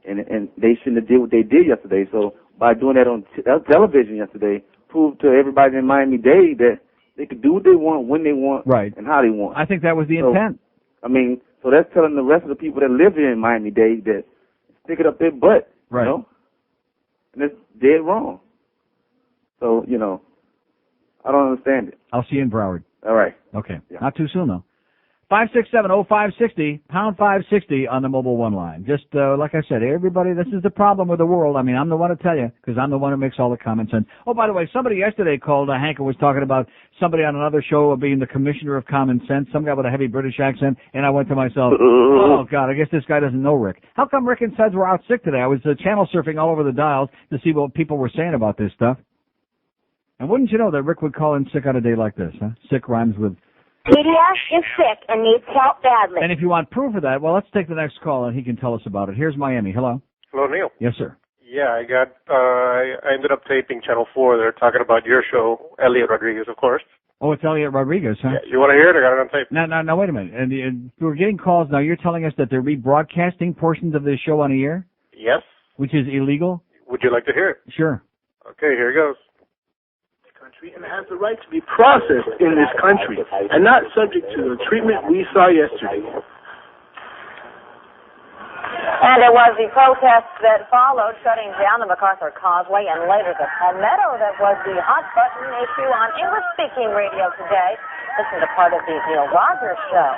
And they shouldn't have did what they did yesterday. So by doing that on television yesterday, proved to everybody in Miami-Dade that they could do what they want, when they want, right, and how they want. I think that was the intent. I mean, so that's telling the rest of the people that live here in Miami-Dade that stick it up their butt, right. you know? And it's dead wrong. So, I don't understand it. I'll see you in Broward. All right. Okay. Yeah. Not too soon, though. 567-0560, pound 560 on the Mobile One line. Just like I said, everybody, this is the problem with the world. I mean, I'm the one to tell you because I'm the one who makes all the comments. And, oh, by the way, somebody yesterday called, Hank was talking about somebody on another show being the commissioner of common sense, some guy with a heavy British accent, and I went to myself, oh, God, I guess this guy doesn't know Rick. How come Rick and Suds were out sick today? I was channel surfing all over the dials to see what people were saying about this stuff. And wouldn't you know that Rick would call in sick on a day like this, huh? Sick rhymes with... Pediac is sick and needs help badly. And if you want proof of that, well, let's take the next call and he can tell us about it. Here's Miami. Hello. Hello, Neil. Yes, sir. Yeah, I ended up taping Channel 4. They're talking about your show, Elliot Rodriguez, of course. Oh, it's Elliot Rodriguez, huh? Yeah, you want to hear it? I got it on tape. Now, wait a minute. And we're getting calls now. You're telling us that they're rebroadcasting portions of this show on the air? Yes. Which is illegal? Would you like to hear it? Sure. Okay, here it goes. And has the right to be processed in this country and not subject to the treatment we saw yesterday. And it was the protests that followed shutting down the MacArthur Causeway and later the Palmetto that was the hot-button issue on English-speaking radio today. Listen to part of the Neil Rogers show.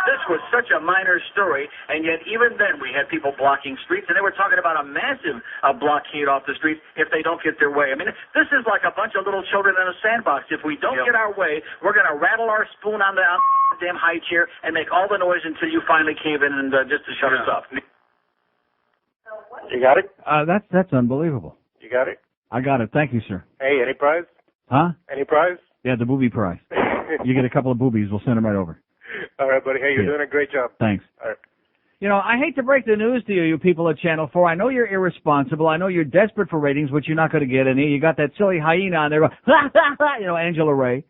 This was such a minor story, and yet even then we had people blocking streets, and they were talking about a massive blockade off the streets if they don't get their way. I mean, this is like a bunch of little children in a sandbox. If we don't get our way, we're going to rattle our spoon on the damn high chair and make all the noise until you finally cave in and just to shut us up. You got it? That's unbelievable. You got it? I got it. Thank you, sir. Hey, any prize? Huh? Any prize? Yeah, the booby prize. You get a couple of boobies. We'll send them right over. All right, buddy. Hey, you're doing a great job. Thanks. All right. You know, I hate to break the news to you, you people at Channel 4. I know you're irresponsible. I know you're desperate for ratings, which you're not going to get any. You got that silly hyena on there, you know, Angela Ray.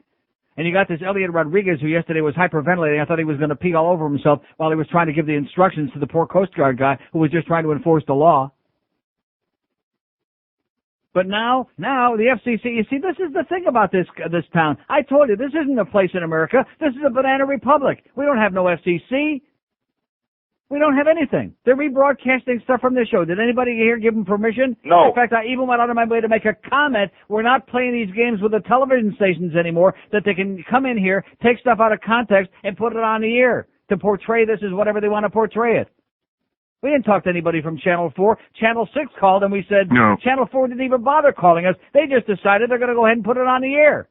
And you got this Elliot Rodriguez, who yesterday was hyperventilating. I thought he was going to pee all over himself while he was trying to give the instructions to the poor Coast Guard guy who was just trying to enforce the law. But now the FCC, you see, this is the thing about this town. I told you, this isn't a place in America. This is a banana republic. We don't have no FCC. We don't have anything. They're rebroadcasting stuff from this show. Did anybody here give them permission? No. In fact, I even went out of my way to make a comment. We're not playing these games with the television stations anymore, that they can come in here, take stuff out of context, and put it on the air to portray this as whatever they want to portray it. We didn't talk to anybody from Channel 4. Channel 6 called and we said, no. Channel 4 didn't even bother calling us. They just decided they're going to go ahead and put it on the air.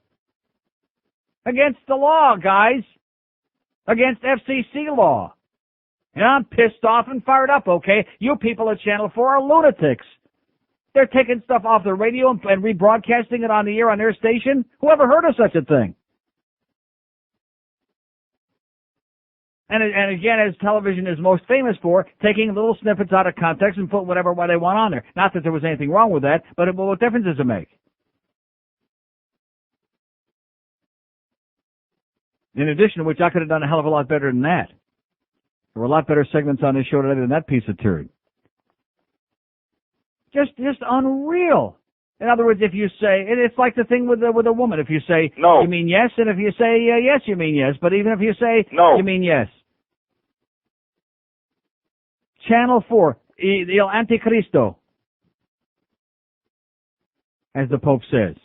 Against the law, guys. Against FCC law. And I'm pissed off and fired up, okay? You people at Channel 4 are lunatics. They're taking stuff off the radio and rebroadcasting it on the air on their station. Who ever heard of such a thing? And again, as television is most famous for, taking little snippets out of context and put whatever they want on there. Not that there was anything wrong with that, but what difference does it make? In addition to which, I could have done a hell of a lot better than that. There were a lot better segments on this show today than that piece of turd. Just unreal. In other words, if you say, it's like the thing with a woman. If you say no, you mean yes, and if you say yes, you mean yes. But even if you say no, you mean yes. Channel 4, El Anticristo, as the Pope says.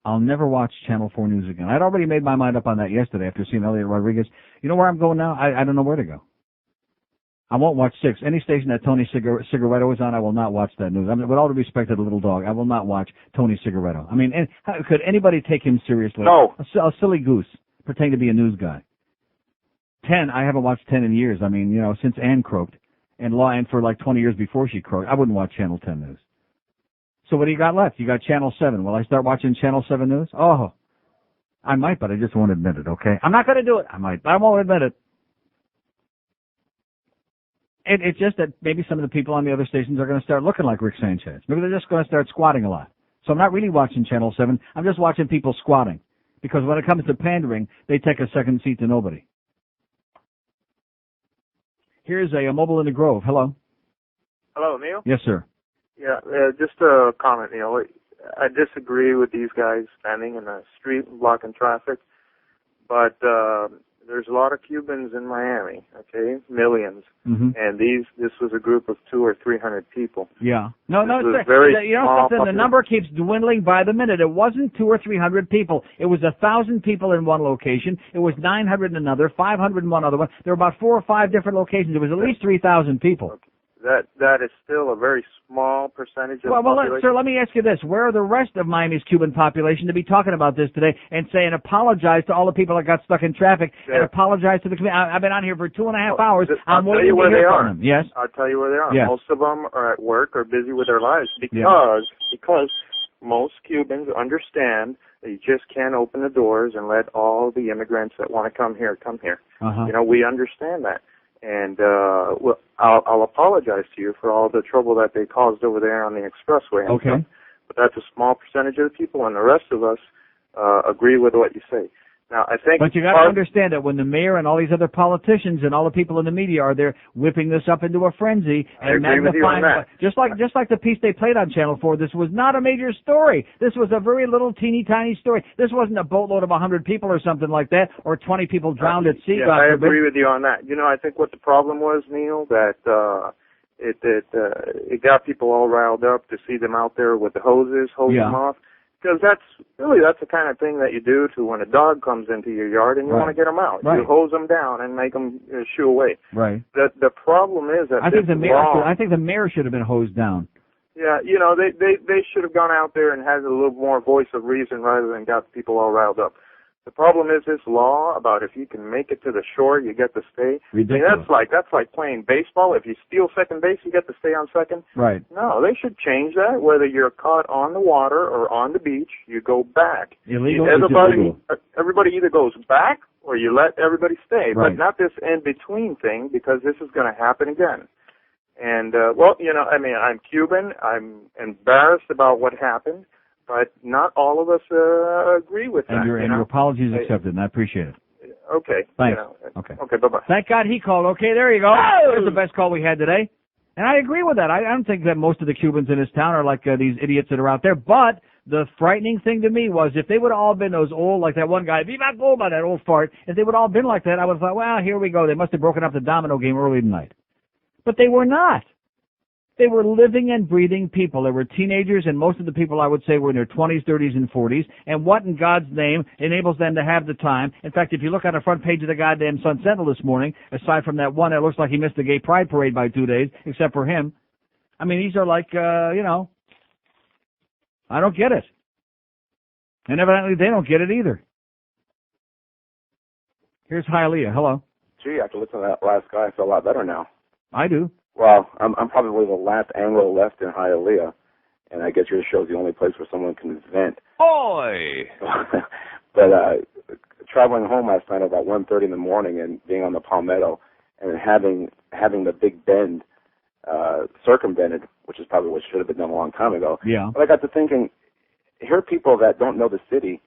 I'll never watch Channel 4 News again. I'd already made my mind up on that yesterday after seeing Elliot Rodriguez. You know where I'm going now? I don't know where to go. I won't watch 6. Any station that Tony Cigaretto is on, I will not watch that news. I mean, with all due respect to the little dog, I will not watch Tony Cigaretto. I mean, could anybody take him seriously? No. A silly goose, pretending to be a news guy. 10, I haven't watched 10 in years. I mean, you know, since Ann croaked, and for like 20 years before she croaked, I wouldn't watch Channel 10 News. So what do you got left? You got Channel 7. Will I start watching Channel 7 News? Oh, I might, but I just won't admit it, okay? I'm not going to do it. I might, but I won't admit it. It's just that maybe some of the people on the other stations are going to start looking like Rick Sanchez. Maybe they're just going to start squatting a lot. So I'm not really watching Channel 7. I'm just watching people squatting. Because when it comes to pandering, they take a second seat to nobody. Here's a mobile in the Grove. Hello. Hello, Neil? Yes, sir. Yeah, just a comment, Neil. I disagree with these guys standing in the street and blocking traffic, but there's a lot of Cubans in Miami, okay, millions, and this was a group of 200 or 300 people. Yeah. No, it's very you know something, the number keeps dwindling by the minute. It wasn't 200 or 300 people. It was 1,000 people in one location. It was 900 in another, 500 in one other one. There were about 4 or 5 different locations. It was at least 3,000 people. Okay. That is still a very small percentage of the population. Sir, let me ask you this. Where are the rest of Miami's Cuban population to be talking about this today and say and apologize to all the people that got stuck in traffic and apologize to the community? I've been on here for 2.5 hours. I'm waiting to hear from them. Yes? I'll tell you where they are. Yes. Most of them are at work or busy with their lives because most Cubans understand that you just can't open the doors and let all the immigrants that want to come here come here. You know, we understand that. And I'll apologize to you for all the trouble that they caused over there on the expressway. Okay. But that's a small percentage of the people, and the rest of us agree with what you say. Now, I think... But you got to understand that when the mayor and all these other politicians and all the people in the media are there whipping this up into a frenzy and magnifying... Just like the piece they played on Channel 4, this was not a major story. This was a very little teeny tiny story. This wasn't a boatload of 100 people or something like that, or 20 people drowned at sea. Yeah, I agree with you on that. You know, I think what the problem was, Neil, that it got people all riled up to see them out there with the hoses, hosing them off. Because that's the kind of thing that you do to when a dog comes into your yard and you want to get them out. You hose them down and make them shoo away. Right. The problem is that I think the mayor should have been hosed down. Yeah, you know, they should have gone out there and had a little more voice of reason rather than got people all riled up. The problem is this law about if you can make it to the shore, you get to stay. Ridiculous. I mean, that's like playing baseball. If you steal second base, you get to stay on second. Right. No, they should change that. Whether you're caught on the water or on the beach, you go back. Illegal. Everybody either goes back or you let everybody stay, right. But not this in-between thing, because this is going to happen again. And, well, you know, I mean, I'm Cuban. I'm embarrassed about what happened. But not all of us agree with that. And your apology is accepted, and I appreciate it. Okay. Thanks. You know, okay, bye-bye. Thank God he called. Okay, there you go. There's the best call we had today. And I agree with that. I don't think that most of the Cubans in this town are like these idiots that are out there. But the frightening thing to me was if they would have all been those old, like that one guy, Viva Cuba, that old fart, if they would have all been like that, I would have thought, well, here we go. They must have broken up the domino game early tonight. But they were not. They were living and breathing people. They were teenagers, and most of the people, I would say, were in their 20s, 30s, and 40s. And what in God's name enables them to have the time? In fact, if you look on the front page of the goddamn Sun Sentinel this morning, aside from that one that looks like he missed the gay pride parade by 2 days, except for him, I mean, these are like, you know, I don't get it. And evidently they don't get it either. Here's Hialeah. Hello. Gee, after listening to that last guy, I feel a lot better now. I do. Well, I'm probably the last Anglo left in Hialeah, and I guess your show's the only place where someone can vent. Oi! But traveling home last night about 1:30 in the morning and being on the Palmetto and having the Big Bend circumvented, which is probably what should have been done a long time ago. Yeah. But I got to thinking, here people that don't know the city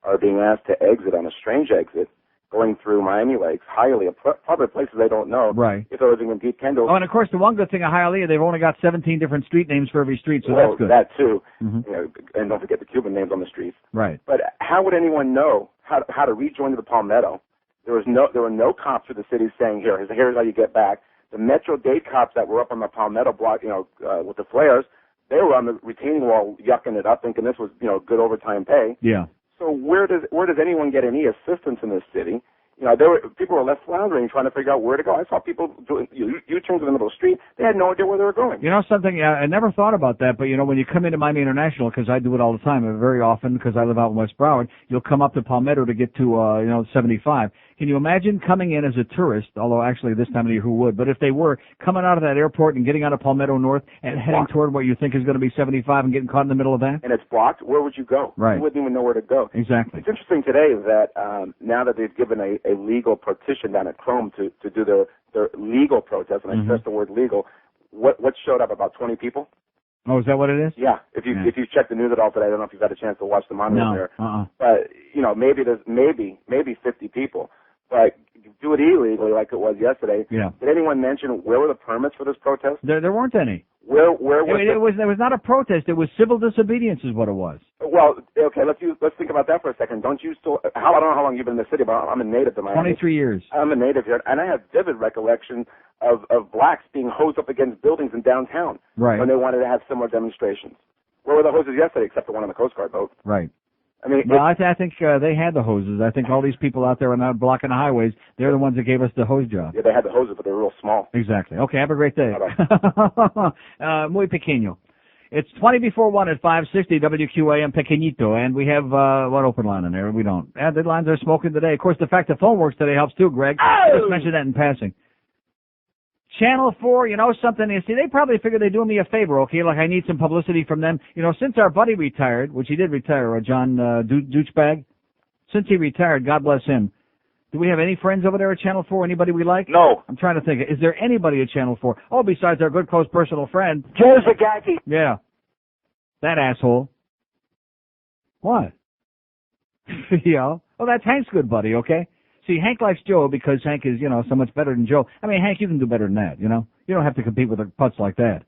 are being asked to exit on a strange exit, going through Miami Lakes, Hialeah, probably places they don't know. Right. If they're living in Deep Kendall. Oh, and of course, the one good thing of Hialeah, they've only got 17 different street names for every street, so that's good. That too. Mm-hmm. You know, and don't forget the Cuban names on the streets. Right. But how would anyone know how to rejoin to the Palmetto? There were no cops for the city saying, here's how you get back. The Metro-Dade cops that were up on the Palmetto block, you know, with the flares, they were on the retaining wall yucking it up, thinking this was, you know, good overtime pay. Yeah. So where does anyone get any assistance in this city? You know, people were left floundering, trying to figure out where to go. I saw people doing U-turns in the middle of the street. They had no idea where they were going. You know something? I never thought about that, but, you know, when you come into Miami International, because I do it all the time, and very often, because I live out in West Broward, you'll come up to Palmetto to get to, 75. Can you imagine coming in as a tourist, although actually this time of year who would, but if they were coming out of that airport and getting out of Palmetto North and heading toward what you think is going to be 75 and getting caught in the middle of that? And it's blocked, where would you go? Right. You wouldn't even know where to go. Exactly. It's interesting today that now that they've given a legal partition down at Chrome to do their legal protest, and I stress the word legal, what showed up, about 20 people? Oh, is that what it is? Yeah. If you check the news at all today, I don't know if you've had a chance to watch the monitor there. But, you know, maybe there's maybe 50 people. But do it illegally like it was yesterday. Yeah. Did anyone mention where were the permits for this protest? There weren't any. Where was it was not a protest. It was civil disobedience is what it was. Well, okay, let's think about that for a second. Don't you still? I don't know how long you've been in the city, but I'm a native to Miami. 23 years. I'm a native here, and I have vivid recollection of blacks being hosed up against buildings in downtown when they wanted to have similar demonstrations. Where were the hoses yesterday, except the one on the Coast Guard boat? Right. I mean, well, I think they had the hoses. I think all these people out there are not blocking the highways. They're the ones that gave us the hose job. Yeah, they had the hoses, but they were real small. Exactly. Okay, have a great day. Muy pequeño. It's 20 before 1 at 560 WQAM Pequeñito, and we have what open line in there? We don't. The lines are smoking today. Of course, the fact the phone works today helps too, Greg. I just mentioned that in passing. Channel 4, you know something, you see, they probably figured they're doing me a favor, okay, like I need some publicity from them. You know, since our buddy retired, which he did retire, John Douchebag, since he retired, God bless him, do we have any friends over there at Channel 4, anybody we like? No. I'm trying to think, is there anybody at Channel 4? Oh, besides our good, close, personal friend. Joe Zagacki. Yeah. That asshole. What? You know? Oh, that's Hank's good buddy, okay? See, Hank likes Joe because Hank is, so much better than Joe. I mean, Hank, you can do better than that, You don't have to compete with a putz like that.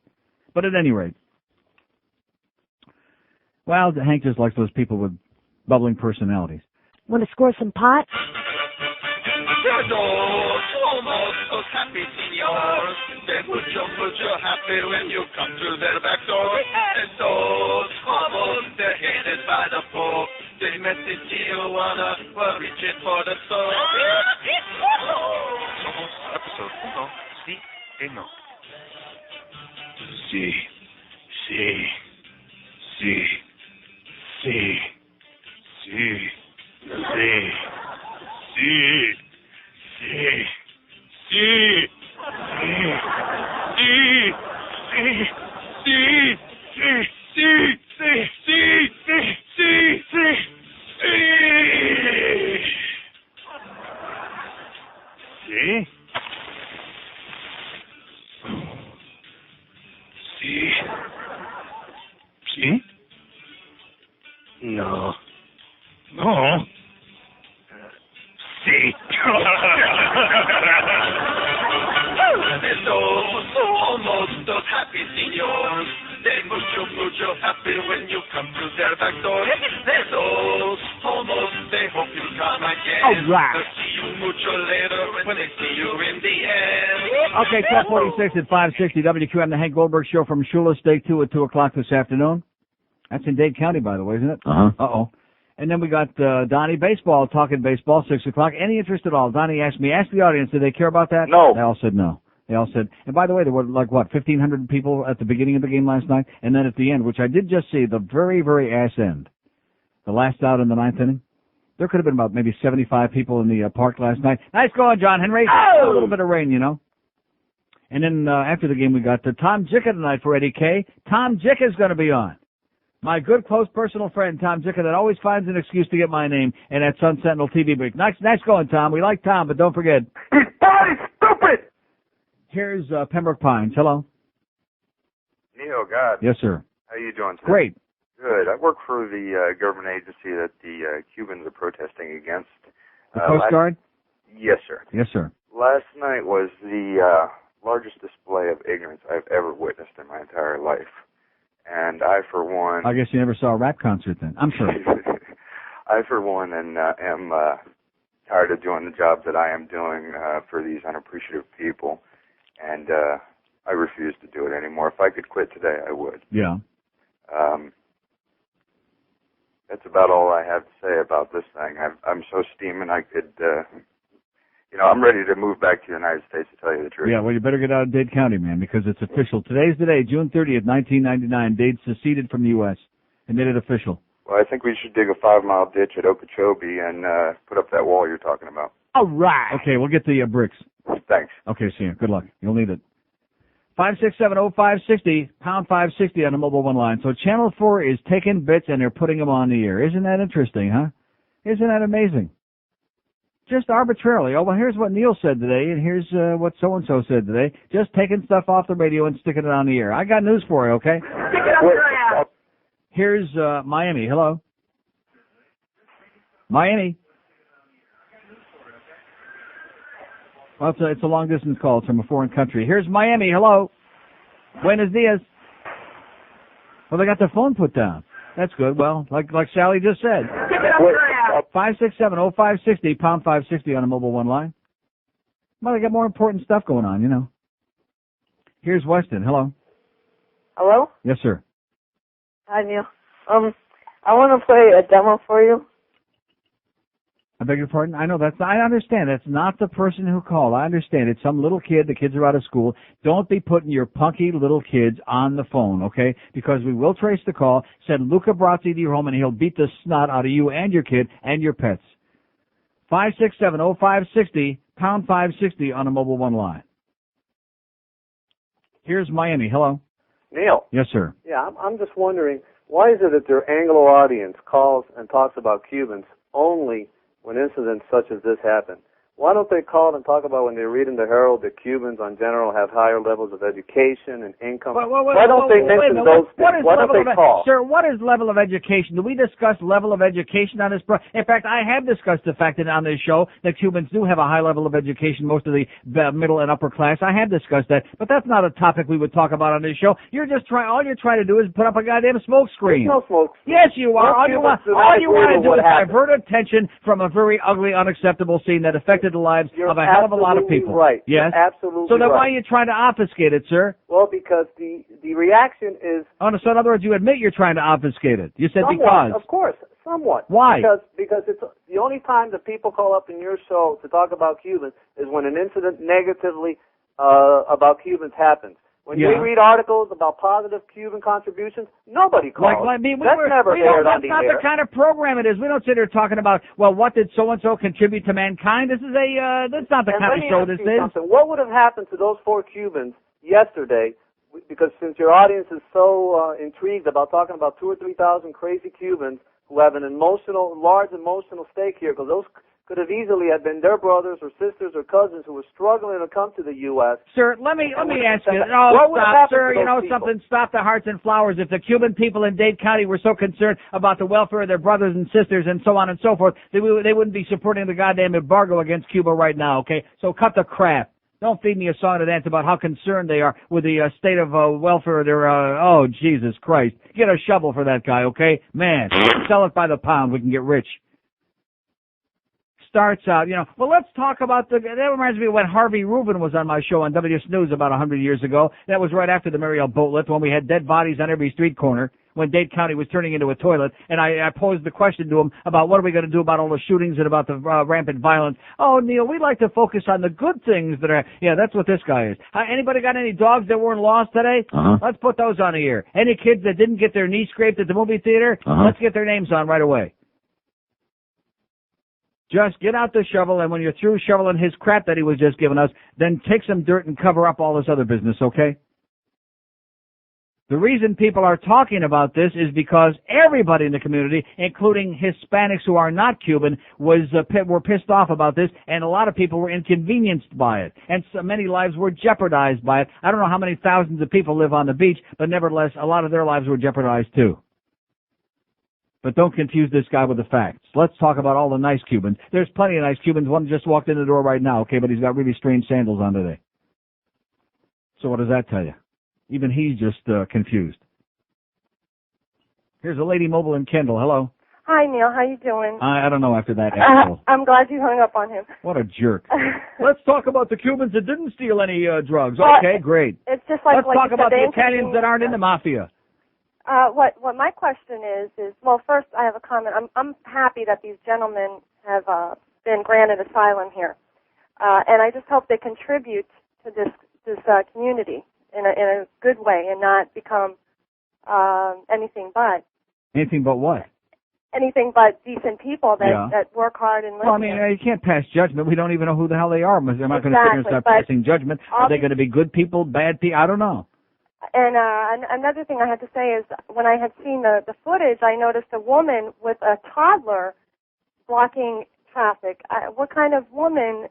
But at any rate, well, Hank just likes those people with bubbling personalities. Want to score some pot? Happy seniors, they put you happy when you come through their back door. And those almost they're hated by the Pope. They message Tijuana, we're reaching for the soul. Somos episode 1, sí y no. Sí, sí, sí, sí, sí, sí, sí, sí. Sí, sí, sí, sí, sí, sí, sí, sí, sí, sí, sí. Sí. Sí. No. No. Sí. Almost those happy seniors. They mucho happy when you come through their back door. They're those almost, they hope you come again. All right. They'll see you mucho later when they see you in the end. Okay, 1246 at 560 WQM, the Hank Goldberg Show from Shula State 2 at 2 o'clock this afternoon. That's in Dade County, by the way, isn't it? Uh-huh. Uh-oh. And then we got Donnie Baseball, talking baseball, 6 o'clock. Any interest at all? Donnie asked me, ask the audience, did they care about that? No. They all said no. They all said, and by the way, there were 1,500 people at the beginning of the game last night, and then at the end, which I did just see, the very, very ass end, the last out in the 9th inning. There could have been about maybe 75 people in the park last night. Nice going, John Henry. Oh! A little bit of rain, And then after the game, we got Tom Jicka tonight for Eddie K. Tom Jicka is going to be on. My good, close, personal friend, Tom Jicka, that always finds an excuse to get my name in that Sun Sentinel TV break. Nice going, Tom. We like Tom, but don't forget. His body's stupid! Here's Pembroke Pines. Hello. Neil, God. Yes, sir. How you doing today? Great. Good. I work for the government agency that the Cubans are protesting against. The Coast Guard? Yes, sir. Yes, sir. Last night was the largest display of ignorance I've ever witnessed in my entire life. And I, for one... I guess you never saw a rap concert then. I'm sorry. I, for one, am tired of doing the job that I am doing for these unappreciative people. And I refuse to do it anymore. If I could quit today, I would. Yeah. That's about all I have to say about this thing. I'm so steaming I could... I'm ready to move back to the United States, to tell you the truth. Yeah, well, you better get out of Dade County, man, because it's official. Today's the day, June 30th, 1999. Dade seceded from the U.S. and made it official. Well, I think we should dig a 5-mile ditch at Okeechobee and put up that wall you're talking about. All right. Okay, we'll get the bricks. Thanks. Okay, see you. Good luck. You'll need it. 5670560, pound 560 on the mobile one line. So Channel 4 is taking bits and they're putting them on the air. Isn't that interesting, huh? Isn't that amazing? Just arbitrarily. Oh, well, here's what Neil said today, and here's what so-and-so said today. Just taking stuff off the radio and sticking it on the air. I got news for you, okay? Stick it up your ass! Here's Miami. Hello? Miami? Well, it's a long-distance call. It's from a foreign country. Here's Miami. Hello? Buenos dias. Well, they got their phone put down. That's good. Well, like Sally just said. Stick it up your ass! 5670560, pound 560 on a mobile one line. Well, they got more important stuff going on, Here's Weston. Hello. Hello? Yes, sir. Hi, Neil. I want to play a demo for you. I beg your pardon? I understand. That's not the person who called. I understand. It's some little kid. The kids are out of school. Don't be putting your punky little kids on the phone, okay? Because we will trace the call. Send Luca Brazzi to your home, and he'll beat the snot out of you and your kid and your pets. 5670560, pound 560 on a mobile one line. Here's Miami. Hello. Neil. Yes, sir. Yeah, I'm just wondering, why is it that their Anglo audience calls and talks about Cubans only when incidents such as this happen? Why don't they call and talk about when they read in the Herald that Cubans in general have higher levels of education and income? Why don't they mention those things? Why don't they call? Sir, what is level of education? Do we discuss level of education on this? In fact, I have discussed the fact that on this show that Cubans do have a high level of education, most of the middle and upper class. I have discussed that, but that's not a topic we would talk about on this show. All you're trying to do is put up a goddamn smoke screen. There's no smoke screen. Yes, you are. All you want to do is divert attention from a very ugly, unacceptable scene that affected the lives of a hell of a lot of people. Right. Yes. You're absolutely So then right. why are you trying to obfuscate it, sir? Well, because the reaction is... Oh, so in other words, you admit you're trying to obfuscate it. You said somewhat, because. Of course, somewhat. Why? Because it's the only time that people call up in your show to talk about Cubans is when an incident negatively about Cubans happens. When they read articles about positive Cuban contributions, nobody calls. That's never aired on the air. That's not the kind of program it is. We don't sit here talking about, well, what did so-and-so contribute to mankind? This is that's not the kind of show this is. What would have happened to those 4 Cubans yesterday? Because since your audience is so intrigued about talking about 2,000 or 3,000 crazy Cubans who have an large emotional stake here, because those could have easily have been their brothers or sisters or cousins who were struggling to come to the U.S. Sir, let me ask you. Stop, sir. You know something? Stop the hearts and flowers. If the Cuban people in Dade County were so concerned about the welfare of their brothers and sisters and so on and so forth, they wouldn't be supporting the goddamn embargo against Cuba right now, okay? So cut the crap. Don't feed me a song and dance about how concerned they are with the state of welfare of their, oh, Jesus Christ. Get a shovel for that guy, okay? Man, sell it by the pound. We can get rich. Starts out, well, let's talk about that reminds me of when Harvey Rubin was on my show on WS News about 100 years ago. That was right after the Mariel boat lift when we had dead bodies on every street corner when Dade County was turning into a toilet. And I posed the question to him about what are we going to do about all the shootings and about the rampant violence. Oh, Neil, we'd like to focus on the good things that are, that's what this guy is. Anybody got any dogs that weren't lost today? Let's put those on the air. Any kids that didn't get their knee scraped at the movie theater? Let's get their names on right away. Just get out the shovel, and when you're through shoveling his crap that he was just giving us, then take some dirt and cover up all this other business, okay? The reason people are talking about this is because everybody in the community, including Hispanics who are not Cuban, were pissed off about this, and a lot of people were inconvenienced by it. And so many lives were jeopardized by it. I don't know how many thousands of people live on the beach, but nevertheless, a lot of their lives were jeopardized too. But don't confuse this guy with the facts. Let's talk about all the nice Cubans. There's plenty of nice Cubans. One just walked in the door right now, okay, but he's got really strange sandals on today. So what does that tell you? Even he's just confused. Here's a lady mobile in Kendall. Hello. Hi, Neil. How you doing? I don't know after that asshole. I'm glad you hung up on him. What a jerk. Let's talk about the Cubans that didn't steal any drugs. Okay, great. It's just like Let's talk about the Italians that aren't in the mafia. What my question is well, first I have a comment. I'm happy that these gentlemen have been granted asylum here, and I just hope they contribute to this community in a good way and not become anything but. Anything but what? Anything but decent people that work hard and live. Well, I mean, you can't pass judgment. We don't even know who the hell they are. They're not going to sit here and start passing judgment. Are they going to be good people, bad people? I don't know. And another thing I had to say is when I had seen the footage, I noticed a woman with a toddler blocking traffic. What kind of woman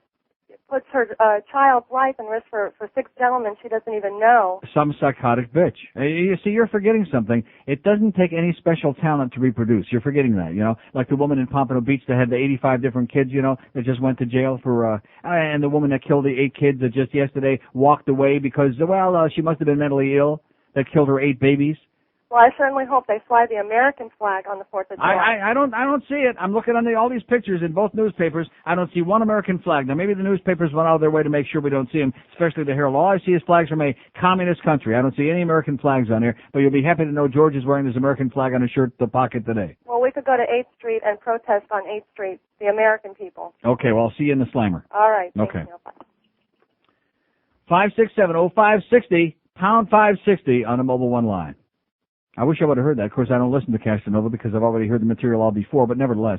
puts her child's life in risk for 6 gentlemen she doesn't even know? Some psychotic bitch. You see, you're forgetting something. It doesn't take any special talent to reproduce. You're forgetting that, like the woman in Pompano Beach that had the 85 different kids, that just went to jail for, and the woman that killed the 8 kids that just yesterday walked away because, she must have been mentally ill, that killed her 8 babies. Well, I certainly hope they fly the American flag on the 4th of July. I don't see it. I'm looking on all these pictures in both newspapers. I don't see one American flag. Now, maybe the newspapers went out of their way to make sure we don't see them, especially the Herald. All I see is flags from a communist country. I don't see any American flags on here, but you'll be happy to know George is wearing his American flag on his shirt pocket today. Well, we could go to 8th Street and protest on 8th Street, the American people. Okay, well, I'll see you in the Slammer. All right. Okay. 567-0560, pound 560 on the Mobile One line. I wish I would have heard that. Of course, I don't listen to Casanova because I've already heard the material all before, but nevertheless.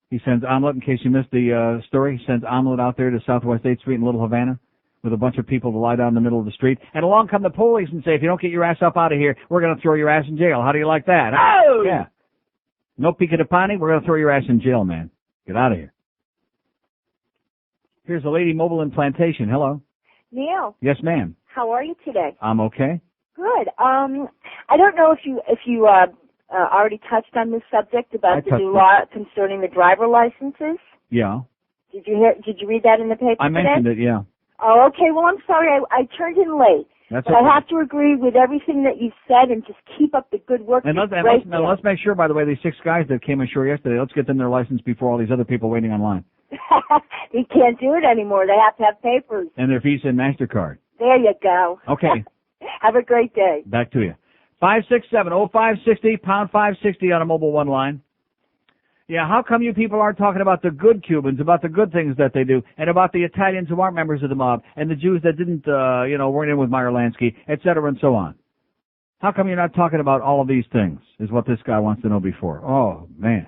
He sends omelet, in case you missed the story, he sends omelet out there to Southwest 8th Street in Little Havana with a bunch of people to lie down in the middle of the street. And along come the police and say, if you don't get your ass up out of here, we're going to throw your ass in jail. How do you like that? Oh! Yeah. No pica de pani, we're going to throw your ass in jail, man. Get out of here. Here's a lady mobile in Plantation. Hello. Neil, Yes, ma'am. how are you today? I'm okay. Good. I don't know if you already touched on this subject about the new law concerning the driver licenses. Yeah. Did you read that in the paper I mentioned today? it, yeah. Oh, okay. Well, I'm sorry. I turned in late. That's but okay. I have to agree with everything that you said and just keep up the good work. And let's make sure, by the way, these 6 guys that came ashore yesterday, let's get them their license before all these other people waiting online. They can't do it anymore. They have to have papers. And their Visa and MasterCard. There you go. Okay. Have a great day. Back to you. 567-0560, pound 560 on a mobile one line. Yeah, how come you people aren't talking about the good Cubans, about the good things that they do, and about the Italians who aren't members of the mob, and the Jews that didn't, weren't in with Meyer Lansky, et cetera, and so on? How come you're not talking about all of these things, is what this guy wants to know before. Oh, man.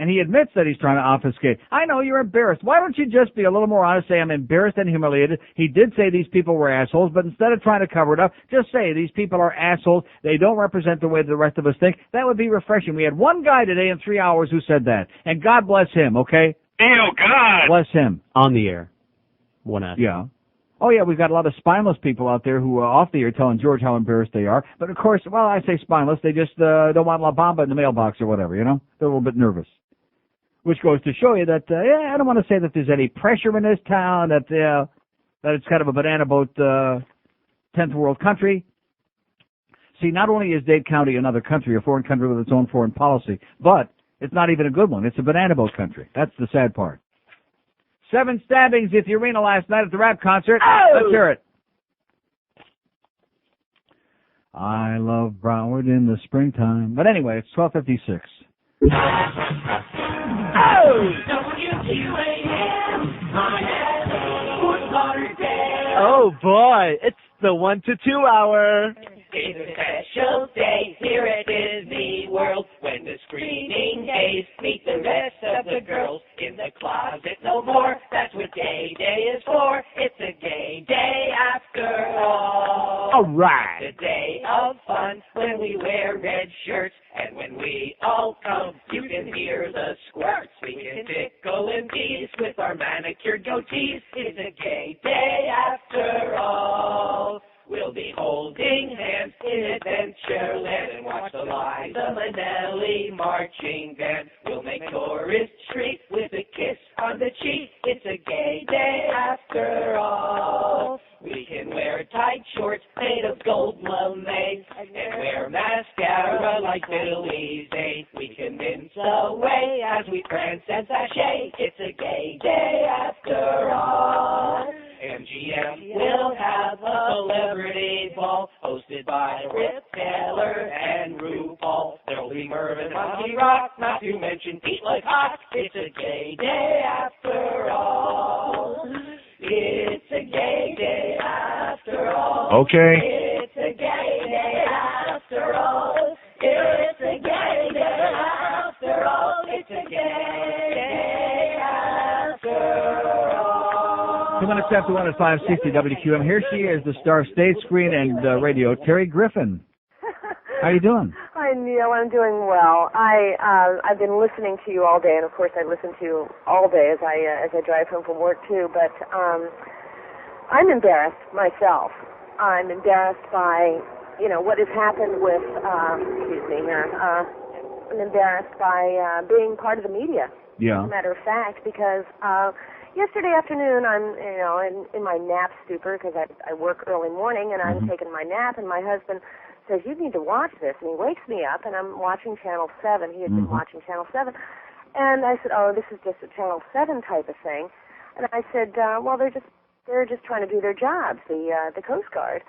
And he admits that he's trying to obfuscate. I know you're embarrassed. Why don't you just be a little more honest, say I'm embarrassed and humiliated. He did say these people were assholes, but instead of trying to cover it up, just say these people are assholes. They don't represent the way the rest of us think. That would be refreshing. We had one guy today in 3 hours who said that. And God bless him, okay? Oh, God! Bless him. On the air. One ask. Yeah. Oh, yeah, we've got a lot of spineless people out there who are off the air telling George how embarrassed they are. But, of course, well, I say spineless. They just don't want La Bamba in the mailbox or whatever, you know? They're a little bit nervous. Which goes to show you that, I don't want to say that there's any pressure in this town, that it's kind of a banana boat, 10th world country. See, not only is Dade County another country, a foreign country with its own foreign policy, but it's not even a good one. It's a banana boat country. That's the sad part. 7 stabbings at the arena last night at the rap concert. Oh! Let's hear it. I love Broward in the springtime. But anyway, it's 12:56. Oh boy, it's the 1 to 2 hour. It's a special day here at Disney World when the screaming gays meet the rest of the girls in the closet no more. That's what gay day is for. It's a gay day after all. All right. It's a day of fun when we wear red shirts and when we all come, you can hear the squirts. We can tickle and tease with our manicured goatees. It's a gay day after all. We'll be holding hands in Adventureland and watch the Liza Minnelli marching band. We'll make Tourist Street with a kiss on the cheek. It's a gay day after all. We can wear tight shorts made of gold lame and wear mascara like Billy Zane. We can mince away as we prance and sashay. It's a gay day after all. MGM will have a celebrity ball hosted by Rip Taylor and RuPaul. There'll be Mervyn Monkey Rock, not to mention Pete Lecoq. It's a gay day after all. It's a gay day after all. Okay. It's a gay day after all. It's a gay day after all. It's a gay day after all. 2 minutes after 1 at 560 WQM. Here she is, the star stage, screen, and radio, Terry Griffin. How you doing? Hi, Neil. I'm doing well. I've been listening to you all day, and of course I listen to you all day as I drive home from work too. But I'm embarrassed myself. I'm embarrassed by what has happened with. Excuse me here. I'm embarrassed by being part of the media. Yeah. As a matter of fact, because yesterday afternoon I'm in my nap stupor because I work early morning and I'm taking my nap, and my husband says, you need to watch this. And he wakes me up, and I'm watching Channel 7. He had been watching Channel 7. And I said, oh, this is just a Channel 7 type of thing. And I said, well, they're just trying to do their jobs, the Coast Guard.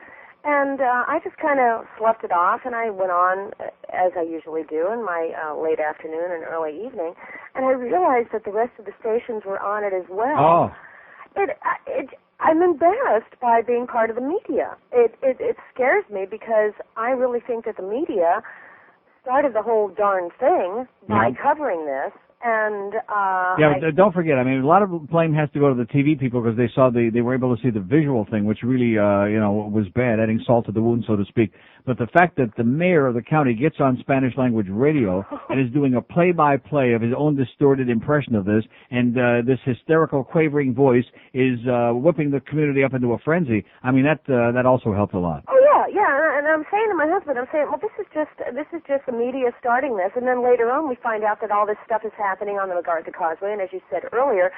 And I just kind of sloughed it off, and I went on, as I usually do, in my late afternoon and early evening. And I realized that the rest of the stations were on it as well. Oh. I'm embarrassed by being part of the media. It scares me because I really think that the media started the whole darn thing by covering this And but don't forget. I mean, a lot of blame has to go to the TV people because they saw they were able to see the visual thing, which really was bad, adding salt to the wound, so to speak. But the fact that the mayor of the county gets on Spanish language radio and is doing a play-by-play of his own distorted impression of this, and this hysterical, quavering voice is whipping the community up into a frenzy. I mean, that also helped a lot. Oh yeah, and I'm saying to my husband, well, this is just the media starting this, and then later on we find out that all this stuff is happening on the MacArthur Causeway, and as you said earlier,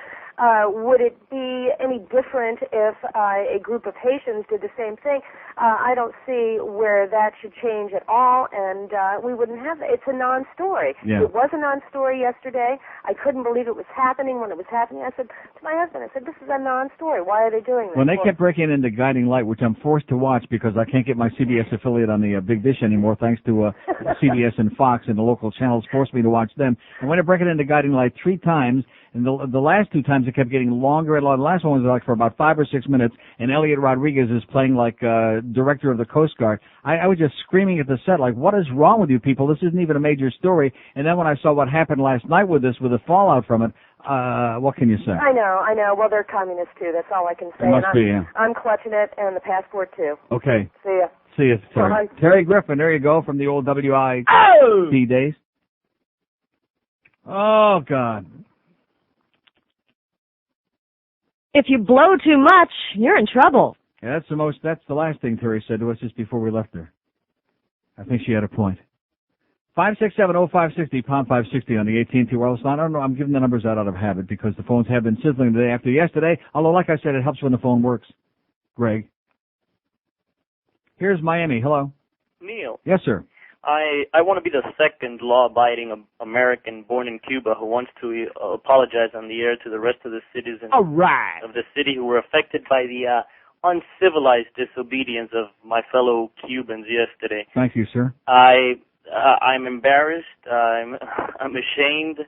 would it be any different if a group of Haitians did the same thing? I don't see where that should change at all, and we wouldn't have that. It's a non-story. Yeah. It was a non-story yesterday. I couldn't believe it was happening when it was happening. I said to my husband, this is a non-story. Why are they doing this? When they kept breaking into Guiding Light, which I'm forced to watch because I can't get my CBS affiliate on the big dish anymore, thanks to CBS and Fox and the local channels forced me to watch them. And when I break it into Guiding Light 3 times, and the last 2 times it kept getting longer and longer. The last one was like for about 5 or 6 minutes, and Elliot Rodriguez is playing like director of the Coast Guard. I was just screaming at the set, like, what is wrong with you people? This isn't even a major story. And then when I saw what happened last night with this, with the fallout from it, what can you say? I know. Well, they're communists too. That's all I can say. It must be, yeah. I'm clutching it, and the passport too. Okay. See ya. See you, Terry. Bye. Terry Griffin, there you go, from the old WIC days. Oh, God. If you blow too much, you're in trouble. Yeah, that's the last thing Terry said to us just before we left her. I think she had a point. 567-0560, pound 560 on the AT&T wireless line. I don't know, I'm giving the numbers out of habit because the phones have been sizzling the day after yesterday, although like I said, it helps when the phone works. Greg. Here's Miami. Hello. Neil. Yes, sir. I want to be the second law-abiding American born in Cuba who wants to apologize on the air to the rest of the citizens of the city who were affected by the uncivilized disobedience of my fellow Cubans yesterday. Thank you, sir. I'm embarrassed. I'm ashamed,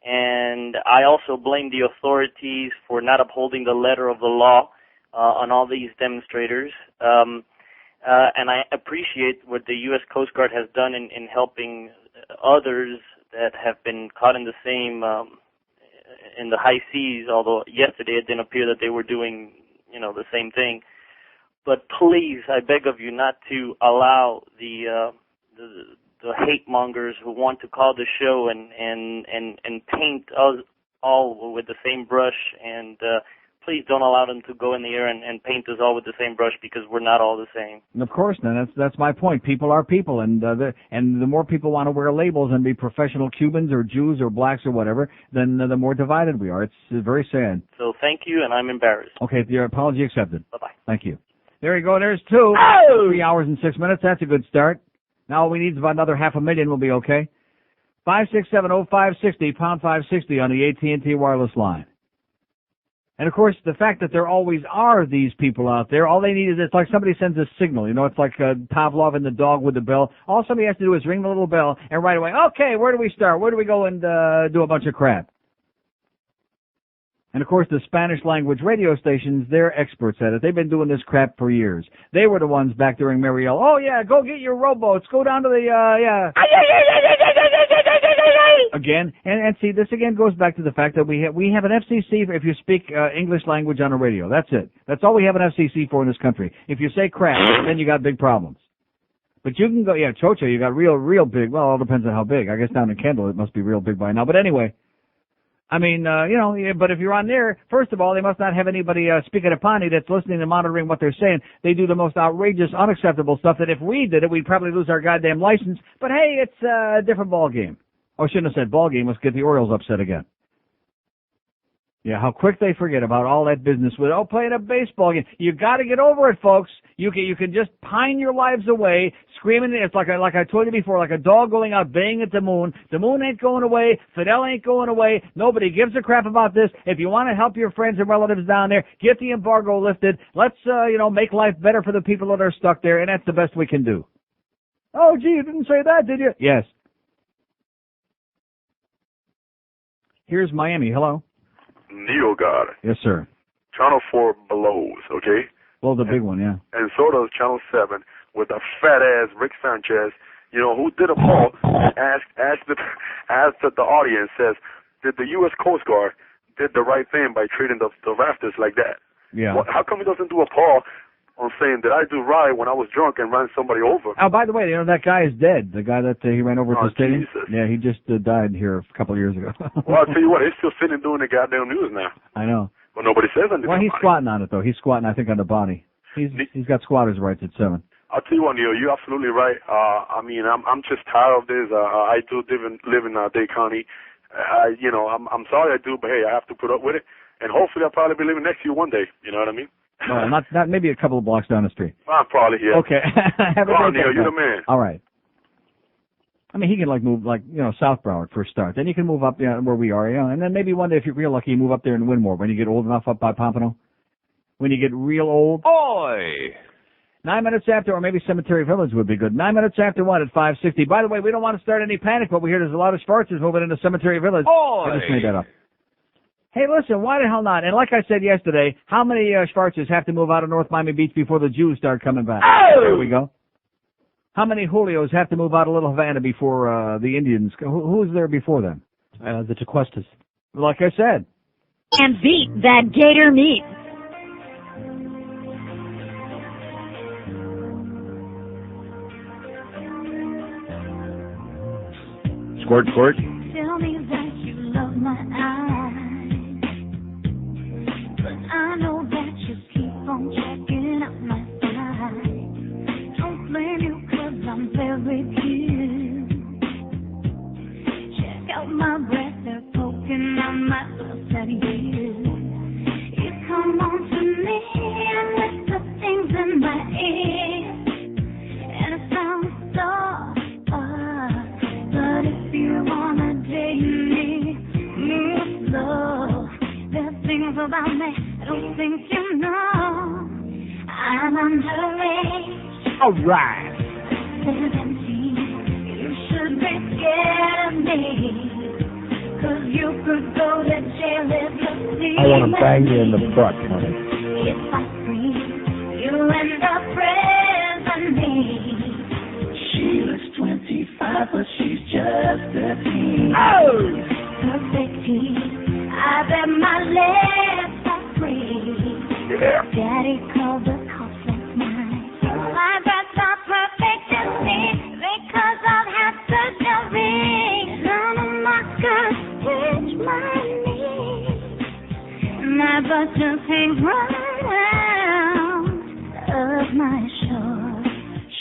and I also blame the authorities for not upholding the letter of the law on all these demonstrators. And I appreciate what the U.S. Coast Guard has done in helping others that have been caught in the same, in the high seas, although yesterday it didn't appear that they were doing, the same thing. But please, I beg of you not to allow the hate mongers who want to call the show and paint us all with the same brush, and please don't allow them to go in the air and paint us all with the same brush because we're not all the same. And of course, then that's my point. People are people, and the more people want to wear labels and be professional Cubans or Jews or blacks or whatever, then the more divided we are. It's very sad. So thank you, and I'm embarrassed. Okay, your apology accepted. Bye-bye. Thank you. There you go. There's 2. 3 hours and 6 minutes. That's a good start. Now all we need is about another 500,000. We'll be okay. 567-0560, pound 560 on the AT&T wireless line. And, of course, the fact that there always are these people out there, all they need is, it's like somebody sends a signal. It's like Pavlov and the dog with the bell. All somebody has to do is ring the little bell, and right away, okay, where do we start? Where do we go and do a bunch of crap? And, of course, the Spanish-language radio stations, they're experts at it. They've been doing this crap for years. They were the ones back during Mariel. Oh, yeah, go get your rowboats. Go down to the, Again, and see, this again goes back to the fact that we have an FCC if you speak English language on a radio. That's it. That's all we have an FCC for in this country. If you say crap, then you got big problems. But you can go, Chocho, you got real big. Well, it all depends on how big. I guess down in Kendall it must be real big by now. But anyway, I mean, but if you're on there, first of all, they must not have anybody speaking at Pawnee that's listening and monitoring what they're saying. They do the most outrageous, unacceptable stuff that if we did it, we'd probably lose our goddamn license. But hey, it's a different ball game. Oh, I shouldn't have said ball game. Let's get the Orioles upset again. Yeah, how quick they forget about all that business with, playing a baseball game. You got to get over it, folks. You can just pine your lives away, screaming. It's like I told you before, like a dog going out baying at the moon. The moon ain't going away. Fidel ain't going away. Nobody gives a crap about this. If you want to help your friends and relatives down there, get the embargo lifted. Let's, make life better for the people that are stuck there, and that's the best we can do. Oh, gee, you didn't say that, did you? Yes. Here's Miami. Hello. Neil got it. Yes, sir. Channel 4 blows, okay? Well, the big one, yeah. And so does Channel 7 with a fat-ass Rick Sanchez, who did a poll and asked the audience, says, that the U.S. Coast Guard did the right thing by treating the rafters like that. Yeah. How come he doesn't do a paw on saying, did I do right when I was drunk and ran somebody over? Oh, by the way, you know, that guy is dead. The guy that he ran over at the stadium. Jesus. Yeah, he just died here a couple of years ago. Well, I'll tell you what, he's still sitting doing the goddamn news now. I know. But nobody says anything. Well, he's about squatting on it, though. He's squatting, I think, on the body. He's got squatters' rights at 7. I'll tell you what, Neil, you're absolutely right. I mean, I'm just tired of this. I do live in Dade County. I'm sorry I do, but hey, I have to put up with it. And hopefully I'll probably be living next to you one day. You know what I mean? No, not maybe a couple of blocks down the street. Well, probably, yeah. Okay. Have a Come on, great day, Neil, you're the man. All right. I mean, he can move South Broward for a start. Then you can move up where we are, and then maybe one day if you're real lucky, you move up there and Winmore when you get old enough up by Pompano. When you get real old. Oi! 9 minutes after, or maybe Cemetery Village would be good. 9 minutes after 1 at 560. By the way, we don't want to start any panic, but we hear there's a lot of Schwarzers moving into Cemetery Village. Oi! I just made that up. Hey, listen, why the hell not? And like I said yesterday, how many Schwarzers have to move out of North Miami Beach before the Jews start coming back? Oh! There we go. How many Julios have to move out of Little Havana before the Indians? Who's there before them? The Tequestas. Like I said. And beat that gator meat. Squirt, squirt. Tell me that you love my eyes, but I know that you keep on checking out my thighs. Don't blame you 'cause I'm very cute. Check out my breasts, they're poking out my lips at you. You come on to me and whisper things in my ear, and it sounds soft. But if you wanna date me, move slow. There's things about me I don't think you know. I'm underage. All right. 17. You should be scared of me, 'cause you could go to jail if you see I want to me. bang you in the butt, honey. If I scream, you end up praising me. She looks 25, but she's just 13. Oh! Perfect teeth. I bet my lips are free. Yeah. Daddy called the cops last night. My breasts are perfect to see because I've had surgery. None of my skirts touch my knees. My butt just hangs right out of my shorts.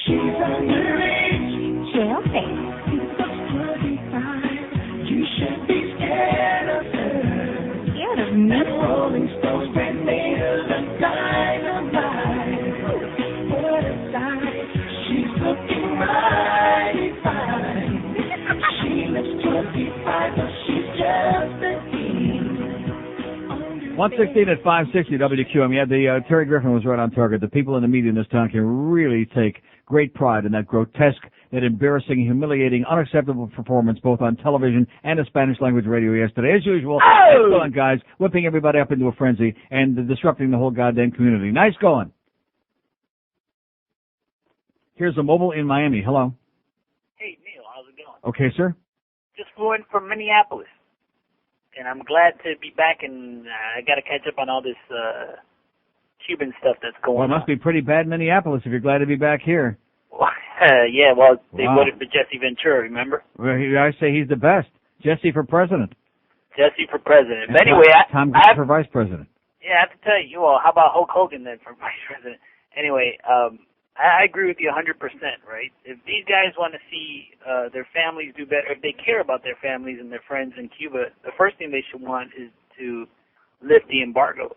She's underage. Jail face. You should be scared of her. Scared of me? And Rolling Stones brand made her look dynamite. What a sight. She's looking mighty fine. She looks 25, but she's just a teen. 116 at 560 WQM. Yeah, the Terry Griffin was right on target. The people in the media in this town can really take great pride in that grotesque, that embarrassing, humiliating, unacceptable performance both on television and a Spanish language radio yesterday. As usual, excellent guys, whipping everybody up into a frenzy and disrupting the whole goddamn community. Nice going. Here's a mobile in Miami. Hello. Hey, Neil, how's it going? Okay, sir. Just flew in from Minneapolis, and I'm glad to be back, and I got to catch up on all this Cuban stuff that's going on. Well, it must be pretty bad in Minneapolis if you're glad to be back here. Yeah, well, they Wow. voted for Jesse Ventura, remember? Well, I say he's the best. Jesse for president. Jesse for president. But anyway, Tom I have, for vice president. yeah, I have to tell you, well, how about Hulk Hogan then for vice president? Anyway, I agree with you 100%, right? If these guys want to see their families do better, if they care about their families and their friends in Cuba, the first thing they should want is to lift the embargo.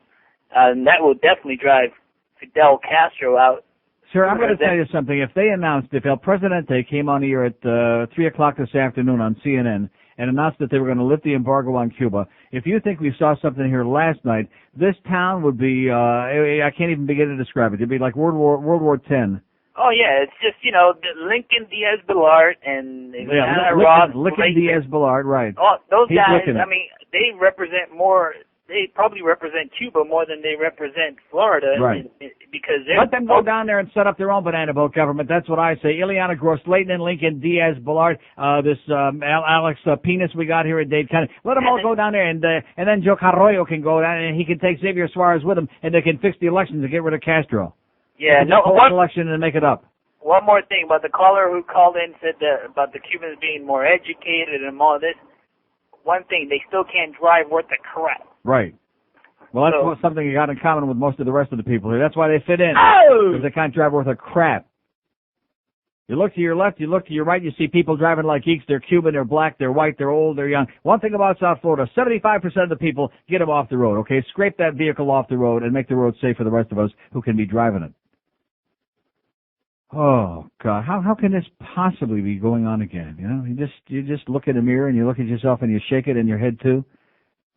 And that will definitely drive Fidel Castro out. Sir, I'm going to tell you something. If they announced, if El Presidente came on here at 3 o'clock this afternoon on CNN and announced that they were going to lift the embargo on Cuba, if you think we saw something here last night, this town would be, I can't even begin to describe it. It'd be like World War X. Oh, yeah, it's just, Lincoln Diaz-Balart and Yeah, Ross. Lincoln Diaz-Balart, right. Oh, those He's guys, looking at it. I mean, they represent more they probably represent Cuba more than they represent Florida. Right. Because they're... Let them go down there and set up their own banana boat government. That's what I say. Ileana Gross, Leighton and Lincoln, Diaz, Ballard, Alex Penis we got here in Dade County. Let them all go down there, and then Joe Carroyo can go down, and he can take Xavier Suarez with him, and they can fix the elections and get rid of Castro. Yeah, no. One election and make it up. One more thing about the caller who called in said about the Cubans being more educated and all this. One thing, they still can't drive worth a crap. Right. Well, that's something you got in common with most of the rest of the people here. That's why they fit in. Because they can't drive worth a crap. You look to your left, you look to your right, you see people driving like geeks. They're Cuban, they're black, they're white, they're old, they're young. One thing about South Florida, 75% of the people get them off the road, okay? Scrape that vehicle off the road and make the road safe for the rest of us who can be driving it. Oh, God, how can this possibly be going on again? You know, you just look in the mirror and you look at yourself and you shake it in your head too.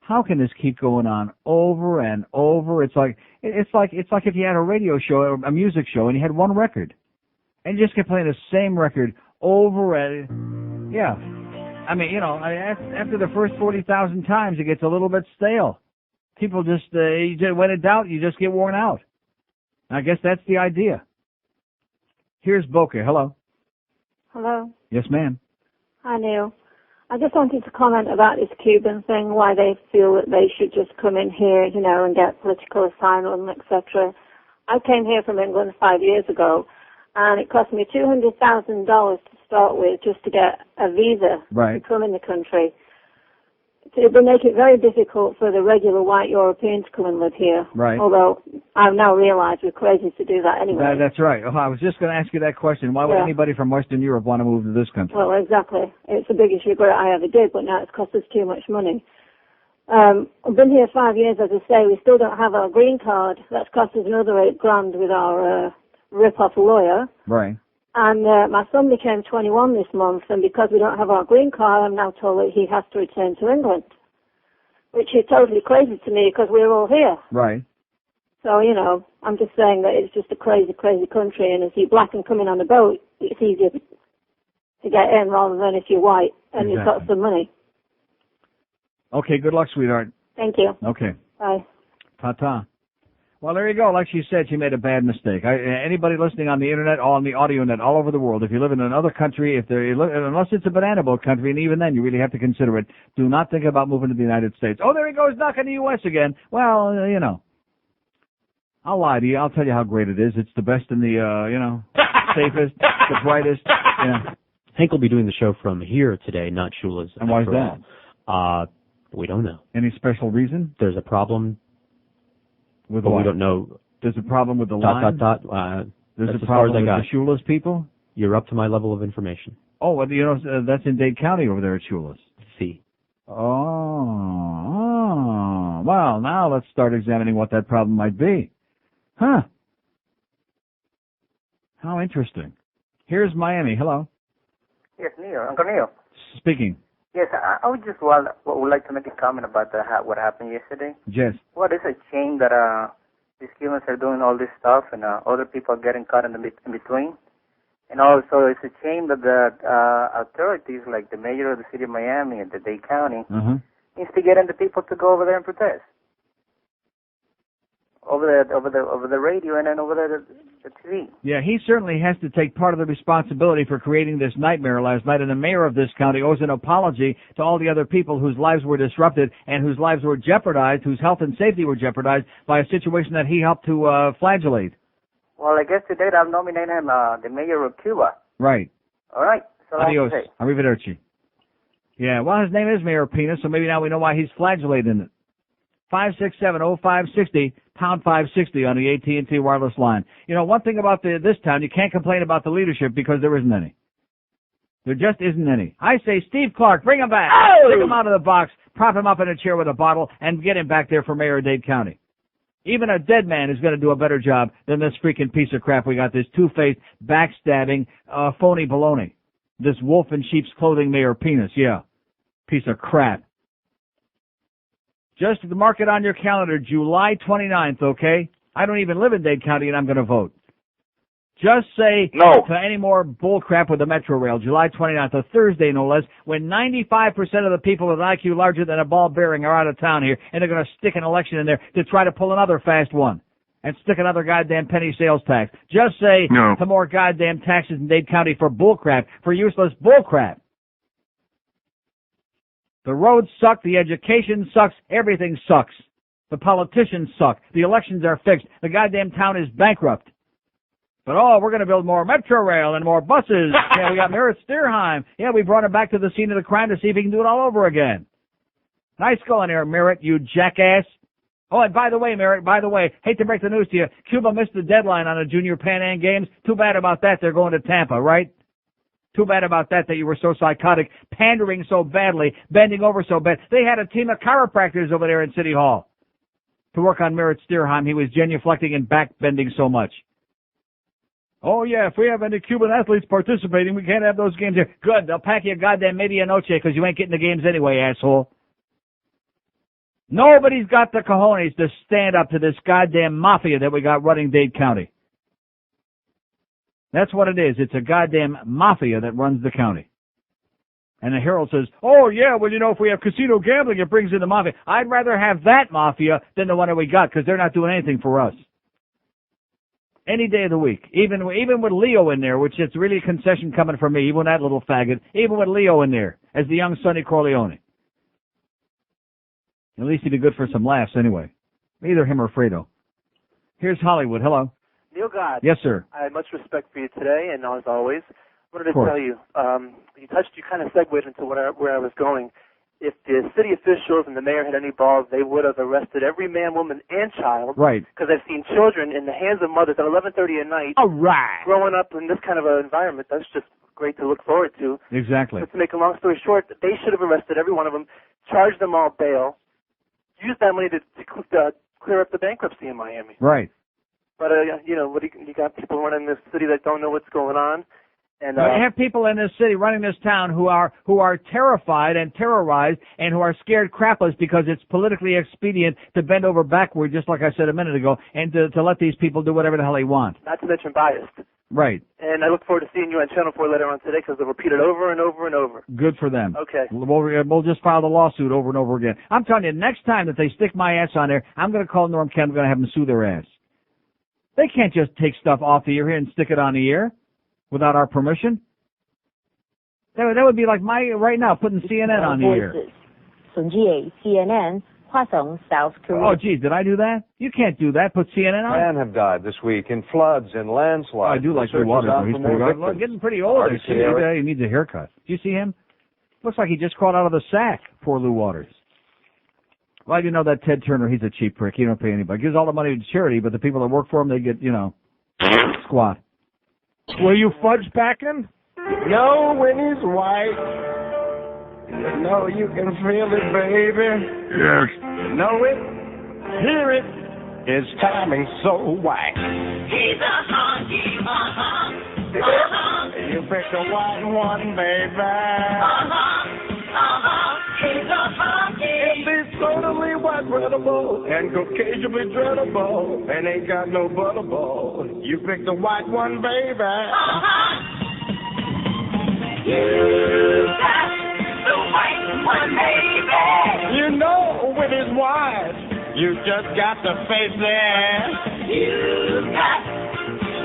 How can this keep going on over and over? It's like if you had a radio show, a music show, and you had one record, and you just kept playing the same record over and yeah. I mean, you know, after the first 40,000 times, it gets a little bit stale. People just when in doubt, you just get worn out. I guess that's the idea. Here's Boca. Hello. Hello. Yes, ma'am. Hi, Neil. I just wanted to comment about this Cuban thing, why they feel that they should just come in here, you know, and get political asylum, etc. I came here from England 5 years ago, and it cost me $200,000 to start with just to get a visa to come in the country. It would make it very difficult for the regular white European to come and live here. Right. Although I've now realized we're crazy to do that anyway. That's right. I was just going to ask you that question. Why would anybody from Western Europe want to move to this country? Well, exactly. It's the biggest regret I ever did, but now it's cost us too much money. I've been here 5 years, as I say. We still don't have our green card. That's cost us another $8,000 with our rip-off lawyer. Right. And my son became 21 this month, and because we don't have our green card, I'm now told that he has to return to England, which is totally crazy to me because we're all here. Right. So, you know, I'm just saying that it's just a crazy, crazy country, and if you're black and coming on a boat, it's easier to get in rather than if you're white and you've got some money. Okay, good luck, sweetheart. Thank you. Okay. Bye. Ta-ta. Well, there you go. Like she said, she made a bad mistake. Anybody listening on the internet, on the audio net, all over the world, if you live in another country, unless it's a banana boat country, and even then you really have to consider it, do not think about moving to the United States. Oh, there he goes, knocking the U.S. again. Well, you know, I'll lie to you. I'll tell you how great it is. It's the best and the, safest, the brightest. Yeah. Hank will be doing the show from here today, not Shula's. And why is that? We don't know. Any special reason? There's a problem. With but what? we don't know. There's a problem with the line? There's a problem with the Shula's people? You're up to my level of information. Oh, well, you know, that's in Dade County over there at Shula's. See. Oh. Well, now let's start examining what that problem might be. Huh. How interesting. Here's Miami. Hello. Yes, Neil. Uncle Neil. Speaking. Yes, I would just would like to make a comment about what happened yesterday. Yes. Well, it's a shame that these Cubans are doing all this stuff and other people are getting caught in between. And also, it's a shame that the authorities, like the mayor of the city of Miami and the Dade County, instigating the people to go over there and protest. Over the radio and then over the TV. Yeah, he certainly has to take part of the responsibility for creating this nightmare last night, and the mayor of this county owes an apology to all the other people whose lives were disrupted and whose lives were jeopardized, whose health and safety were jeopardized by a situation that he helped to flagellate. Well, I guess today I'll nominate him the mayor of Cuba. Right. All right. So Adios. Arrivederci. Yeah, well, his name is Mayor Penis, so maybe now we know why he's flagellating it. 567-0560, pound 560 on the AT&T wireless line. You know, one thing about this town, you can't complain about the leadership because there isn't any. There just isn't any. I say, Steve Clark, bring him back. Take him out of the box, prop him up in a chair with a bottle, and get him back there for mayor of Dade County. Even a dead man is going to do a better job than this freaking piece of crap we got, this two-faced, backstabbing, phony baloney. This wolf in sheep's clothing Mayor Penis, yeah. Piece of crap. Just mark it on your calendar, July 29th, okay? I don't even live in Dade County, and I'm going to vote. Just say no to any more bullcrap with the Metro Rail, July 29th, a Thursday no less, when 95% of the people with an IQ larger than a ball bearing are out of town here, and they're going to stick an election in there to try to pull another fast one and stick another goddamn penny sales tax. Just say to more goddamn taxes in Dade County for bullcrap, for useless bullcrap. The roads suck, the education sucks, everything sucks. The politicians suck. The elections are fixed. The goddamn town is bankrupt. But, we're going to build more Metro Rail and more buses. Yeah, we got Merritt Steerheim. Yeah, we brought him back to the scene of the crime to see if he can do it all over again. Nice going there, Merritt, you jackass. Oh, and by the way, Merritt, hate to break the news to you, Cuba missed the deadline on the Junior Pan Am Games. Too bad about that. They're going to Tampa, right? Too bad about that you were so psychotic, pandering so badly, bending over so bad. They had a team of chiropractors over there in City Hall to work on Merritt Steerheim. He was genuflecting and back-bending so much. Oh, yeah, if we have any Cuban athletes participating, we can't have those games here. Good, they'll pack you a goddamn medianoche because you ain't getting the games anyway, asshole. Nobody's got the cojones to stand up to this goddamn mafia that we got running Dade County. That's what it is. It's a goddamn mafia that runs the county. And the Herald says, oh, yeah, well, if we have casino gambling, it brings in the mafia. I'd rather have that mafia than the one that we got because they're not doing anything for us. Any day of the week, even with Leo in there, which is really a concession coming from me, even that little faggot, even with Leo in there, as the young Sonny Corleone. At least he'd be good for some laughs anyway. Either him or Fredo. Here's Hollywood. Hello. Neil God. Yes, sir. I have much respect for you today, and as always, I wanted to tell you, you kind of segued into where I was going. If the city officials and the mayor had any balls, they would have arrested every man, woman, and child. Right. Because I've seen children in the hands of mothers at 11:30 at night. All right. Growing up in this kind of an environment, that's just great to look forward to. Exactly. But to make a long story short, they should have arrested every one of them, charged them all bail, used that money to clear up the bankruptcy in Miami. Right. But you got people running this city that don't know what's going on. And we have people in this city running this town who are terrified and terrorized and who are scared crapless because it's politically expedient to bend over backward, just like I said a minute ago, and to let these people do whatever the hell they want. Not to mention biased. Right. And I look forward to seeing you on Channel 4 later on today because they'll repeat it over and over and over. Good for them. Okay. We'll just file the lawsuit over and over again. I'm telling you, next time that they stick my ass on there, I'm going to call Norm Kent. I'm going to have them sue their ass. They can't just take stuff off the air here and stick it on the air without our permission. That would be like right now putting CNN on the air. CNN, Hwasong, South Korea. Oh, geez, did I do that? You can't do that. Put CNN on. Men have died this week in floods and landslides. I do like Blue Waters. He's getting pretty old. He needs a haircut. Do you see him? Looks like he just crawled out of the sack. Poor Lou Waters. Well, you know that Ted Turner, he's a cheap prick. He don't pay anybody. He gives all the money to charity, but the people that work for him, they get, squat. Were you fudge packing? No, when he's white, you can feel it, baby. Yes. Know it, hear it, his timing's so white. He's a honky, You picked the white one, baby. He's a honky. And he's totally white breadable and Caucasianly dreadable and ain't got no butterball. You picked the white one, baby. You got the white one, baby. You know when it's white, you just got to face it. You got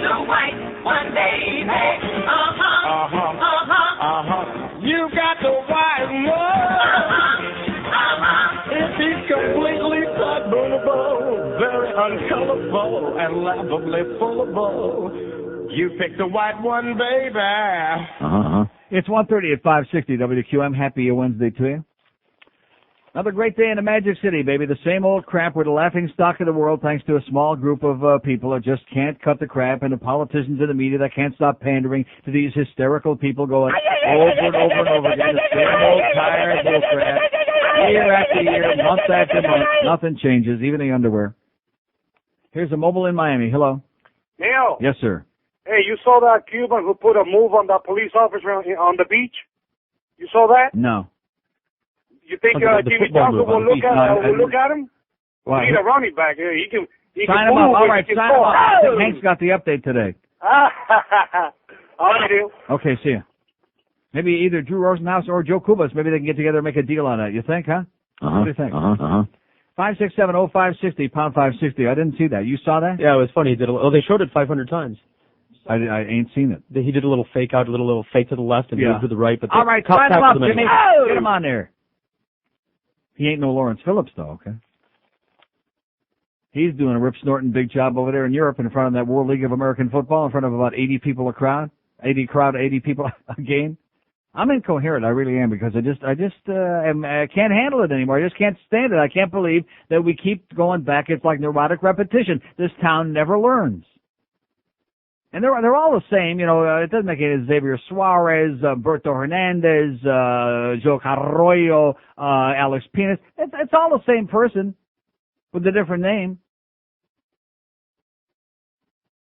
the white one, baby. You got the white one. If he's completely blood-boonable, very uncolorful, and laughably fullable, you picked the white one, baby. It's 1:30 at 560 WQM. Happy Wednesday to you. Another great day in the Magic City, baby. The same old crap. We're the laughing stock of the world thanks to a small group of people that just can't cut the crap, and the politicians and the media that can't stop pandering to these hysterical people going over and over and over again. The same old tired bull crap. Year after year, month after month, nothing changes, even the underwear. Here's a mobile in Miami. Hello. Neil. Yes, sir. Hey, you saw that Cuban who put a move on that police officer on the beach? You saw that? No. You think Jimmy Johnson will look at him? Well, We need a running back here. He can sign him move. up. All right, He can sign him score. up. I think Hank's got the update today. All right, Neil. Okay, see ya. Maybe either Drew Rosenhaus or Joe Kubas, maybe they can get together and make a deal on that. You think, huh? What do you think? 5670560, pound 560. I didn't see that. You saw that? Yeah, it was funny. He did they showed it 500 times. I ain't seen it. He did a little fake out, a little fake to the left and moved to the right. But all right, sign him up, Jimmy. Get him on there. He ain't no Lawrence Phillips, though, okay? He's doing a rip-snorting big job over there in Europe in front of that World League of American Football, in front of about 80 people a crowd. 80 people a game. I'm incoherent, I really am, because I can't handle it anymore. I just can't stand it. I can't believe that we keep going back. It's like neurotic repetition. This town never learns. And they're all the same, it doesn't make any Xavier Suarez, Berto Hernandez, Joe Carroyo, Alex Pinas. It's all the same person with a different name.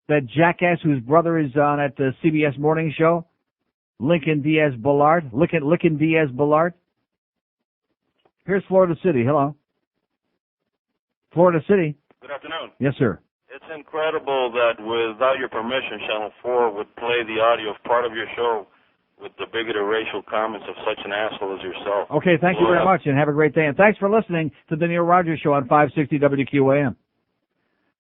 That jackass whose brother is on at the CBS morning show, Lincoln Diaz-Balart. Lincoln Diaz-Balart. Here's Florida City. Hello. Florida City. Good afternoon. Yes, sir. It's incredible that without your permission, Channel 4 would play the audio of part of your show with the bigoted racial comments of such an asshole as yourself. Okay, thank you very much, and have a great day. And thanks for listening to the Neil Rogers Show on 560 WQAM.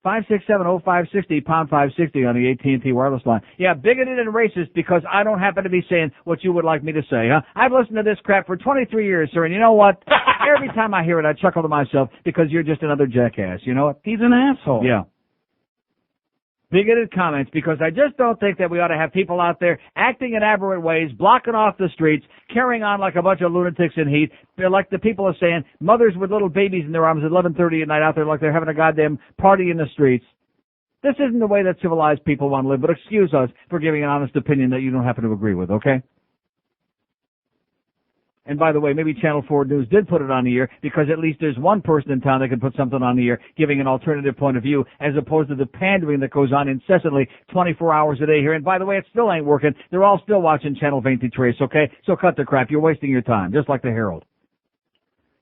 5670560, pound 560 on the AT&T wireless line. Yeah, bigoted and racist because I don't happen to be saying what you would like me to say, huh? I've listened to this crap for 23 years, sir, and you know what? Every time I hear it, I chuckle to myself because you're just another jackass. You know what? He's an asshole. Yeah. Bigoted comments, because I just don't think that we ought to have people out there acting in aberrant ways, blocking off the streets, carrying on like a bunch of lunatics in heat. They're like the people are saying, mothers with little babies in their arms at 11:30 at night out there like they're having a goddamn party in the streets. This isn't the way that civilized people want to live, but excuse us for giving an honest opinion that you don't happen to agree with, okay? And by the way, maybe Channel 4 News did put it on the air because at least there's one person in town that can put something on the air giving an alternative point of view as opposed to the pandering that goes on incessantly 24 hours a day here. And by the way, it still ain't working. They're all still watching Channel 23, okay? So cut the crap. You're wasting your time, just like the Herald.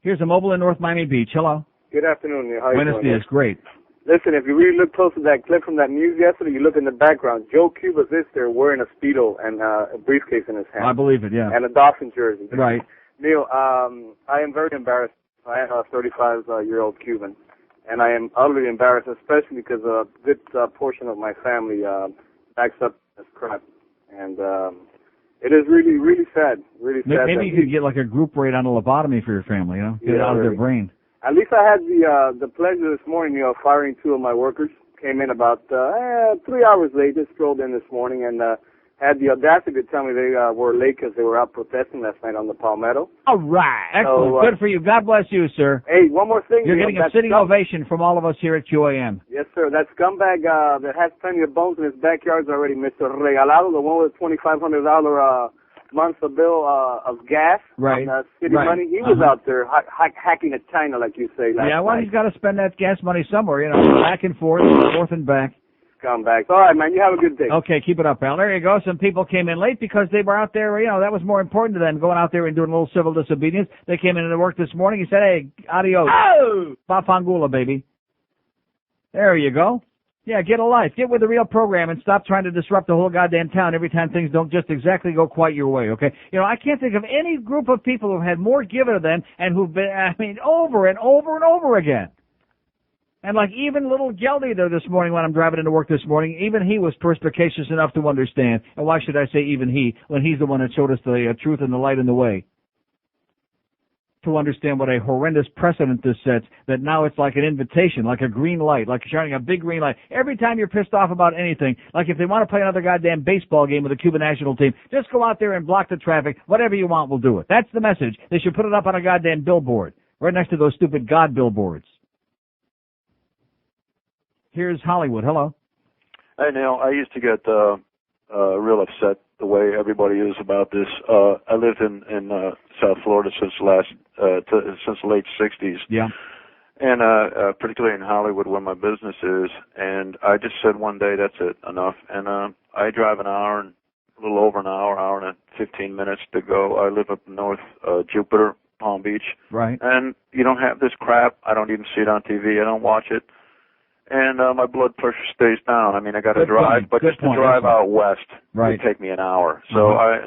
Here's a mobile in North Miami Beach. Hello. Good afternoon, Neil. How you Buenos doing? dias. Great. Listen, if you really look close to that clip from that news yesterday, you look in the background. Joe Cubas is there wearing a Speedo and a briefcase in his hand. I believe it, yeah. And a Dawson jersey. Right. Neil, I am very embarrassed. I am a 35-year-old Cuban, and I am utterly embarrassed, especially because a good portion of my family backs up this crap. And it is really, really sad. Really sad. Maybe you could get like a group rate on a lobotomy for your family, Get it out of their brain. At least I had the pleasure this morning, of firing two of my workers. Came in about 3 hours late, just strolled in this morning, and had the audacity to tell me they were late because they were out protesting last night on the Palmetto. All right. Excellent. So, good for you. God bless you, sir. Hey, one more thing. You're getting a sitting ovation from all of us here at QAM. Yes, sir. That scumbag that has plenty of bones in his backyard already, Mr. Regalado, the one with $2,500 monthly bill of gas right. on city money. He was out there hacking at China, like you say. Yeah, well, he's got to spend that gas money somewhere, back and forth and back. Scumbags. All right, man. You have a good day. Okay, keep it up, pal. There you go. Some people came in late because they were out there, that was more important to them, going out there and doing a little civil disobedience. They came into work this morning. He said, hey, adios. Oh! Bafangula, baby. There you go. Yeah, get a life. Get with the real program and stop trying to disrupt the whole goddamn town every time things don't just exactly go quite your way, okay? I can't think of any group of people who've had more given to them and who've been, over and over and over again. And like even little Geldy there this morning when I'm driving into work this morning, even he was perspicacious enough to understand. And why should I say even he, when he's the one that showed us the truth and the light and the way? To understand what a horrendous precedent this sets, that now it's like an invitation, like a green light, like shining a big green light. Every time you're pissed off about anything, like if they want to play another goddamn baseball game with the Cuban national team, just go out there and block the traffic. Whatever you want, we'll do it. That's the message. They should put it up on a goddamn billboard, right next to those stupid God billboards. Here's Hollywood. Hello. Hey, Neil. I used to get real upset the way everybody is about this. I lived in South Florida since since the late 60s. Yeah. And particularly in Hollywood where my business is. And I just said one day, that's it, enough. And I drive a little over an hour and 15 minutes to go. I live up north, Jupiter, Palm Beach. Right. And you don't have this crap. I don't even see it on TV. I don't watch it. and my blood pressure stays down. I mean, I got to Good drive, point. but Good just to point. drive out west Right. would take me an hour. So I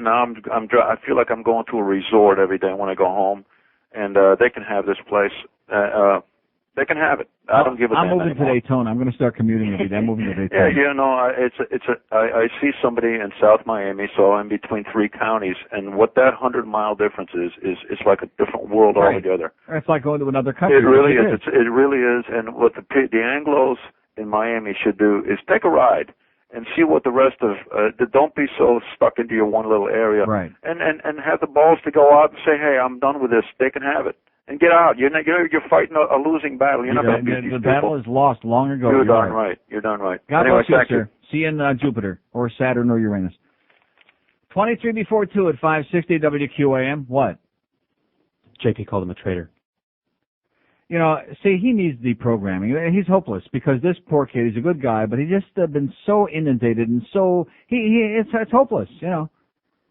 feel like I'm going to a resort every day when I go home, and they can have this place. They can have it. I don't give a damn I'm moving anymore. to Daytona. I'm going to start commuting every day. I'm moving to Daytona. Yeah, you know, I see somebody in South Miami, so I'm between three counties, and what that 100-mile difference is it's like a different world Right. altogether. It's like going to another country. It really is. is. It really is. And what the Anglos in Miami should do is take a ride and see what the rest of. Don't be so stuck into your one little area. Right. And have the balls to go out and say, hey, I'm done with this. They can have it. And get out. You're fighting a losing battle. You're not going to beat these the people. battle is lost long ago. You're darn right. You're darn right. God Anyway, bless you, thank sir. See you in Jupiter or Saturn or Uranus. 23 before 2 at 560 WQAM. What? JP called him a traitor. You know, see, he needs deprogramming. He's hopeless because this poor kid, he's a good guy, but he's just been so inundated and so, it's hopeless, you know.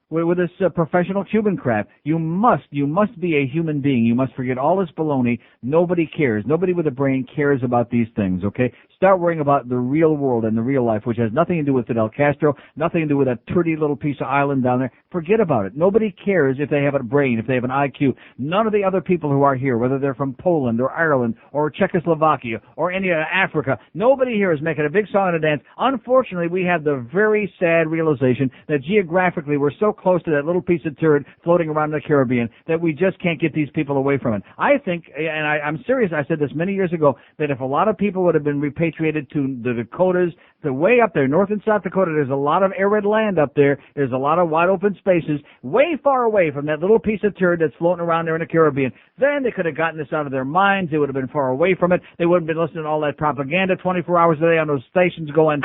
With this professional Cuban crap, you must be a human being. You must forget all this baloney. Nobody cares. Nobody with a brain cares about these things, okay? Start worrying about the real world and the real life, which has nothing to do with Fidel Castro, nothing to do with that pretty little piece of island down there. Forget about it. Nobody cares if they have a brain, if they have an IQ. None of the other people who are here, whether they're from Poland or Ireland or Czechoslovakia or any Africa, nobody here is making a big song and a dance. Unfortunately, we have the very sad realization that geographically we're so close to that little piece of turd floating around the Caribbean that we just can't get these people away from it. I think, and I'm serious, I said this many years ago, that if a lot of people would have been repatriated to the Dakotas, the way up there, North and South Dakota, there's a lot of arid land up there. There's a lot of wide open spaces, way far away from that little piece of turd that's floating around there in the Caribbean. Then they could have gotten this out of their minds. They would have been far away from it. They wouldn't have been listening to all that propaganda 24 hours a day on those stations going...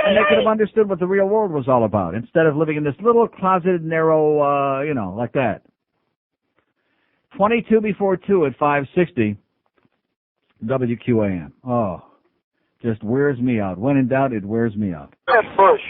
And they could have understood what the real world was all about instead of living in this little closeted, narrow, like that. 22 before 2 at 560 WQAM. Oh, just wears me out. When in doubt, it wears me out. Bush.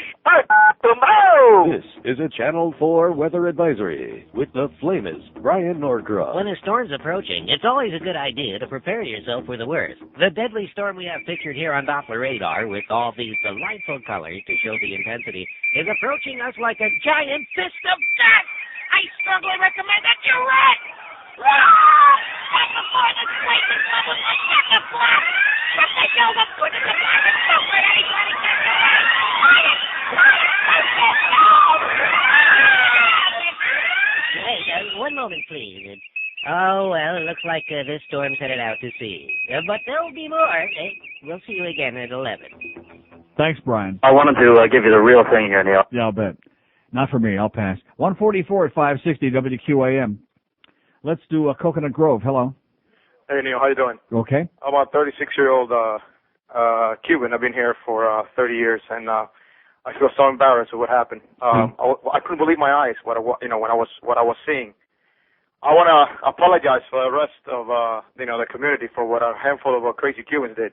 This is a Channel 4 weather advisory with the famous Brian Nordgruff. When a storm's approaching, it's always a good idea to prepare yourself for the worst. The deadly storm we have pictured here on Doppler radar with all these delightful colors to show the intensity is approaching us like a giant fist of death. I strongly recommend that you run! And before the place is leveled like the flap, from the hill up to the black and don't let anybody get away. Wait, one moment, please. Oh, well, it looks like this storm's headed out to sea. But there'll be more. We'll see you again at 11. Thanks, Brian. I wanted to give you the real thing here, Neil. Yeah, I'll bet. Not for me. I'll pass. 144 at 560 WQAM. Let's do Coconut Grove. Hello. Hey, Neil. How you doing? Okay. I'm a 36-year-old Cuban. I've been here for 30 years, and I feel so embarrassed with what happened. I couldn't believe my eyes when I was seeing. I want to apologize for the rest of the community for what a handful of crazy Cubans did.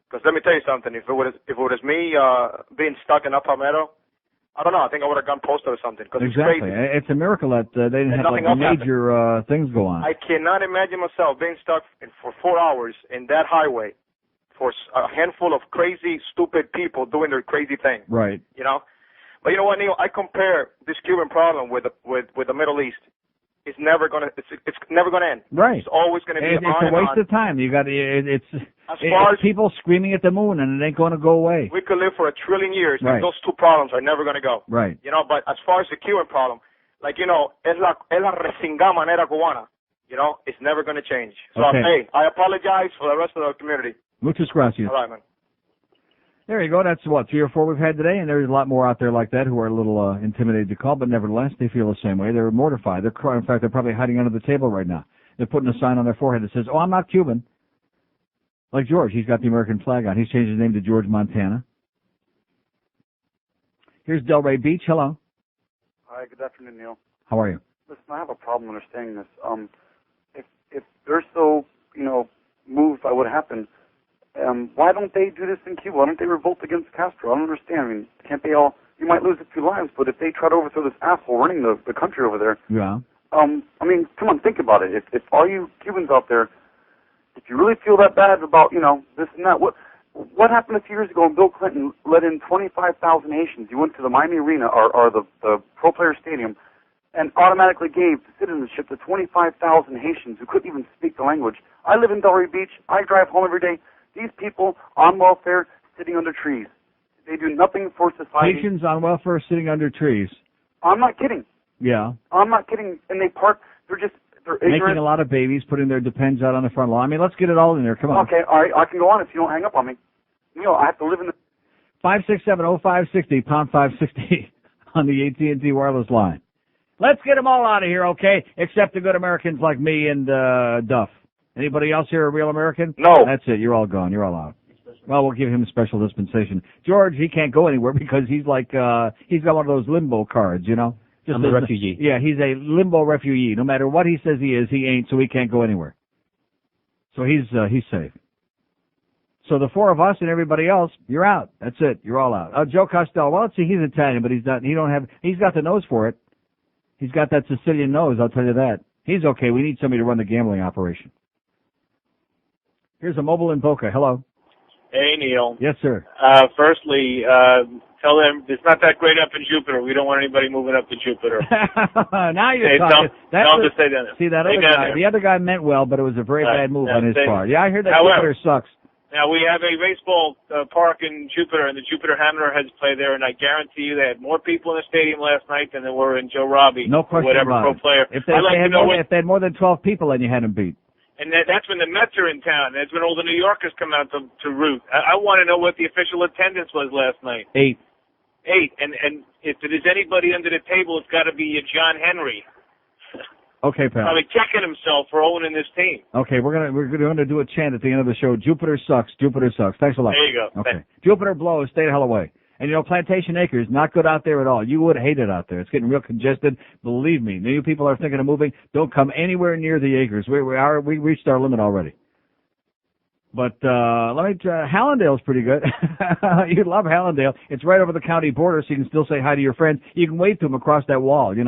Because let me tell you something. If it was me being stuck in Palmetto, I don't know. I think I would have gone postal or something. Cause Exactly. It's crazy. It's a miracle that they didn't have like major things go on. I cannot imagine myself being stuck for 4 hours in that highway for a handful of crazy, stupid people doing their crazy thing. Right. You know? But you know what, Neil? I compare this Cuban problem with the Middle East. It's never gonna end. Right. It's always gonna be It's a waste of time. You got it's people screaming at the moon, and it ain't going to go away. We could live for 1 trillion years, Right. and those two problems are never gonna go. Right. You know, but as far as the Cuban problem, es la resinga manera cubana. You know, it's never gonna change. So Okay. hey, I apologize for the rest of the community. Muchas gracias. All right, man. There you go. That's 3 or 4 we've had today, and there's a lot more out there like that who are a little intimidated to call, but nevertheless, they feel the same way. They're mortified. In fact, they're probably hiding under the table right now. They're putting a sign on their forehead that says, "Oh, I'm not Cuban." Like George, he's got the American flag on. He's changed his name to George Montana. Here's Delray Beach. Hello. Hi, good afternoon, Neil. How are you? Listen, I have a problem understanding this. If they're so, moved by what happened, why don't they do this in Cuba? Why don't they revolt against Castro? I don't understand. I mean, can't they all? You might lose a few lives, but if they try to overthrow this asshole running the country over there, Yeah. I mean, come on, think about it. If all you Cubans out there, if you really feel that bad about, this and that, what happened a few years ago when Bill Clinton let in 25,000 Haitians? He went to the Miami Arena or the Pro Player Stadium and automatically gave citizenship to 25,000 Haitians who couldn't even speak the language. I live in Delray Beach. I drive home every day. These people on welfare sitting under trees. They do nothing for society. Haitians on welfare sitting under trees. I'm not kidding. Yeah. I'm not kidding. And they're ignorant. Making a lot of babies, putting their depends out on the front lawn. I mean, let's get it all in there. Come on. Okay, all right. I can go on if you don't hang up on me. I have to live in the... 567-0560, pound 560 on the AT&T wireless line. Let's get them all out of here, okay? Except the good Americans like me and Duff. Anybody else here a real American? No. That's it. You're all gone. You're all out. Well, we'll give him a special dispensation. George, he can't go anywhere because he's like, he's got one of those limbo cards, Just I'm a refugee. Yeah, he's a limbo refugee. No matter what he says he is, he ain't, so he can't go anywhere. So he's safe. So the four of us and everybody else, you're out. That's it. You're all out. Joe Costello, well, let's see, he's Italian, but he's got the nose for it. He's got that Sicilian nose, I'll tell you that. He's okay. We need somebody to run the gambling operation. Here's a mobile in Boca. Hello. Hey, Neil. Yes, sir. Firstly, tell them it's not that great up in Jupiter. We don't want anybody moving up to Jupiter. Now you're talking. Tell them to stay down there. See, that other guy, the other guy meant well, but it was a very bad move on his part. Yeah, I heard that However, Jupiter sucks. Now, we have a baseball park in Jupiter, and the Jupiter Hammerheads play there, and I guarantee you they had more people in the stadium last night than there were in Joe Robbie. No question whatever about pro it. player. If they had more than 12 people, then you had them beat. And that's when the Mets are in town. That's when all the New Yorkers come out to root. I want to know what the official attendance was last night. 8. And if there's anybody under the table, it's got to be John Henry. Okay, pal. Probably checking himself for owning this team. Okay, we're gonna do a chant at the end of the show. Jupiter sucks. Jupiter sucks. Thanks a lot. There you go. Okay. Thanks. Jupiter blows. Stay the hell away. And Plantation Acres, not good out there at all. You would hate it out there. It's getting real congested. Believe me. New people are thinking of moving. Don't come anywhere near the acres. We reached our limit already. But let me try. Hallandale's pretty good. You'd love Hallandale. It's right over the county border, so you can still say hi to your friends. You can wave to them across that wall. You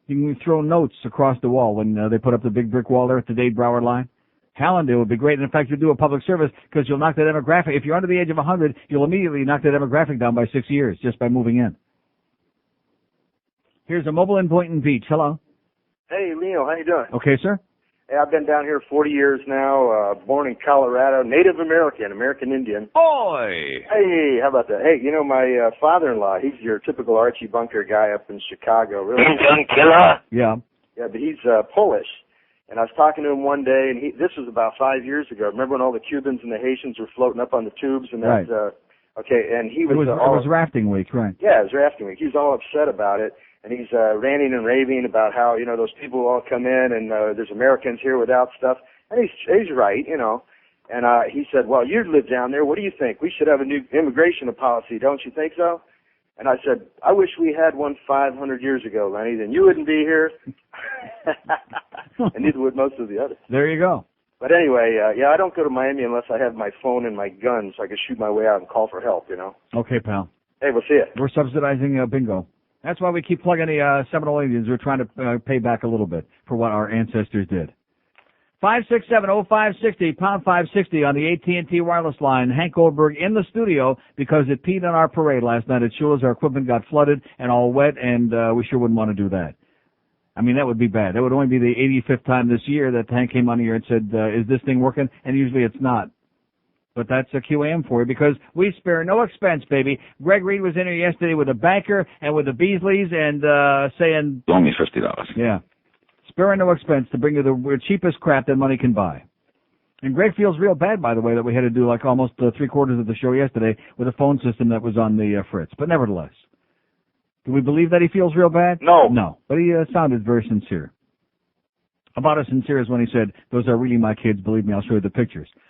can throw notes across the wall when they put up the big brick wall there at the Dade-Broward line. Hallandale would be great. And in fact, you'll do a public service because you'll knock the demographic. If you're under the age of 100, you'll immediately knock the demographic down by 6 years just by moving in. Here's a mobile in Boynton Beach. Hello. Hey, Leo. How you doing? Okay, sir. Hey, I've been down here 40 years now, born in Colorado, Native American Indian. Oi! Hey, how about that? Hey, my father-in-law, he's your typical Archie Bunker guy up in Chicago. Really. Indian killer? Yeah. Yeah, but he's Polish. And I was talking to him one day, and this was about 5 years ago. Remember when all the Cubans and the Haitians were floating up on the tubes? And right. Okay, and he was... It was rafting week, right. Yeah, it was rafting week. He was all upset about it. And he's ranting and raving about how, those people all come in and there's Americans here without stuff. And he's right, And he said, well, you live down there. What do you think? We should have a new immigration policy, don't you think so? And I said, I wish we had one 500 years ago, Lenny. Then you wouldn't be here. And neither would most of the others. There you go. But anyway, I don't go to Miami unless I have my phone and my gun so I can shoot my way out and call for help, Okay, pal. Hey, we'll see you. We're subsidizing bingo. That's why we keep plugging the Seminole Indians. We're trying to pay back a little bit for what our ancestors did. 567-0560, pound 560 on the AT&T wireless line. Hank Goldberg in the studio because it peed on our parade last night at Shula's. Our equipment got flooded and all wet, and we sure wouldn't want to do that. I mean, that would be bad. That would only be the 85th time this year that Hank came on here and said, is this thing working? And usually it's not. But that's a QAM for you because we spare no expense, baby. Greg Reed was in here yesterday with a banker and with the Beasleys and saying... Only $50. Yeah. Sparing no expense to bring you the cheapest crap that money can buy. And Greg feels real bad, by the way, that we had to do like almost 3/4 of the show yesterday with a phone system that was on the fritz. But nevertheless, do we believe that he feels real bad? No. No. But he sounded very sincere. About as sincere as when he said, those are really my kids. Believe me, I'll show you the pictures.